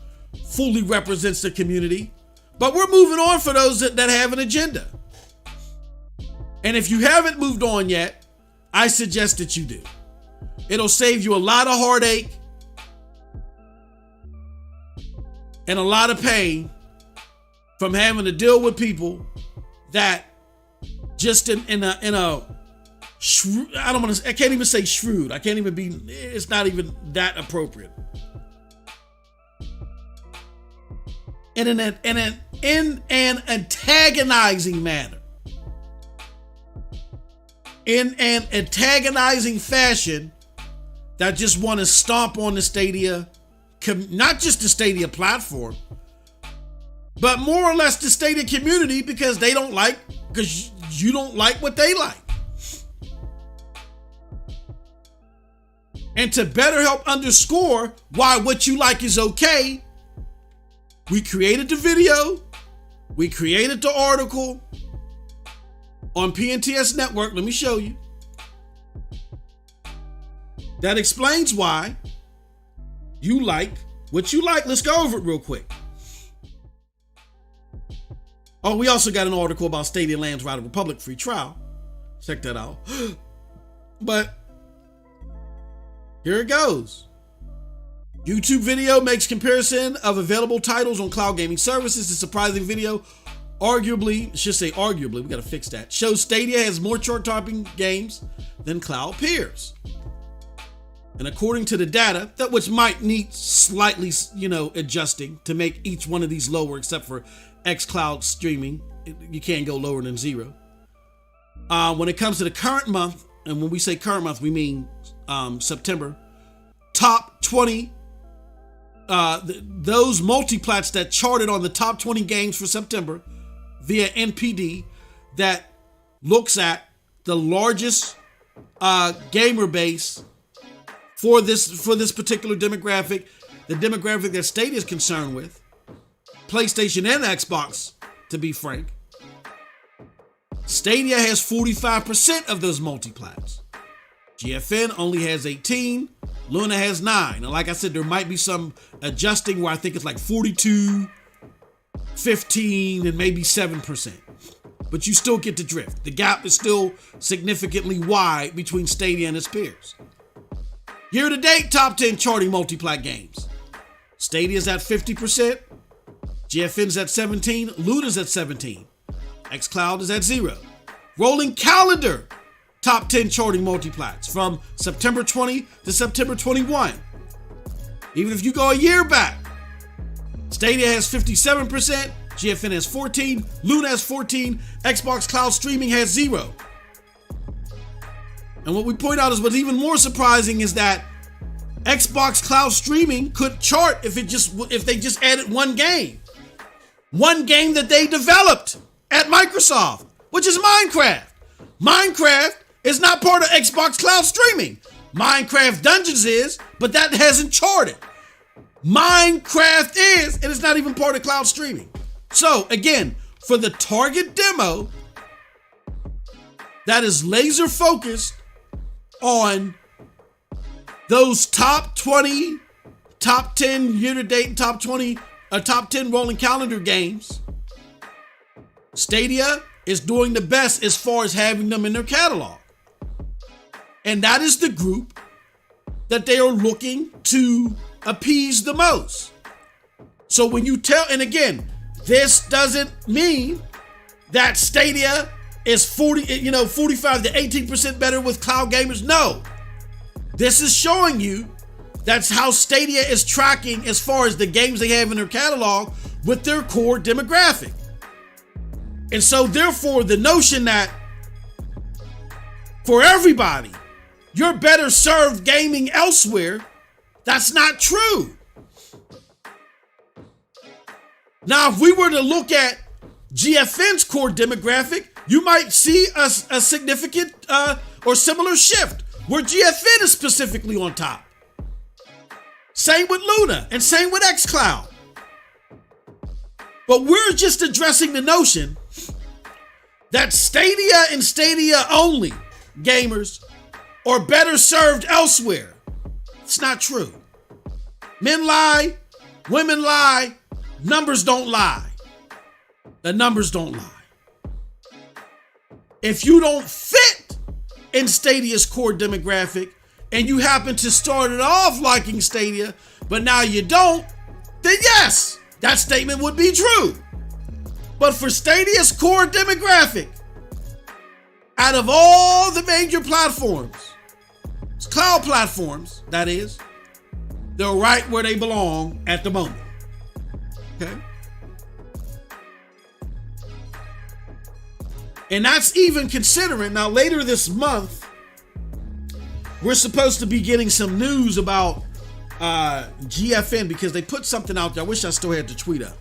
fully represents the community. But we're moving on for those that have an agenda. And if you haven't moved on yet, I suggest that you do. It'll save you a lot of heartache and a lot of pain from having to deal with people that just I can't even say shrewd. It's not even that appropriate. In an antagonizing manner. In an antagonizing fashion that just want to stomp on the Stadia, not just the Stadia platform, but more or less the Stadia community because you don't like what they like. And to better help underscore why what you like is okay, we created the video, we created the article on PNTS Network. Let me show you. That explains why you like what you like. Let's go over it real quick. Oh, we also got an article about Stadia Lands Right of Republic free trial. Check that out. But here it goes. YouTube video makes comparison of available titles on cloud gaming services. The surprising video arguably, I should say arguably, we got to fix that, shows Stadia has more chart-topping games than cloud peers. And according to the data, that which might need slightly, adjusting to make each one of these lower, except for xCloud streaming, you can't go lower than 0. When it comes to the current month, and when we say current month, we mean September, top 20, those multiplats that charted on the top 20 games for September via NPD, that looks at the largest gamer base for this particular demographic, the demographic that Stadia is concerned with, PlayStation and Xbox, to be frank. Stadia has 45% of those multiplats. GFN only has 18, Luna has 9. And like I said, there might be some adjusting where I think it's like 42, 15, and maybe 7%. But you still get the drift. The gap is still significantly wide between Stadia and its peers. Year to date, top 10 charting multiplat games. Stadia's at 50%, GFN's at 17, Luna's at 17, xCloud is at 0. Rolling calendar, top 10 charting multiplats from September 20 to September 21. Even if you go a year back, Stadia has 57%, GFN has 14, Luna has 14, Xbox Cloud Streaming has 0. And what we point out is what's even more surprising is that Xbox Cloud Streaming could chart if they just added one game that they developed at Microsoft, which is Minecraft. Minecraft is not part of Xbox Cloud Streaming. Minecraft Dungeons is, but that hasn't charted. Minecraft is, and it's not even part of cloud streaming. So again, for the target demo that is laser focused on those top 20, top 10 year-to-date, top 10 rolling calendar games, Stadia is doing the best as far as having them in their catalog. And that is the group that they are looking to appease the most. So when you tell, and again, this doesn't mean that Stadia is 45 to 18% better with cloud gamers. No. This is showing you that's how Stadia is tracking as far as the games they have in their catalog with their core demographic. And so therefore, the notion that for everybody, you're better served gaming elsewhere, that's not true. Now, if we were to look at GFN's core demographic, you might see a significant or similar shift where GFN is specifically on top. Same with Luna and same with xCloud. But we're just addressing the notion that Stadia and Stadia only gamers are better served elsewhere. It's not true. Men lie, women lie, numbers don't lie. The numbers don't lie. If you don't fit in Stadia's core demographic and you happen to start it off liking Stadia, but now you don't, then yes, that statement would be true. But for Stadia's core demographic, out of all the major platforms, cloud platforms, that is, they're right where they belong at the moment. Okay? And that's even considering, now later this month, we're supposed to be getting some news about GFN because they put something out there. I wish I still had the tweet up.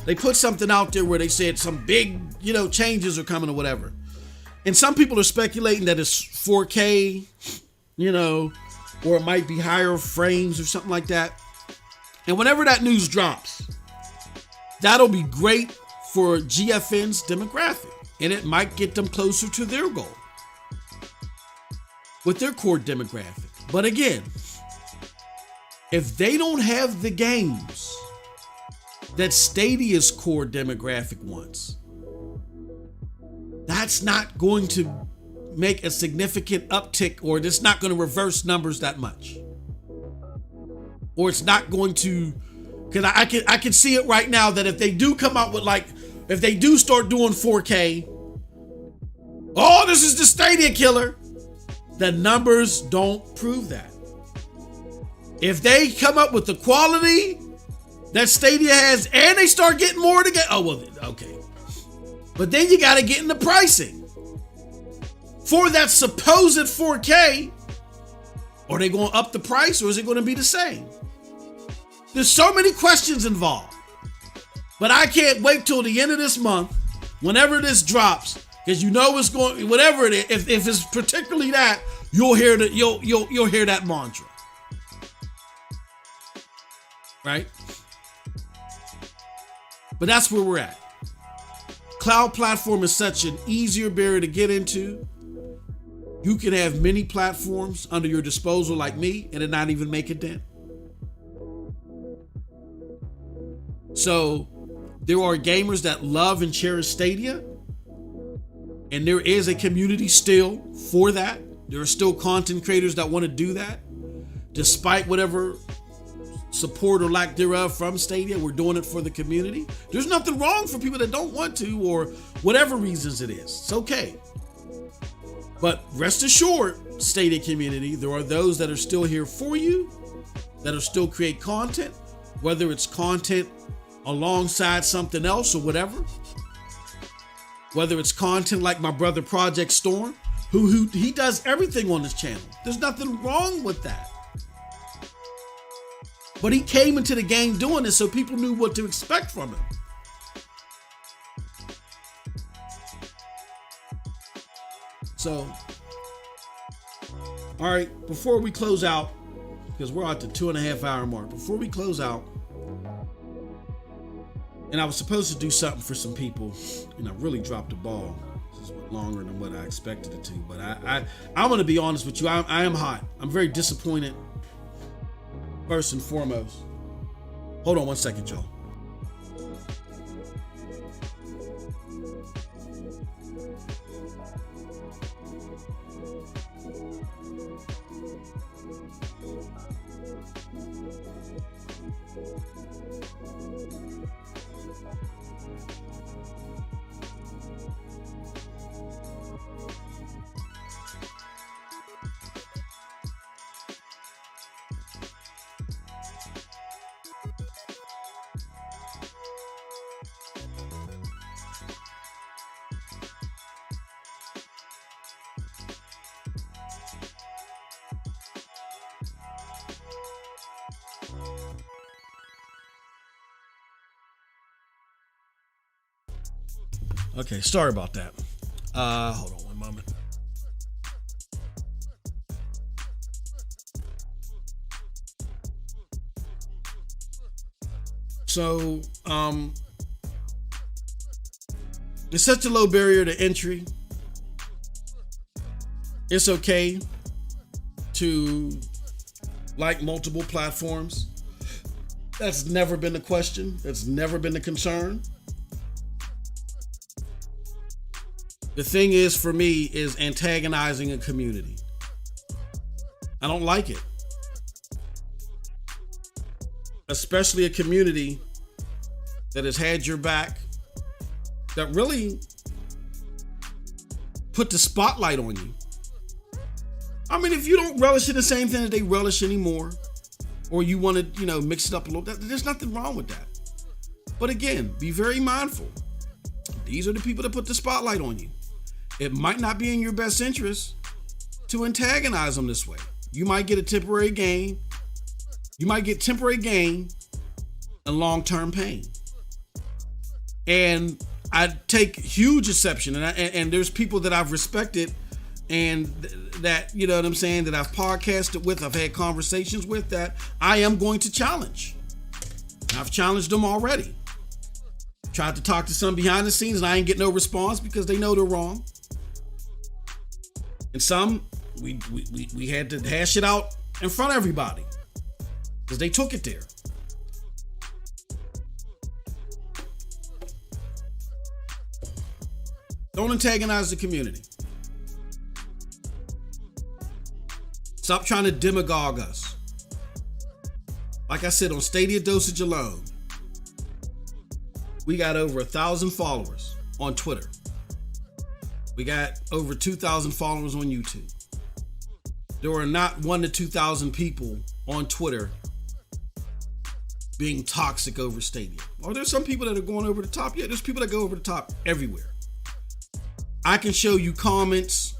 They put something out there where they said some big, changes are coming or whatever. And some people are speculating that it's 4K, or it might be higher frames or something like that. And whenever that news drops, that'll be great for GFN's demographic. And it might get them closer to their goal with their core demographic. But again, if they don't have the games that Stadia's core demographic wants, that's not going to make a significant uptick, or it's not going to reverse numbers that much. Or it's not going to, because I can see it right now that if they do come out with like if they do start doing 4K, oh, this is the Stadia killer. The numbers don't prove that. If they come up with the quality that Stadia has and they start getting more together, oh, well, okay. But then you got to get into pricing. For that supposed 4K, are they going to up the price or is it going to be the same? There's so many questions involved. But I can't wait till the end of this month, whenever this drops, because you know it's going, whatever it is, if it's particularly that, you'll hear that, you'll hear that mantra. Right? But that's where we're at. Cloud platform is such an easier barrier to get into. You can have many platforms under your disposal like me and it not even make a dent. So there are gamers that love and cherish Stadia, and there is a community still for that. There are still content creators that want to do that. Despite whatever support or lack thereof from Stadia, we're doing it for the community. There's nothing wrong for people that don't want to or whatever reasons it is. It's okay. But rest assured, Stadia community, there are those that are still here for you, that are still create content, whether it's content alongside something else or whatever. Whether it's content like my brother Project Storm, who he does everything on his channel. There's nothing wrong with that. But he came into the game doing this so people knew what to expect from him. So, all right, before we close out, because we're at the 2.5 hour mark, before we close out, and I was supposed to do something for some people, and I really dropped the ball. This went longer than what I expected it to, but I'm going to be honest with you. I am hot. I'm very disappointed, first and foremost. Hold on one second, y'all. Okay, sorry about that. Hold on one moment. So, it's such a low barrier to entry. It's okay to like multiple platforms. That's never been the question. That's never been the concern. The thing is, for me, is antagonizing a community. I don't like it. Especially a community that has had your back, that really put the spotlight on you. I mean, if you don't relish in the same thing that they relish anymore, or you want to, mix it up a little, there's nothing wrong with that. But again, be very mindful. These are the people that put the spotlight on you. It might not be in your best interest to antagonize them this way. You might get a temporary gain. You might get temporary gain and long-term pain. And I take huge exception. And there's people that I've respected and that, you know what I'm saying, that I've podcasted with, I've had conversations with, that I am going to challenge. I've challenged them already. Tried to talk to some behind the scenes and I ain't get no response because they know they're wrong. And some, we had to hash it out in front of everybody because they took it there. Don't antagonize the community. Stop trying to demagogue us. Like I said, on Stadia Dosage alone, We got over 1,000 followers on Twitter. We got over 2,000 followers on YouTube. There are not 1,000 to 2,000 people on Twitter being toxic over Stadia. Are there some people that are going over the top? Yeah, there's people that go over the top everywhere. I can show you comments.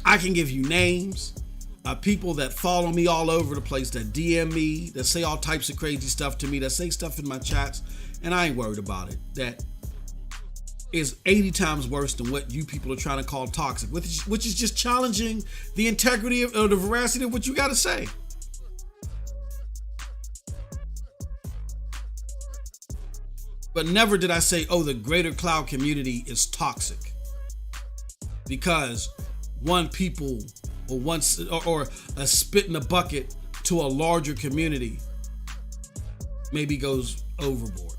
I can give you names. People that follow me all over the place, that DM me, that say all types of crazy stuff to me, that say stuff in my chats, and I ain't worried about it. That is 80 times worse than what you people are trying to call toxic, which is just challenging the integrity of, or the veracity of what you got to say. But never did I say, oh, the greater cloud community is toxic because one people or a spit in a bucket to a larger community maybe goes overboard.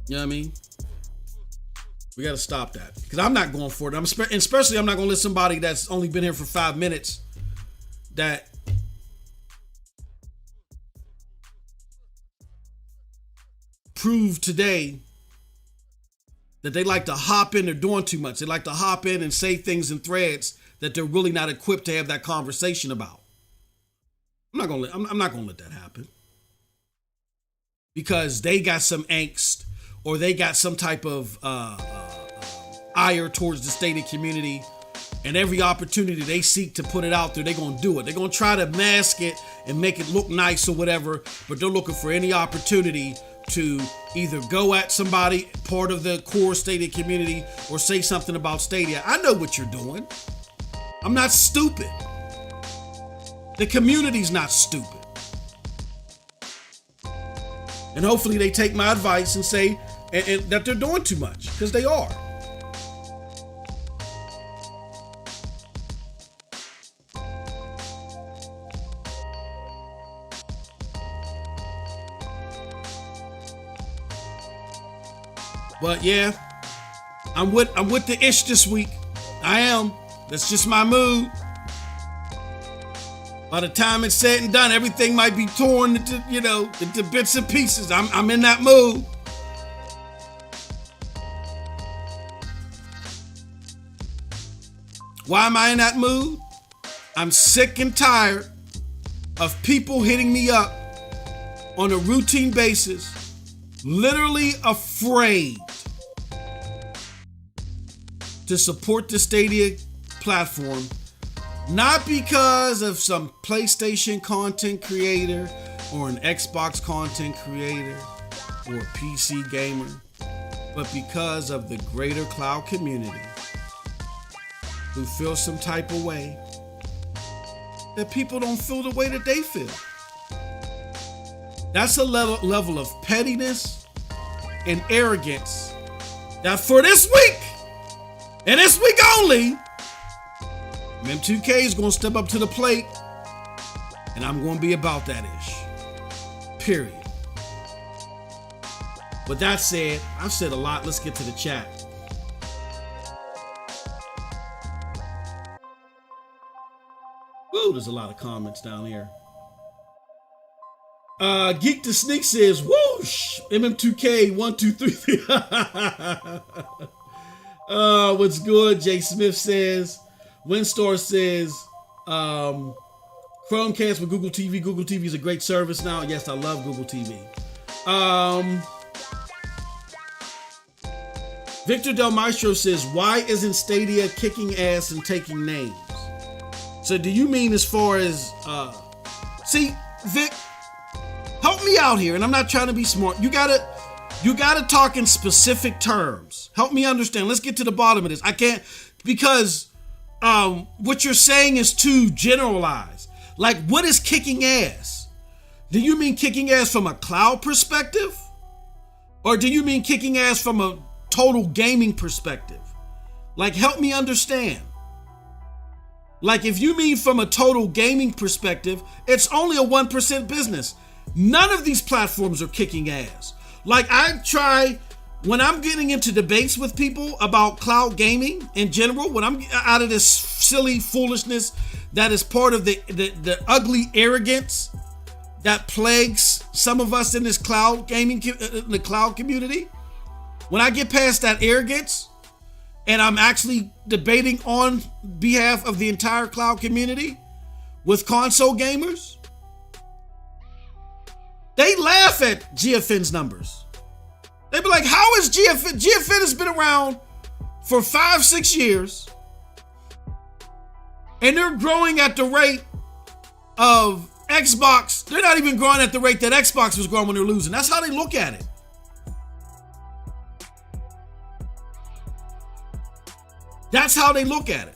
You know what I mean? We got to stop that because I'm not going for it. Especially I'm not going to let somebody that's only been here for 5 minutes that prove today that they like to hop in, they're doing too much. They like to hop in and say things in threads that they're really not equipped to have that conversation about. I'm not gonna let that happen because they got some angst or they got some type of ire towards the Stadia community, and every opportunity they seek to put it out there, they're gonna do it. They're gonna try to mask it and make it look nice or whatever, but they're looking for any opportunity to either go at somebody, part of the core Stadia community, or say something about Stadia. I know what you're doing. I'm not stupid. The community's not stupid. And hopefully they take my advice and say and that they're doing too much, because they are. But yeah, I'm with the ish this week. I am. That's just my mood. By the time it's said and done, everything might be torn into bits and pieces. I'm in that mood. Why am I in that mood? I'm sick and tired of people hitting me up on a routine basis, literally afraid to support the Stadia platform, not because of some PlayStation content creator or an Xbox content creator or a PC gamer, but because of the greater cloud community who feel some type of way that people don't feel the way that they feel. That's a level of pettiness and arrogance that for this week, and this week only, M2K is going to step up to the plate, and I'm going to be about that ish. Period. With that said, I've said a lot. Let's get to the chat. Woo, there's a lot of comments down here. Geek to Sneak says, whoosh, MM2K 1, 2, 3. What's good? Jay Smith says, Winstar says, Chromecast with Google TV. Google TV is a great service now. Yes, I love Google TV. Victor Del Maestro says, why isn't Stadia kicking ass and taking names? So do you mean as far as, see, Vic, help me out here, and I'm not trying to be smart. You gotta talk in specific terms. Help me understand. Let's get to the bottom of this. I can't, because what you're saying is too generalized. Like, what is kicking ass? Do you mean kicking ass from a cloud perspective? Or do you mean kicking ass from a total gaming perspective? Like, help me understand. Like, if you mean from a total gaming perspective, it's only a 1% business. None of these platforms are kicking ass. Like, when I'm getting into debates with people about cloud gaming in general, when I'm out of this silly foolishness that is part of the ugly arrogance that plagues some of us in this cloud gaming, in the cloud community. When I get past that arrogance and I'm actually debating on behalf of the entire cloud community with console gamers, they laugh at GFN's numbers. They be like, how is GFN? GFN has been around for 5-6 years and they're growing at the rate of Xbox. They're not even growing at the rate that Xbox was growing when they're losing. That's how they look at it. That's how they look at it.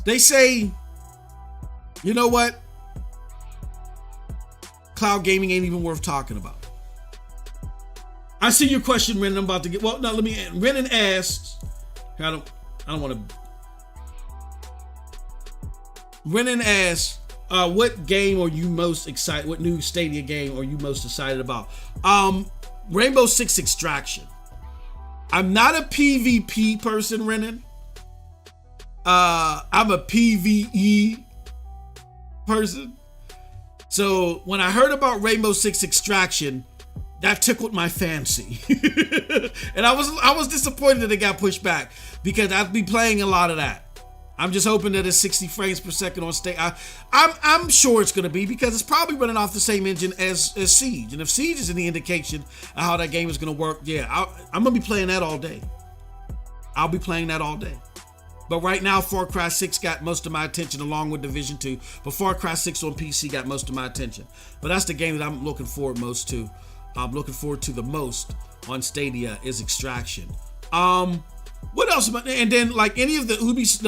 They say, you know what? Cloud gaming ain't even worth talking about. I see your question, Renan. I'm about to get. Well, no, let me. Renan asks. I don't want to. Renan asks, what game are you most excited? What new Stadia game are you most excited about? Rainbow Six Extraction. I'm not a PvP person, Renan. I'm a PvE person. So when I heard about Rainbow Six Extraction, that tickled my fancy. And I was disappointed that it got pushed back because I'd be playing a lot of that. I'm just hoping that it's 60 frames per second on stage. I'm sure it's going to be because it's probably running off the same engine as Siege. And if Siege is any indication of how that game is going to work, yeah, I'm going to be playing that all day. I'll be playing that all day. But right now, Far Cry 6 got most of my attention along with Division 2. But Far Cry 6 on PC got most of my attention. But that's the game that I'm looking forward most to. I'm looking forward to the most on Stadia is Extraction. What else? And then like any of the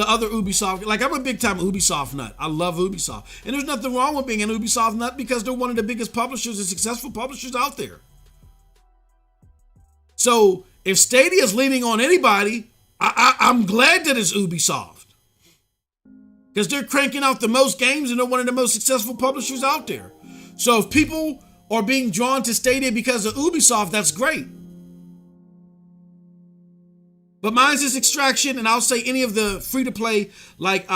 other Ubisoft, like I'm a big time Ubisoft nut. I love Ubisoft. And there's nothing wrong with being an Ubisoft nut because they're one of the biggest publishers and successful publishers out there. So if Stadia is leaning on anybody, I'm glad that it's Ubisoft. Because they're cranking out the most games and they're one of the most successful publishers out there. So if people are being drawn to Stadia because of Ubisoft, that's great. But mine's is Extraction, and I'll say any of the free-to-play, like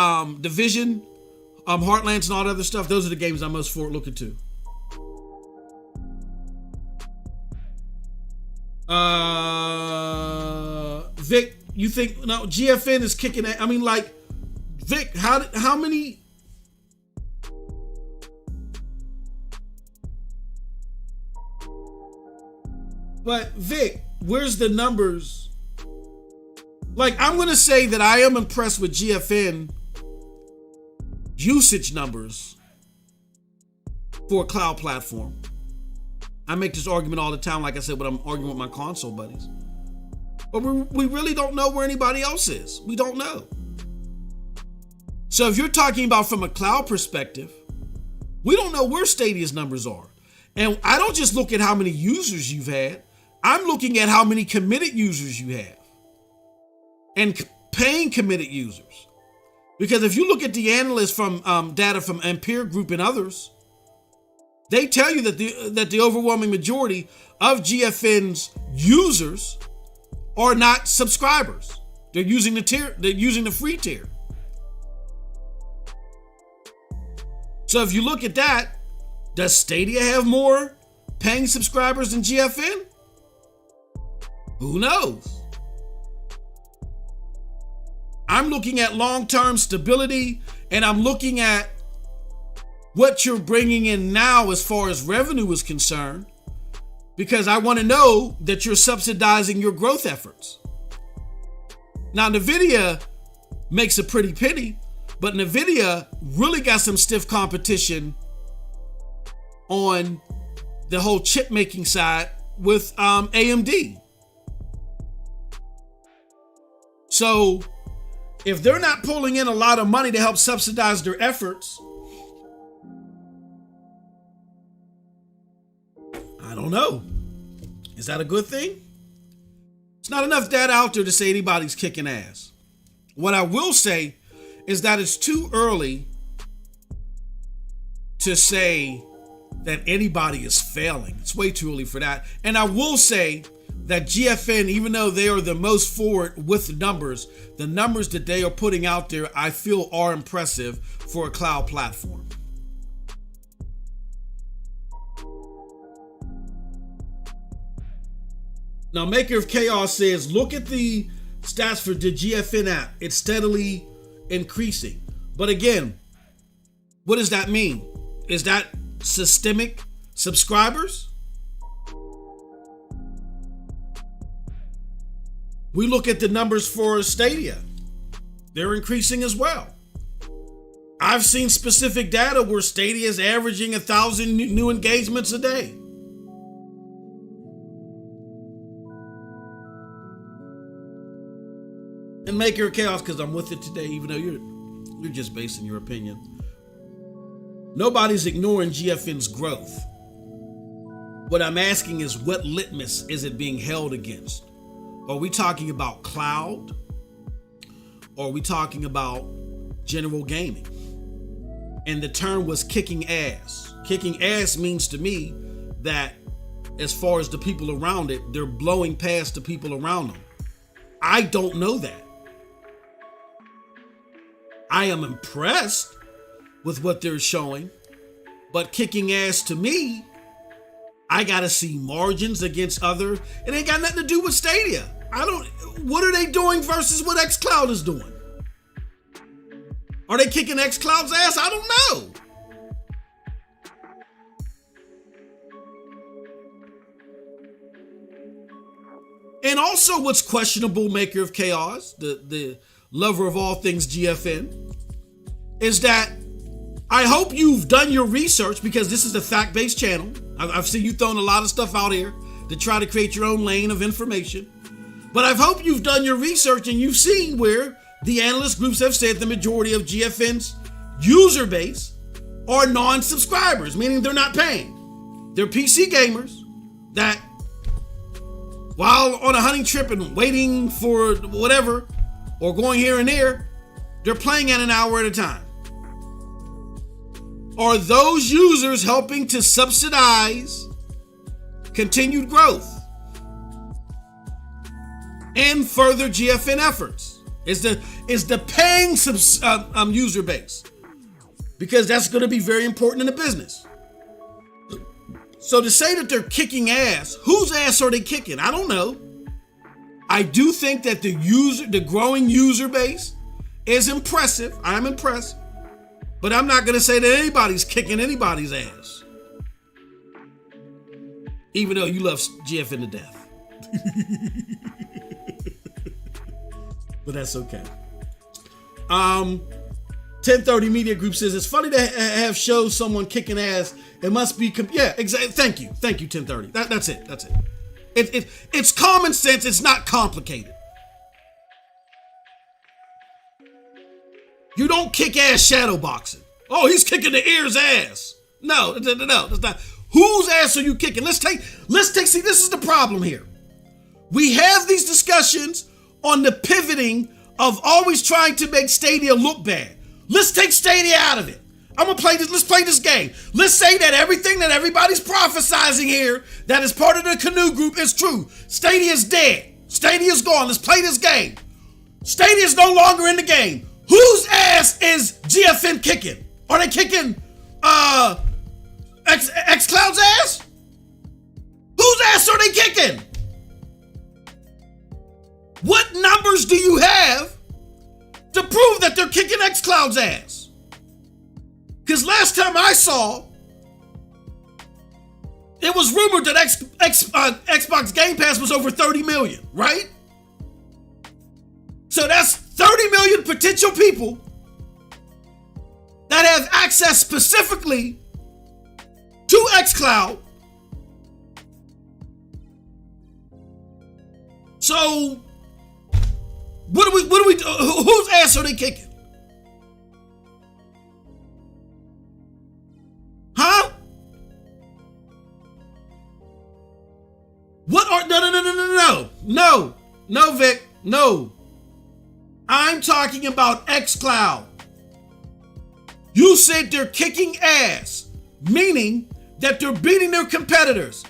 Division, Heartlands, and all that other stuff, those are the games I'm most forward looking to. Vic, you think, no, GFN is kicking it? I mean, like, Vic, how many... But Vic, where's the numbers? Like, I'm going to say that I am impressed with GFN usage numbers for a cloud platform. I make this argument all the time, like I said, when I'm arguing with my console buddies. But we really don't know where anybody else is. We don't know. So if you're talking about from a cloud perspective, we don't know where Stadia's numbers are. And I don't just look at how many users you've had. I'm looking at how many committed users you have. And paying committed users. Because if you look at the analysts from data from Ampere Group and others, they tell you that the overwhelming majority of GFN's users are not subscribers. They're using the free tier. So if you look at that, does Stadia have more paying subscribers than GFN? Who knows? I'm looking at long-term stability, and I'm looking at what you're bringing in now as far as revenue is concerned, because I want to know that you're subsidizing your growth efforts. Now, NVIDIA makes a pretty penny, but NVIDIA really got some stiff competition on the whole chip making side with AMD. So if they're not pulling in a lot of money to help subsidize their efforts, I don't know. Is that a good thing? It's not enough data out there to say anybody's kicking ass. What I will say is that it's too early to say that anybody is failing. It's way too early for that. And I will say that GFN, even though they are the most forward with the numbers that they are putting out there, I feel are impressive for a cloud platform. Now, Maker of Chaos says, look at the stats for the GFN app. It's steadily increasing. But again, what does that mean? Is that systemic subscribers? We look at the numbers for Stadia. They're increasing as well. I've seen specific data where Stadia is averaging 1,000 new engagements a day. And Maker of Chaos, because I'm with it today, even though you're just basing your opinion. Nobody's ignoring GFN's growth. What I'm asking is, what litmus is it being held against? Are we talking about cloud? Or are we talking about general gaming? And the term was kicking ass. Kicking ass means to me that as far as the people around it, they're blowing past the people around them. I don't know that. I am impressed with what they're showing, but kicking ass to me, I gotta see margins against other. It ain't got nothing to do with Stadia. What are they doing versus what xCloud is doing? Are they kicking xCloud's ass? I don't know. And also what's questionable, Maker of Chaos, the lover of all things GFN, is that I hope you've done your research, because this is a fact-based channel. I've seen you throwing a lot of stuff out here to try to create your own lane of information. But I hope you've done your research and you've seen where the analyst groups have said the majority of GFN's user base are non-subscribers, meaning they're not paying. They're PC gamers that, while on a hunting trip and waiting for whatever, or going here and there, they're playing at an hour at a time. Are those users helping to subsidize continued growth and further GFN efforts? Is the paying user base, because that's going to be very important in the business. So to say that they're kicking ass, whose ass are they kicking? I don't know. I do think that the growing user base is impressive. I'm impressed. But I'm not going to say that anybody's kicking anybody's ass. Even though you love GFN to death. But that's okay. 1030 Media Group says, it's funny to have shows someone kicking ass. It must be, yeah, exactly. Thank you, 1030. That's it. It's common sense. It's not complicated. You don't kick ass shadow boxing. Oh, he's kicking the ear's ass. No, that's not. Whose ass are you kicking? Let's take, see, this is the problem here. We have these discussions on the pivoting of always trying to make Stadia look bad. Let's take Stadia out of it. Let's play this game. Let's say that everything that everybody's prophesizing here that is part of the Canoe Group is true. Stadia's dead. Stadia's gone. Let's play this game. Stadia's no longer in the game. Whose ass is GFN kicking? Are they kicking xCloud's ass? Whose ass are they kicking? What numbers do you have to prove that they're kicking xCloud's ass? Because last time I saw, it was rumored that Xbox Game Pass was over 30 million, right? So that's 30 million potential people that have access specifically to xCloud. So what do we do? Whose ass are they kicking? Huh? What are, no, Vic, no. I'm talking about xCloud. You said they're kicking ass, meaning that they're beating their competitors.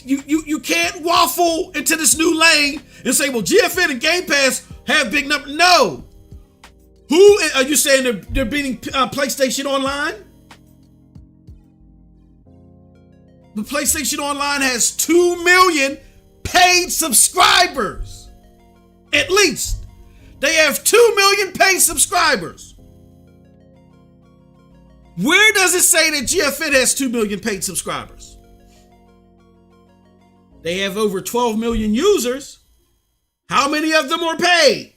you can't waffle into this new lane and say, well, GFN and Game Pass have big numbers. No. Who are you saying they're beating PlayStation Online? The PlayStation Online has 2 million paid subscribers. At least. They have 2 million paid subscribers. Where does it say that GFN has 2 million paid subscribers? They have over 12 million users. How many of them are paid?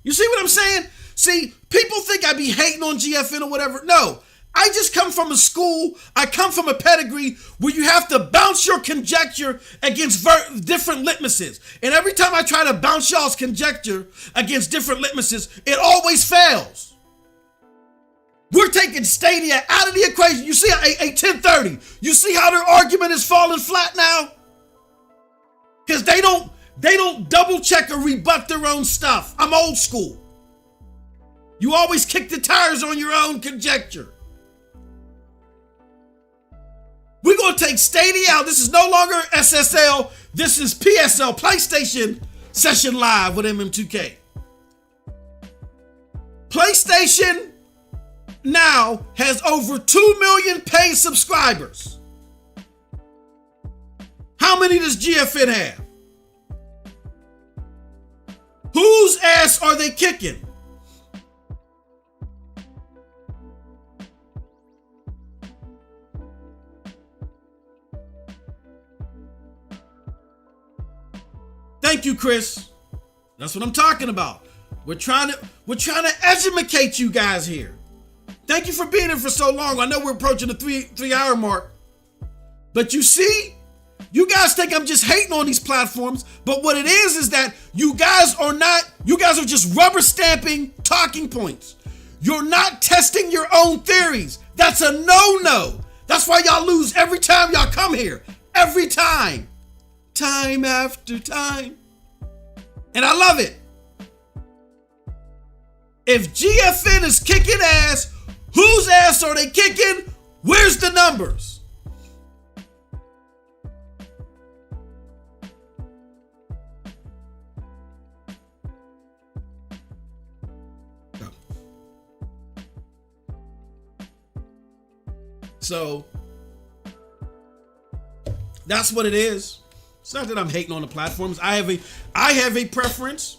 You see what I'm saying? See, people think I be hating on GFN or whatever. No, I just come from a school. I come from a pedigree where you have to bounce your conjecture against different litmuses. And every time I try to bounce y'all's conjecture against different litmuses, it always fails. We're taking Stadia out of the equation. You see how a 1030, you see how their argument is falling flat now? Because they don't double check or rebut their own stuff. I'm old school. You always kick the tires on your own conjecture. We're going to take Stadia out. This is no longer SSL. This is PSL, PlayStation Session Live with MM2K. PlayStation now has over 2 million paid subscribers. How many does GFN have? Whose ass are they kicking? Thank you, Chris. That's what I'm talking about. We're trying to educate you guys here. Thank you for being here for so long. I know we're approaching the three hour mark. But you see, you guys think I'm just hating on these platforms, but what it is that you guys are just rubber stamping talking points. You're not testing your own theories. That's a no-no. That's why y'all lose every time y'all come here. Every time. Time after time. And I love it. If GFN is kicking ass, whose ass are they kicking? Where's the numbers? So that's what it is. It's not that I'm hating on the platforms. I have a preference,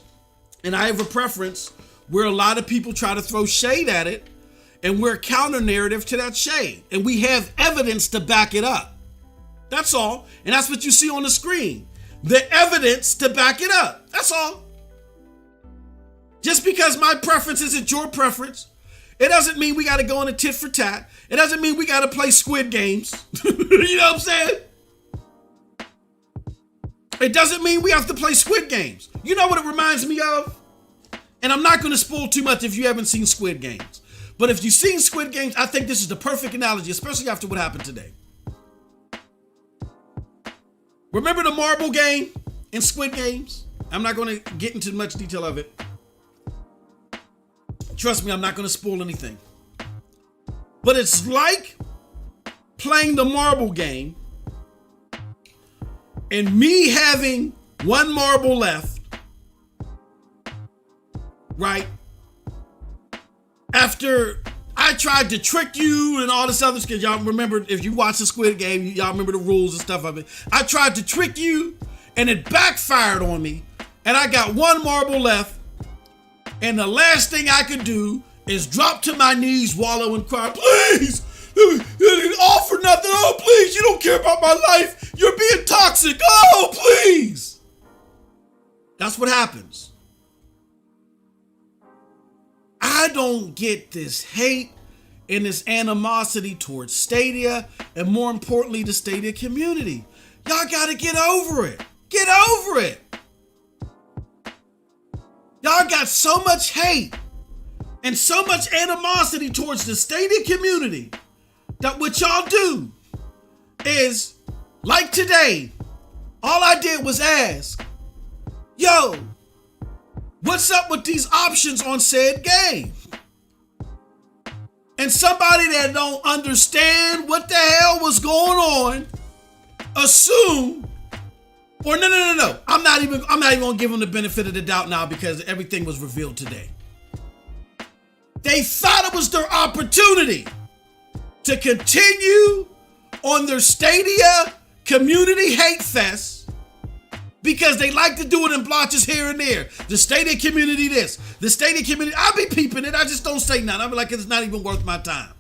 and I have a preference where a lot of people try to throw shade at it, and we're a counter narrative to that shade, and we have evidence to back it up. That's all, and that's what you see on the screen. The evidence to back it up. That's all. Just because my preference isn't your preference, it doesn't mean we got to go in a tit for tat. It doesn't mean we got to play Squid Games. You know what I'm saying? It doesn't mean we have to play Squid Games. You know what it reminds me of? And I'm not going to spoil too much if you haven't seen Squid Games. But if you've seen Squid Games, I think this is the perfect analogy, especially after what happened today. Remember the marble game in Squid Games? I'm not going to get into much detail of it. Trust me, I'm not going to spoil anything. But it's like playing the marble game and me having one marble left, right? After I tried to trick you and all this other stuff, y'all remember, if you watch the Squid Game, y'all remember the rules and stuff of it. I tried to trick you and it backfired on me, and I got one marble left, and the last thing I could do is drop to my knees, wallow and cry, please, all for nothing, oh please, you don't care about my life, you're being toxic, oh please. That's what happens. I don't get this hate and this animosity towards Stadia, and more importantly, the Stadia community. Y'all gotta get over it. Get over it. Y'all got so much hate and so much animosity towards the Stadia community that what y'all do is, like today, all I did was ask, yo, what's up with these options on said game? And somebody that don't understand what the hell was going on assume, or no. I'm not even gonna give them the benefit of the doubt now because everything was revealed today. They thought it was their opportunity to continue on their Stadia community hate fest because they like to do it in blotches here and there. The Stadia community this, the Stadia community, I'll be peeping it. I just don't say nothing. I'll be like, it's not even worth my time.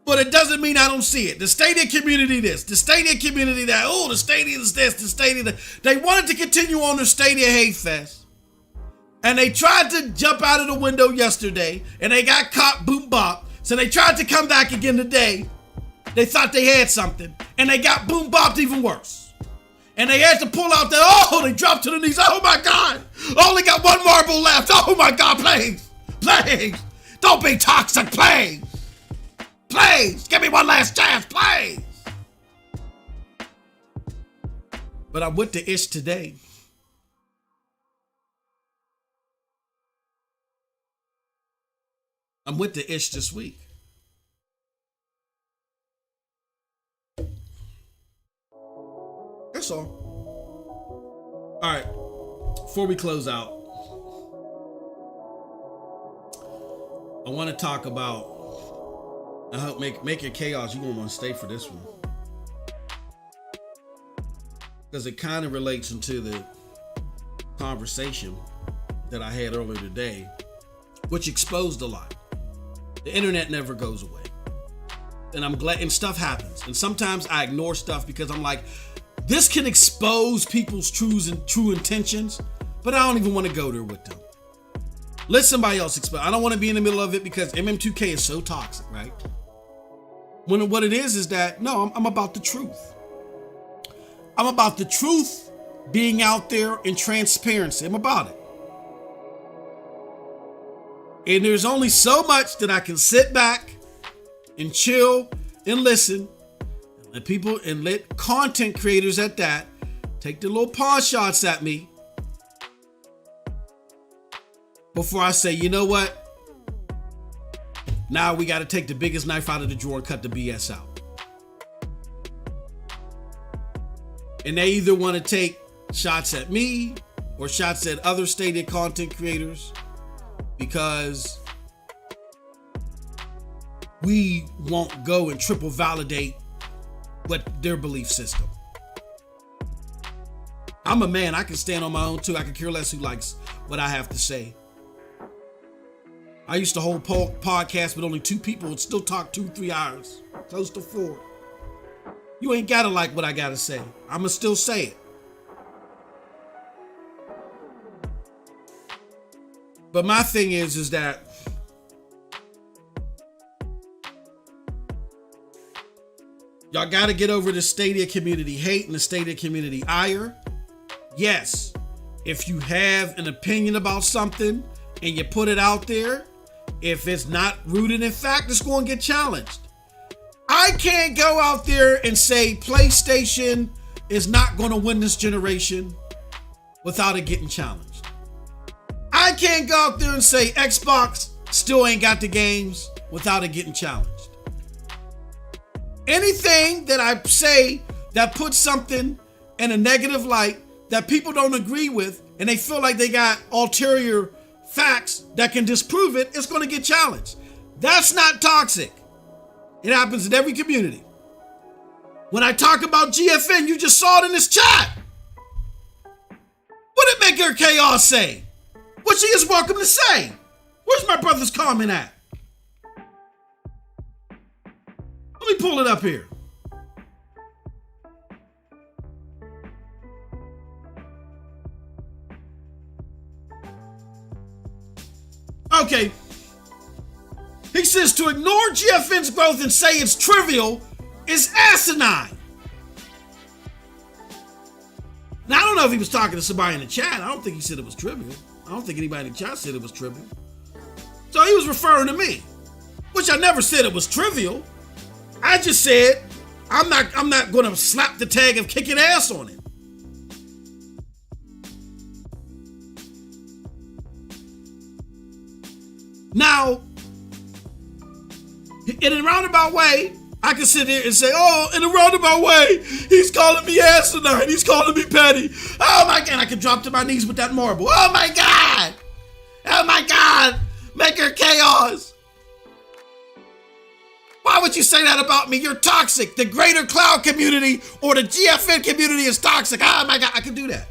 But it doesn't mean I don't see it. The Stadia community this, the Stadia community that, oh, the Stadia is this, the Stadia that. They wanted to continue on their Stadia hate fest. And they tried to jump out of the window yesterday, and they got caught boom bop. So they tried to come back again today. They thought they had something, and they got boom bopped even worse. And they had to pull out they dropped to the knees. Oh my God, only got one marble left. Oh my God, please, don't be toxic, please, give me one last chance, please. But I'm with the ish today. I'm with the ish this week. That's all. All right. Before we close out, I want to talk about, I hope make it chaos. You're going to want to stay for this one. Because it kind of relates into the conversation that I had earlier today, which exposed a lot. The internet never goes away. And I'm glad, and stuff happens. And sometimes I ignore stuff because I'm like, this can expose people's true intentions, but I don't even want to go there with them. Let somebody else expose. I don't want to be in the middle of it because MM2K is so toxic, right? When what it is that, no, I'm about the truth. I'm about the truth being out there in transparency. I'm about it. And there's only so much that I can sit back and chill and listen and let people and let content creators at that take the little paw shots at me before I say, you know what? Now we got to take the biggest knife out of the drawer and cut the BS out. And they either want to take shots at me or shots at other stated content creators because we won't go and triple validate what their belief system. I'm a man. I can stand on my own too. I can care less who likes what I have to say. I used to hold podcasts with only 2 people and still talk 2-3 hours, close to 4. You ain't gotta like what I gotta say. I'ma still say it. But my thing is that y'all gotta get over the Stadia community hate and the Stadia community ire. Yes, if you have an opinion about something and you put it out there, if it's not rooted in fact, it's going to get challenged. I can't go out there and say PlayStation is not going to win this generation without it getting challenged. I can't go out there and say Xbox still ain't got the games without it getting challenged. Anything that I say that puts something in a negative light that people don't agree with and they feel like they got ulterior facts that can disprove it, it's going to get challenged. That's not toxic. It happens in every community. When I talk about GFN, you just saw it in this chat. What did Maker Chaos say? What she is welcome to say. Where's my brother's comment at? Let me pull it up here. Okay. He says to ignore GFN's growth and say it's trivial is asinine. Now, I don't know if he was talking to somebody in the chat. I don't think he said it was trivial. I don't think anybody in the chat said it was trivial. So he was referring to me, which I never said it was trivial. I just said I'm not going to slap the tag of kicking ass on it. Now, in a roundabout way, I can sit here and say, oh, in a roundabout way, he's calling me asinine. He's calling me petty. Oh, my God. I can drop to my knees with that marble. Oh, my God. Oh, my God. Maker Chaos. Why would you say that about me? You're toxic. The greater cloud community or the GFN community is toxic. Oh, my God. I can do that.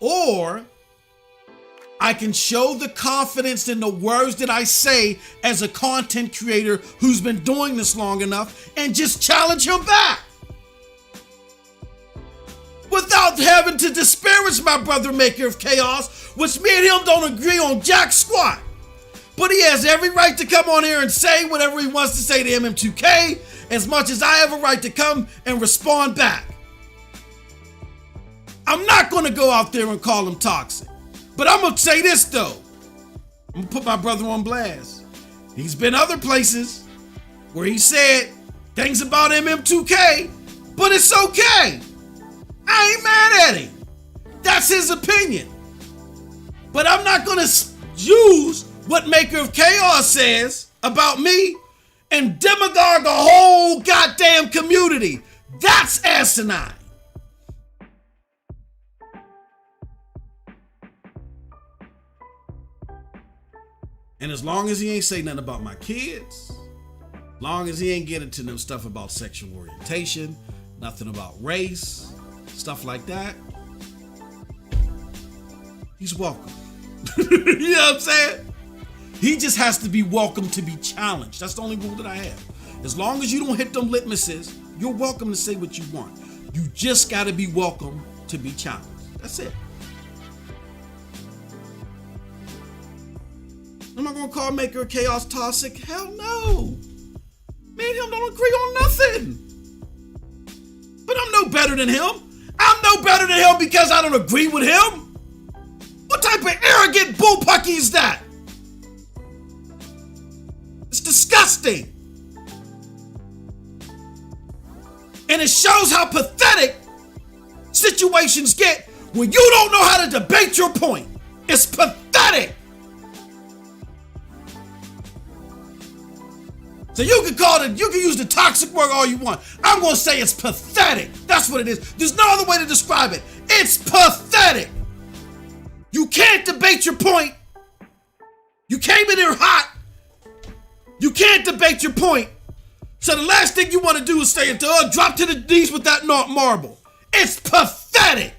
Or I can show the confidence in the words that I say as a content creator who's been doing this long enough and just challenge him back. Without having to disparage my brother Maker of Chaos, which me and him don't agree on jack squat. But he has every right to come on here and say whatever he wants to say to MM2K, as much as I have a right to come and respond back. I'm not going to go out there and call him toxic. But I'm going to say this, though. I'm going to put my brother on blast. He's been other places where he said things about MM2K, but it's okay. I ain't mad at him. That's his opinion. But I'm not going to use what Maker of Chaos says about me and demagogue a whole goddamn community. That's asinine. And as long as he ain't say nothing about my kids, long as he ain't get into no stuff about sexual orientation, nothing about race, stuff like that, he's welcome. You know what I'm saying? He just has to be welcome to be challenged. That's the only rule that I have. As long as you don't hit them litmuses, you're welcome to say what you want. You just got to be welcome to be challenged. That's it. Am I going to call Maker of Chaos toxic? Hell no. Me and him don't agree on nothing. But I'm no better than him. I'm no better than him because I don't agree with him. What type of arrogant bullpucky is that? It's disgusting. And it shows how pathetic situations get when you don't know how to debate your point. It's pathetic. So you can use the toxic word all you want. I'm going to say it's pathetic. That's what it is. There's no other way to describe it. It's pathetic. You can't debate your point. You came in here hot. You can't debate your point. So the last thing you want to do is say, drop to the knees with that marble. It's pathetic.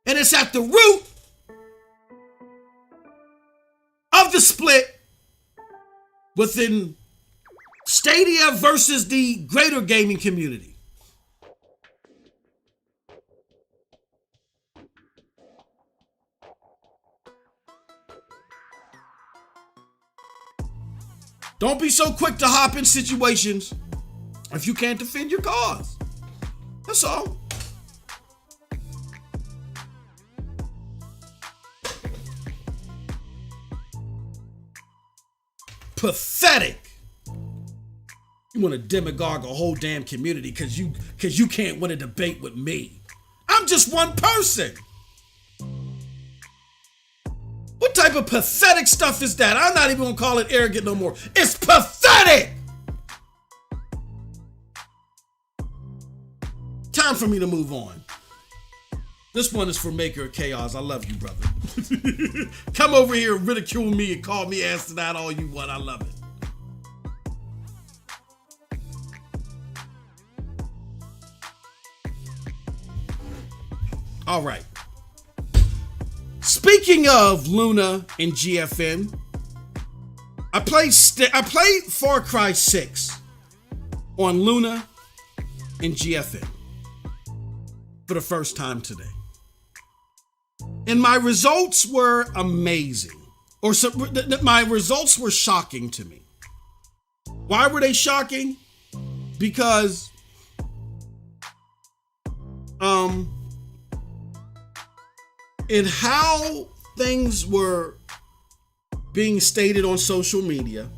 And it's at the root of the split within Stadia versus the greater gaming community. Don't be so quick to hop in situations if you can't defend your cause. That's all. Pathetic. You want to demagogue a whole damn community because you can't win a debate with me. I'm just one person. What type of pathetic stuff is that? I'm not even gonna call it arrogant no more. It's pathetic. Time for me to move on. This one is for Maker of Chaos. I love you, brother. Come over here and ridicule me and call me asinine all you want. I love it. All right. Speaking of Luna and GFN, I played Far Cry 6 on Luna and GFN for the first time today. And my results were amazing. My results were shocking to me. Why were they shocking? Because in how things were being stated on social media,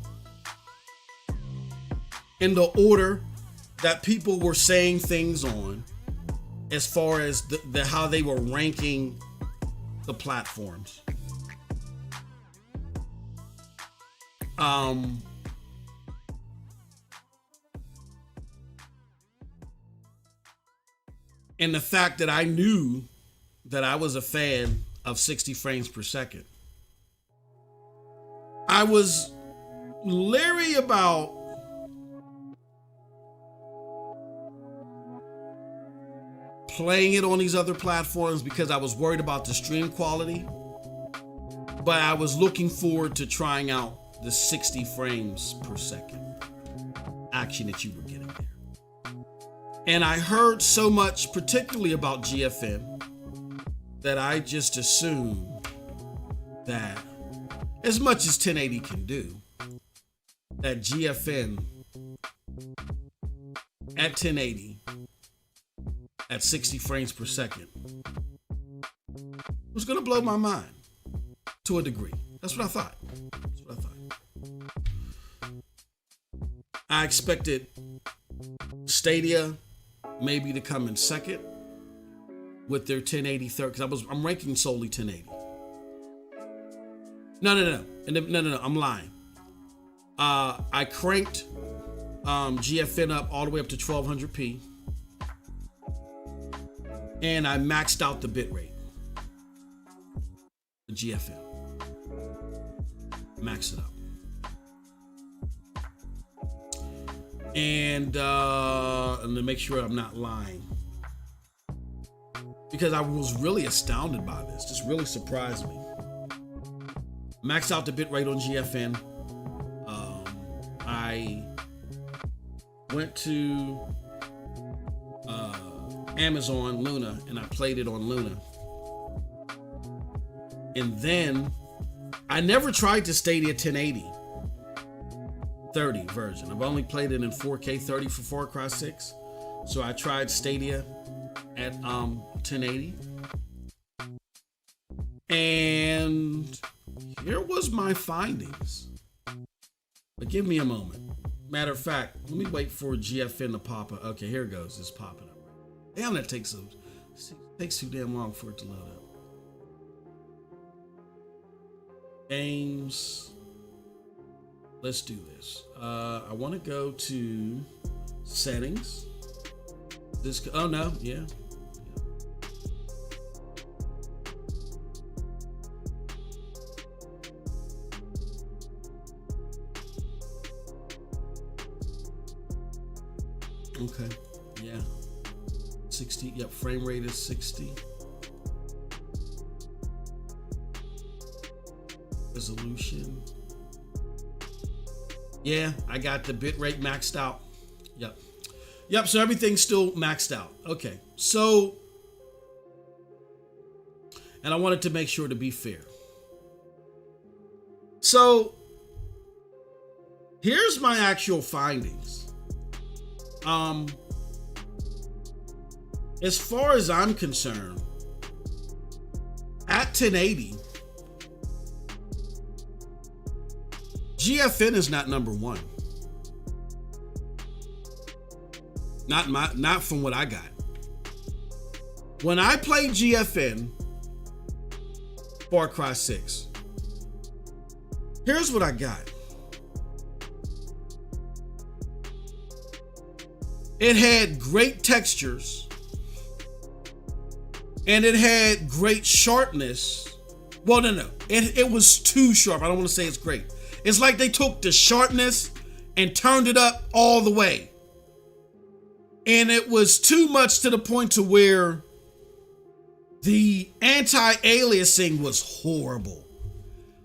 in the order that people were saying things on, as far as the how they were ranking the platforms. And the fact that I knew that I was a fan of 60 frames per second, I was leery about playing it on these other platforms because I was worried about the stream quality. But I was looking forward to trying out the 60 frames per second action that you were getting there. And I heard so much, particularly about GFN, that I just assumed that as much as 1080 can do, that GFN at 1080 at 60 frames per second was going to blow my mind to a degree. That's what I thought. I expected Stadia maybe to come in second with their 1080 third, because I'm ranking solely 1080. No, I'm lying. I cranked GFN up all the way up to 1200p, and I maxed out the bitrate. The GFN. Max it up. And to make sure I'm not lying, because I was really astounded by this. This really surprised me. Max out the bitrate on GFN. I went to Amazon Luna and I played it on Luna. And then I never tried the Stadia 1080 30 version. I've only played it in 4K 30 for Far Cry 6. So I tried Stadia at 1080. And here was my findings. But give me a moment. Matter of fact, let me wait for GFN to pop up. Okay, here it goes. It's popping up. Damn, that takes too damn long for it to load up. Games. Let's do this. I want to go to settings. Oh no, yeah. Okay, yeah. 60, yep, frame rate is 60. Resolution. Yeah, I got the bitrate maxed out. Yep, so everything's still maxed out. Okay, so, and I wanted to make sure to be fair. So, here's my actual findings. As far as I'm concerned, at 1080, GFN is not number one. Not from what I got. When I played GFN Far Cry 6, here's what I got. It had great textures and it had great sharpness. Well, no. It was too sharp. I don't want to say it's great. It's like they took the sharpness and turned it up all the way. And it was too much to the point to where the anti-aliasing was horrible.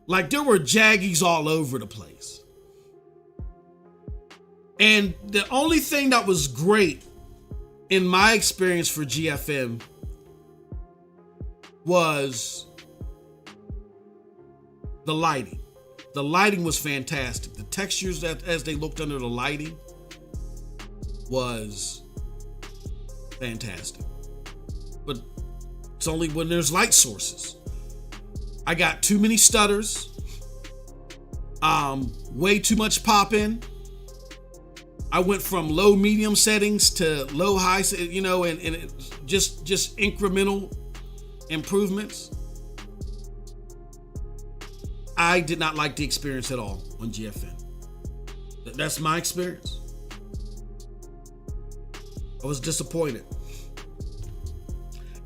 Like there were jaggies all over the place. And the only thing that was great in my experience for GFM was the lighting. The lighting was fantastic. The textures that as they looked under the lighting was fantastic. But it's only when there's light sources. I got too many stutters. Way too much pop-in. I went from low medium settings to low high, and just incremental improvements. I did not like the experience at all on GFN. That's my experience. I was disappointed.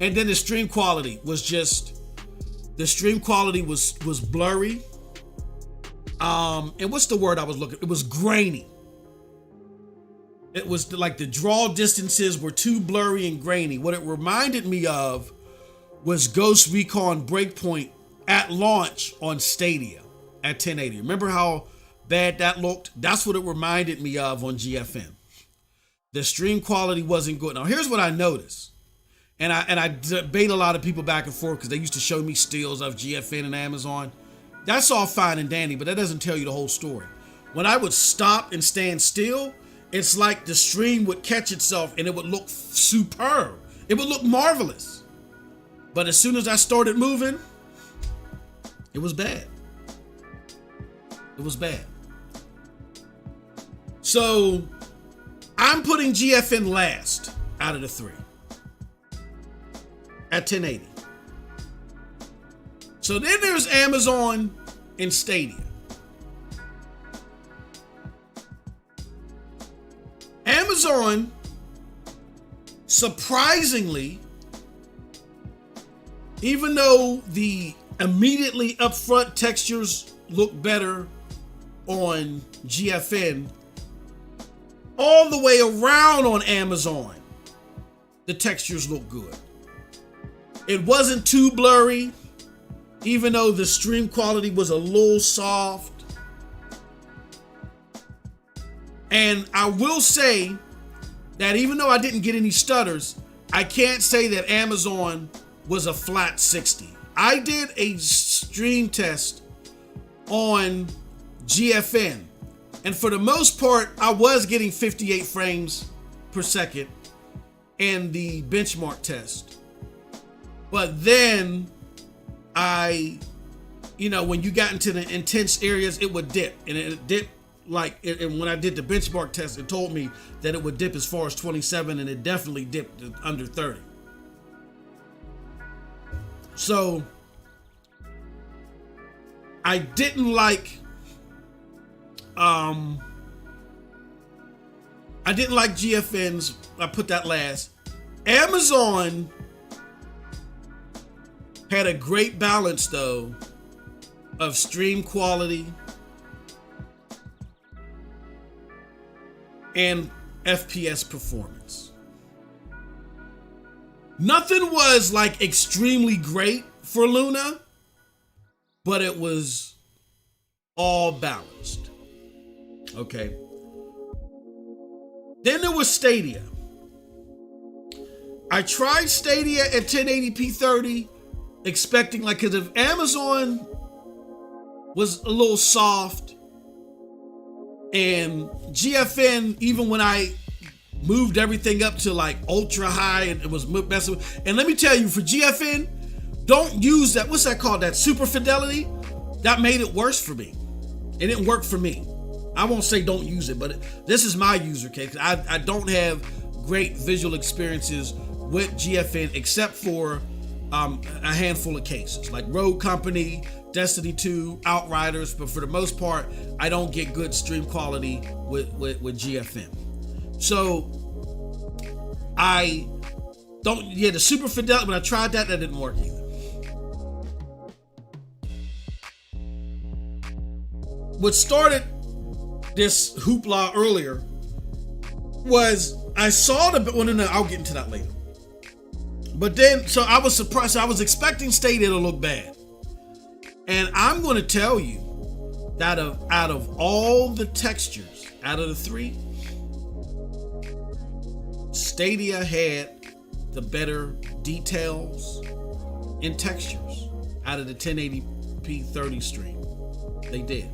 And then the stream quality was blurry. And what's the word I was looking? It was grainy. It was like the draw distances were too blurry and grainy. What it reminded me of was Ghost Recon Breakpoint at launch on Stadia at 1080. Remember how bad that looked? That's what it reminded me of on GFN. The stream quality wasn't good. Now here's what I noticed. And I debate a lot of people back and forth because they used to show me stills of GFN and Amazon. That's all fine and dandy, but that doesn't tell you the whole story. When I would stop and stand still, it's like the stream would catch itself and it would look superb. It would look marvelous. But as soon as I started moving, it was bad. It was bad. So I'm putting GFN last out of the three at 1080. So then there's Amazon and Stadia. Amazon, surprisingly, even though the immediately upfront textures look better on GFN, all the way around on Amazon, the textures look good. It wasn't too blurry, even though the stream quality was a little soft. And I will say that even though I didn't get any stutters, I can't say that Amazon was a flat 60. I did a stream test on GFN, and for the most part, I was getting 58 frames per second in the benchmark test. But then when you got into the intense areas, it would dip, and it dipped and when I did the benchmark test, it told me that it would dip as far as 27, and it definitely dipped under 30. So I didn't like GFN's. I put that last. Amazon had a great balance though of stream quality and FPS performance. Nothing was like extremely great for Luna, but it was all balanced. Okay. Then there was Stadia. I tried Stadia at 1080p 30, expecting because if Amazon was a little soft, and GFN, even when I moved everything up to ultra high and it was messing with, and let me tell you, for GFN, don't use that, what's that called? That super fidelity? That made it worse for me. It didn't work for me. I won't say don't use it, but this is my user case. I don't have great visual experiences with GFN except for a handful of cases, like Road Company, Destiny 2, Outriders, but for the most part, I don't get good stream quality with GFN. So the super fidelity, when I tried that didn't work either. What started this hoopla earlier was I saw I'll get into that later. But then, so I was surprised. I was expecting Stadia to look bad. And I'm going to tell you that out of all the textures, out of the three, Stadia had the better details and textures out of the 1080p 30 stream. They did.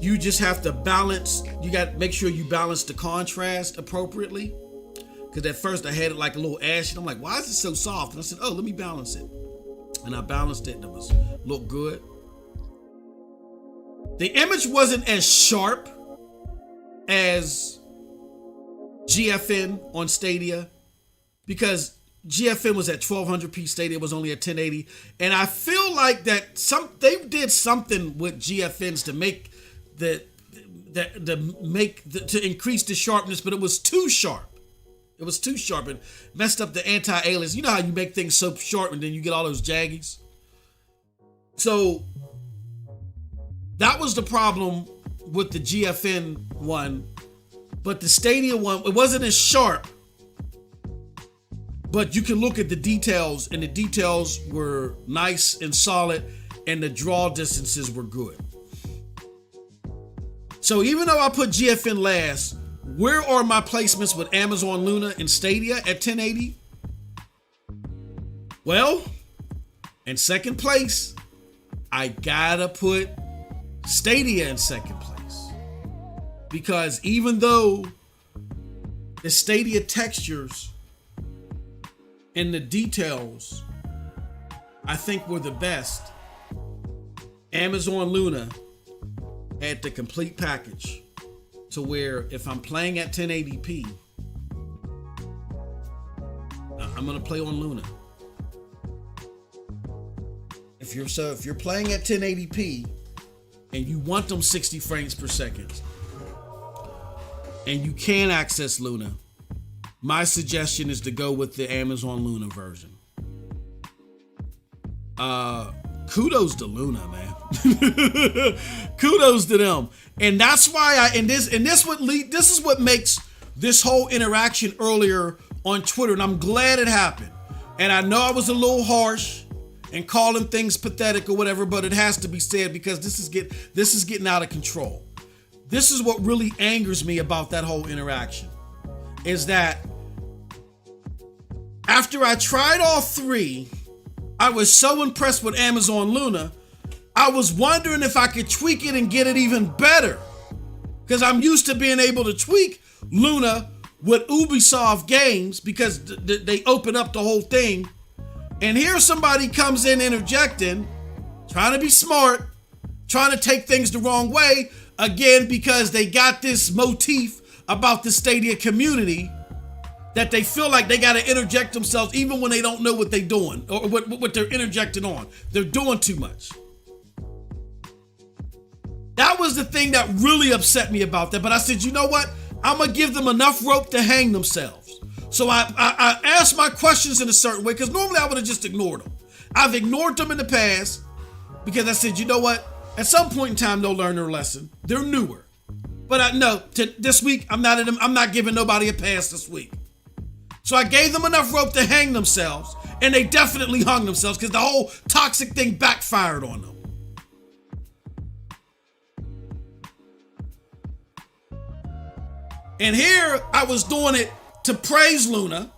You just have to balance, you got to make sure you balance the contrast appropriately. Because at first I had it like a little ashy. I'm like, why is it so soft? And I said, oh, let me balance it. And I balanced it and it looked good. The image wasn't as sharp as GFN on Stadia, because GFN was at 1200p, Stadia was only at 1080. And I feel like that they did something with GFNs to make to increase the sharpness, but it was too sharp. It was too sharp and messed up the anti-alias. You know how you make things so sharp and then you get all those jaggies? So that was the problem with the GFN one. But the Stadia one, it wasn't as sharp. But you can look at the details, and the details were nice and solid, and the draw distances were good. So even though I put GFN last, where are my placements with Amazon Luna and Stadia at 1080? Well, in second place, I gotta put Stadia in second place. Because even though the Stadia textures and the details, I think, were the best, Amazon Luna had the complete package to where if I'm playing at 1080p, I'm gonna play on Luna. If you're playing at 1080p and you want them 60 frames per second and you can access Luna, my suggestion is to go with the Amazon Luna version. Kudos to Luna, man. Kudos to them. And that's why this is what makes this whole interaction earlier on Twitter, and I'm glad it happened. And I know I was a little harsh and calling things pathetic or whatever, but it has to be said because this is getting out of control. This is what really angers me about that whole interaction, is that after I tried all three, I was so impressed with Amazon Luna, I was wondering if I could tweak it and get it even better. Because I'm used to being able to tweak Luna with Ubisoft games because they open up the whole thing. And here somebody comes in interjecting, trying to be smart, trying to take things the wrong way, again, because they got this motif about the Stadia community that they feel like they got to interject themselves even when they don't know what they're doing or what they're interjecting on. They're doing too much. That was the thing that really upset me about that. But I said, you know what? I'm going to give them enough rope to hang themselves. So I asked my questions in a certain way because normally I would have just ignored them. I've ignored them in the past because I said, you know what? At some point in time, they'll learn their lesson. They're newer. But this week, I'm not giving nobody a pass this week. So I gave them enough rope to hang themselves, and they definitely hung themselves because the whole toxic thing backfired on them. And here I was doing it to praise Luna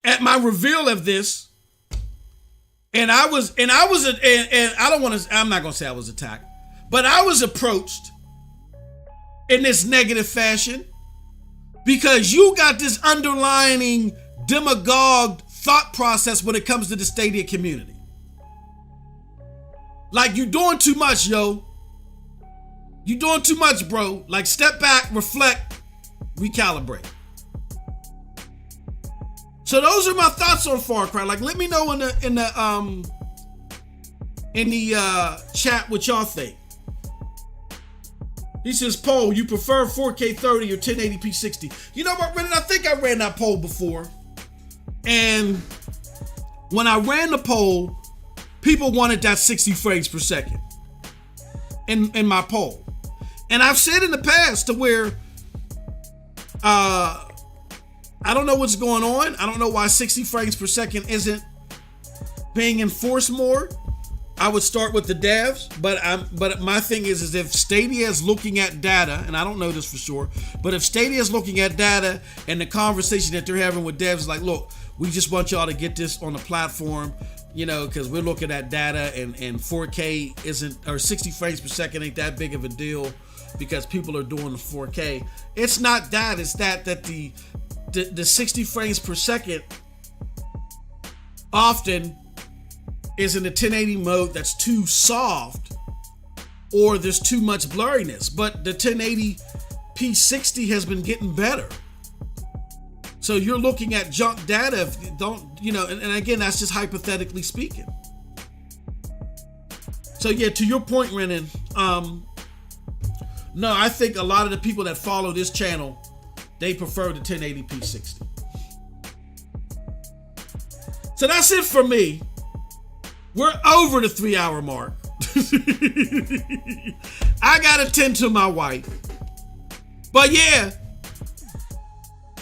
at my reveal of this, and I'm not gonna say I was attacked, but I was approached in this negative fashion because you got this underlining demagogue thought process when it comes to the Stadia community. Like, you doing too much, yo. You doing too much, bro. Like, step back, reflect, recalibrate. So those are my thoughts on Far Cry. Like, let me know in the chat what y'all think. He says, poll, you prefer 4K 30 or 1080p 60? You know what, Renan? I think I ran that poll before. And when I ran the poll, people wanted that 60 frames per second in my poll. And I've said in the past to where I don't know what's going on. I don't know why 60 frames per second isn't being enforced more. I would start with the devs, but my thing is if Stadia is looking at data, and I don't know this for sure, but if Stadia is looking at data and the conversation that they're having with devs is like, look, we just want y'all to get this on the platform, you know, because we're looking at data and 4K isn't, or 60 frames per second ain't that big of a deal because people are doing the 4K. It's not that, it's that the 60 frames per second often is in the 1080 mode that's too soft or there's too much blurriness, but the 1080p 60 has been getting better. So you're looking at junk data if you don't, you know, and again, that's just hypothetically speaking. So yeah, to your point, Renan, No, I think a lot of the people that follow this channel, they prefer the 1080p 60. So that's it for me. We're over the 3-hour mark. I gotta tend to my wife. But yeah,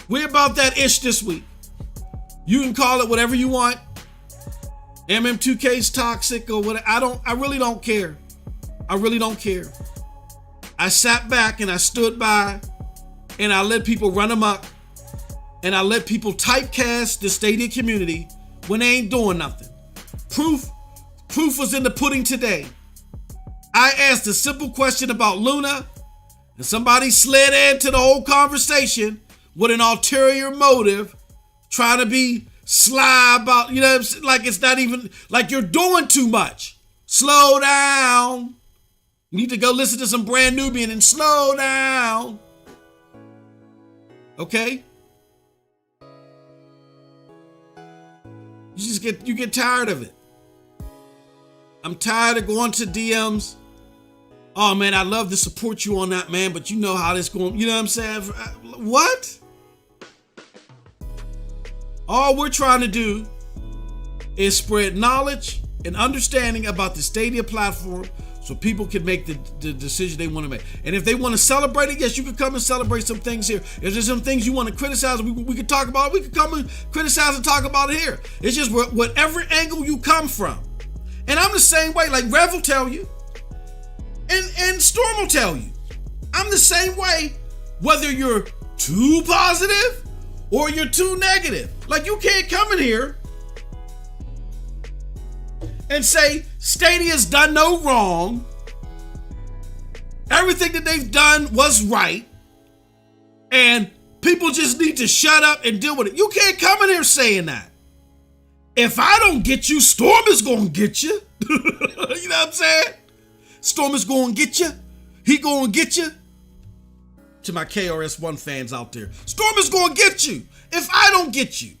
we're about that ish this week. You can call it whatever you want. MM2K's toxic or whatever. I really don't care. I really don't care. I sat back and I stood by and I let people run amok and I let people typecast the Stadia community when they ain't doing nothing. Proof was in the pudding today. I asked a simple question about Luna and somebody slid into the whole conversation with an ulterior motive, trying to be sly about, you know what I'm saying? Like it's not even, like you're doing too much. Slow down. You need to go listen to some Brand Nubian and slow down. Okay? You get tired of it. I'm tired of going to DMs. Oh man, I'd love to support you on that, man, but you know how this going, you know what I'm saying? What? All we're trying to do is spread knowledge and understanding about the Stadia platform so people can make the decision they want to make. And if they want to celebrate it, yes, you can come and celebrate some things here. If there's some things you want to criticize, we can talk about it. We can come and criticize and talk about it here. It's just whatever angle you come from. And I'm the same way, like Rev will tell you, and Storm will tell you. I'm the same way, whether you're too positive or you're too negative. Like you can't come in here and say Stadia's done no wrong. Everything that they've done was right. And people just need to shut up and deal with it. You can't come in here saying that. If I don't get you, Storm is going to get you. You know what I'm saying? Storm is going to get you. He going to get you. To my KRS-One fans out there, Storm is going to get you if I don't get you.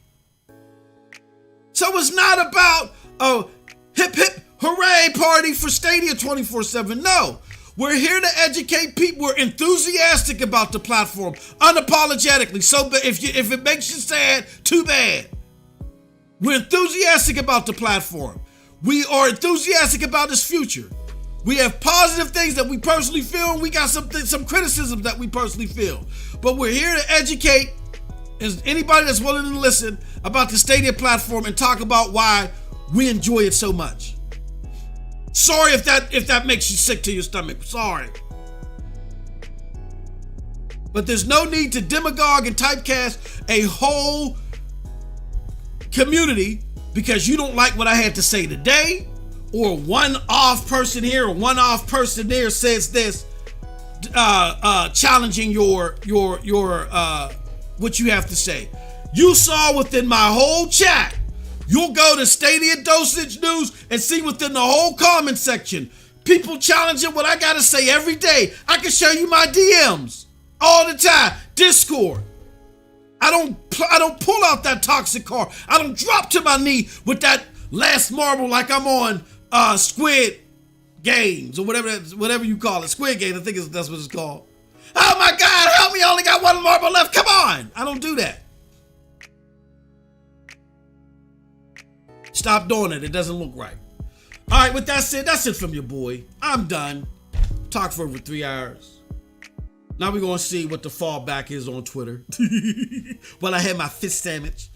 So it's not about a hip hip hooray party for Stadia 24/7. No, we're here to educate people. We're enthusiastic about the platform, unapologetically. So if it makes you sad, too bad. We're enthusiastic about the platform. We are enthusiastic about its future. We have positive things that we personally feel, and we got some criticism that we personally feel. But we're here to educate anybody that's willing to listen about the Stadia platform and talk about why we enjoy it so much. Sorry if that makes you sick to your stomach. Sorry. But there's no need to demagogue and typecast a whole community because you don't like what I had to say today, or one off person here or one off person there says this, challenging your what you have to say. You saw within my whole chat. You'll go to Stadia Dosage News and see within the whole comment section, people challenging what I gotta say every day. I can show you my DMs all the time. Discord. I don't pull out that toxic card. I don't drop to my knee with that last marble like I'm on Squid Games or whatever you call it. Squid Games, I think that's what it's called. Oh my God, help me! I only got one marble left. Come on! I don't do that. Stop doing it. It doesn't look right. All right, with that said, that's it from your boy. I'm done. Talked for over 3 hours. Now we're going to see what the fallback is on Twitter. Well, I had my fist sandwich.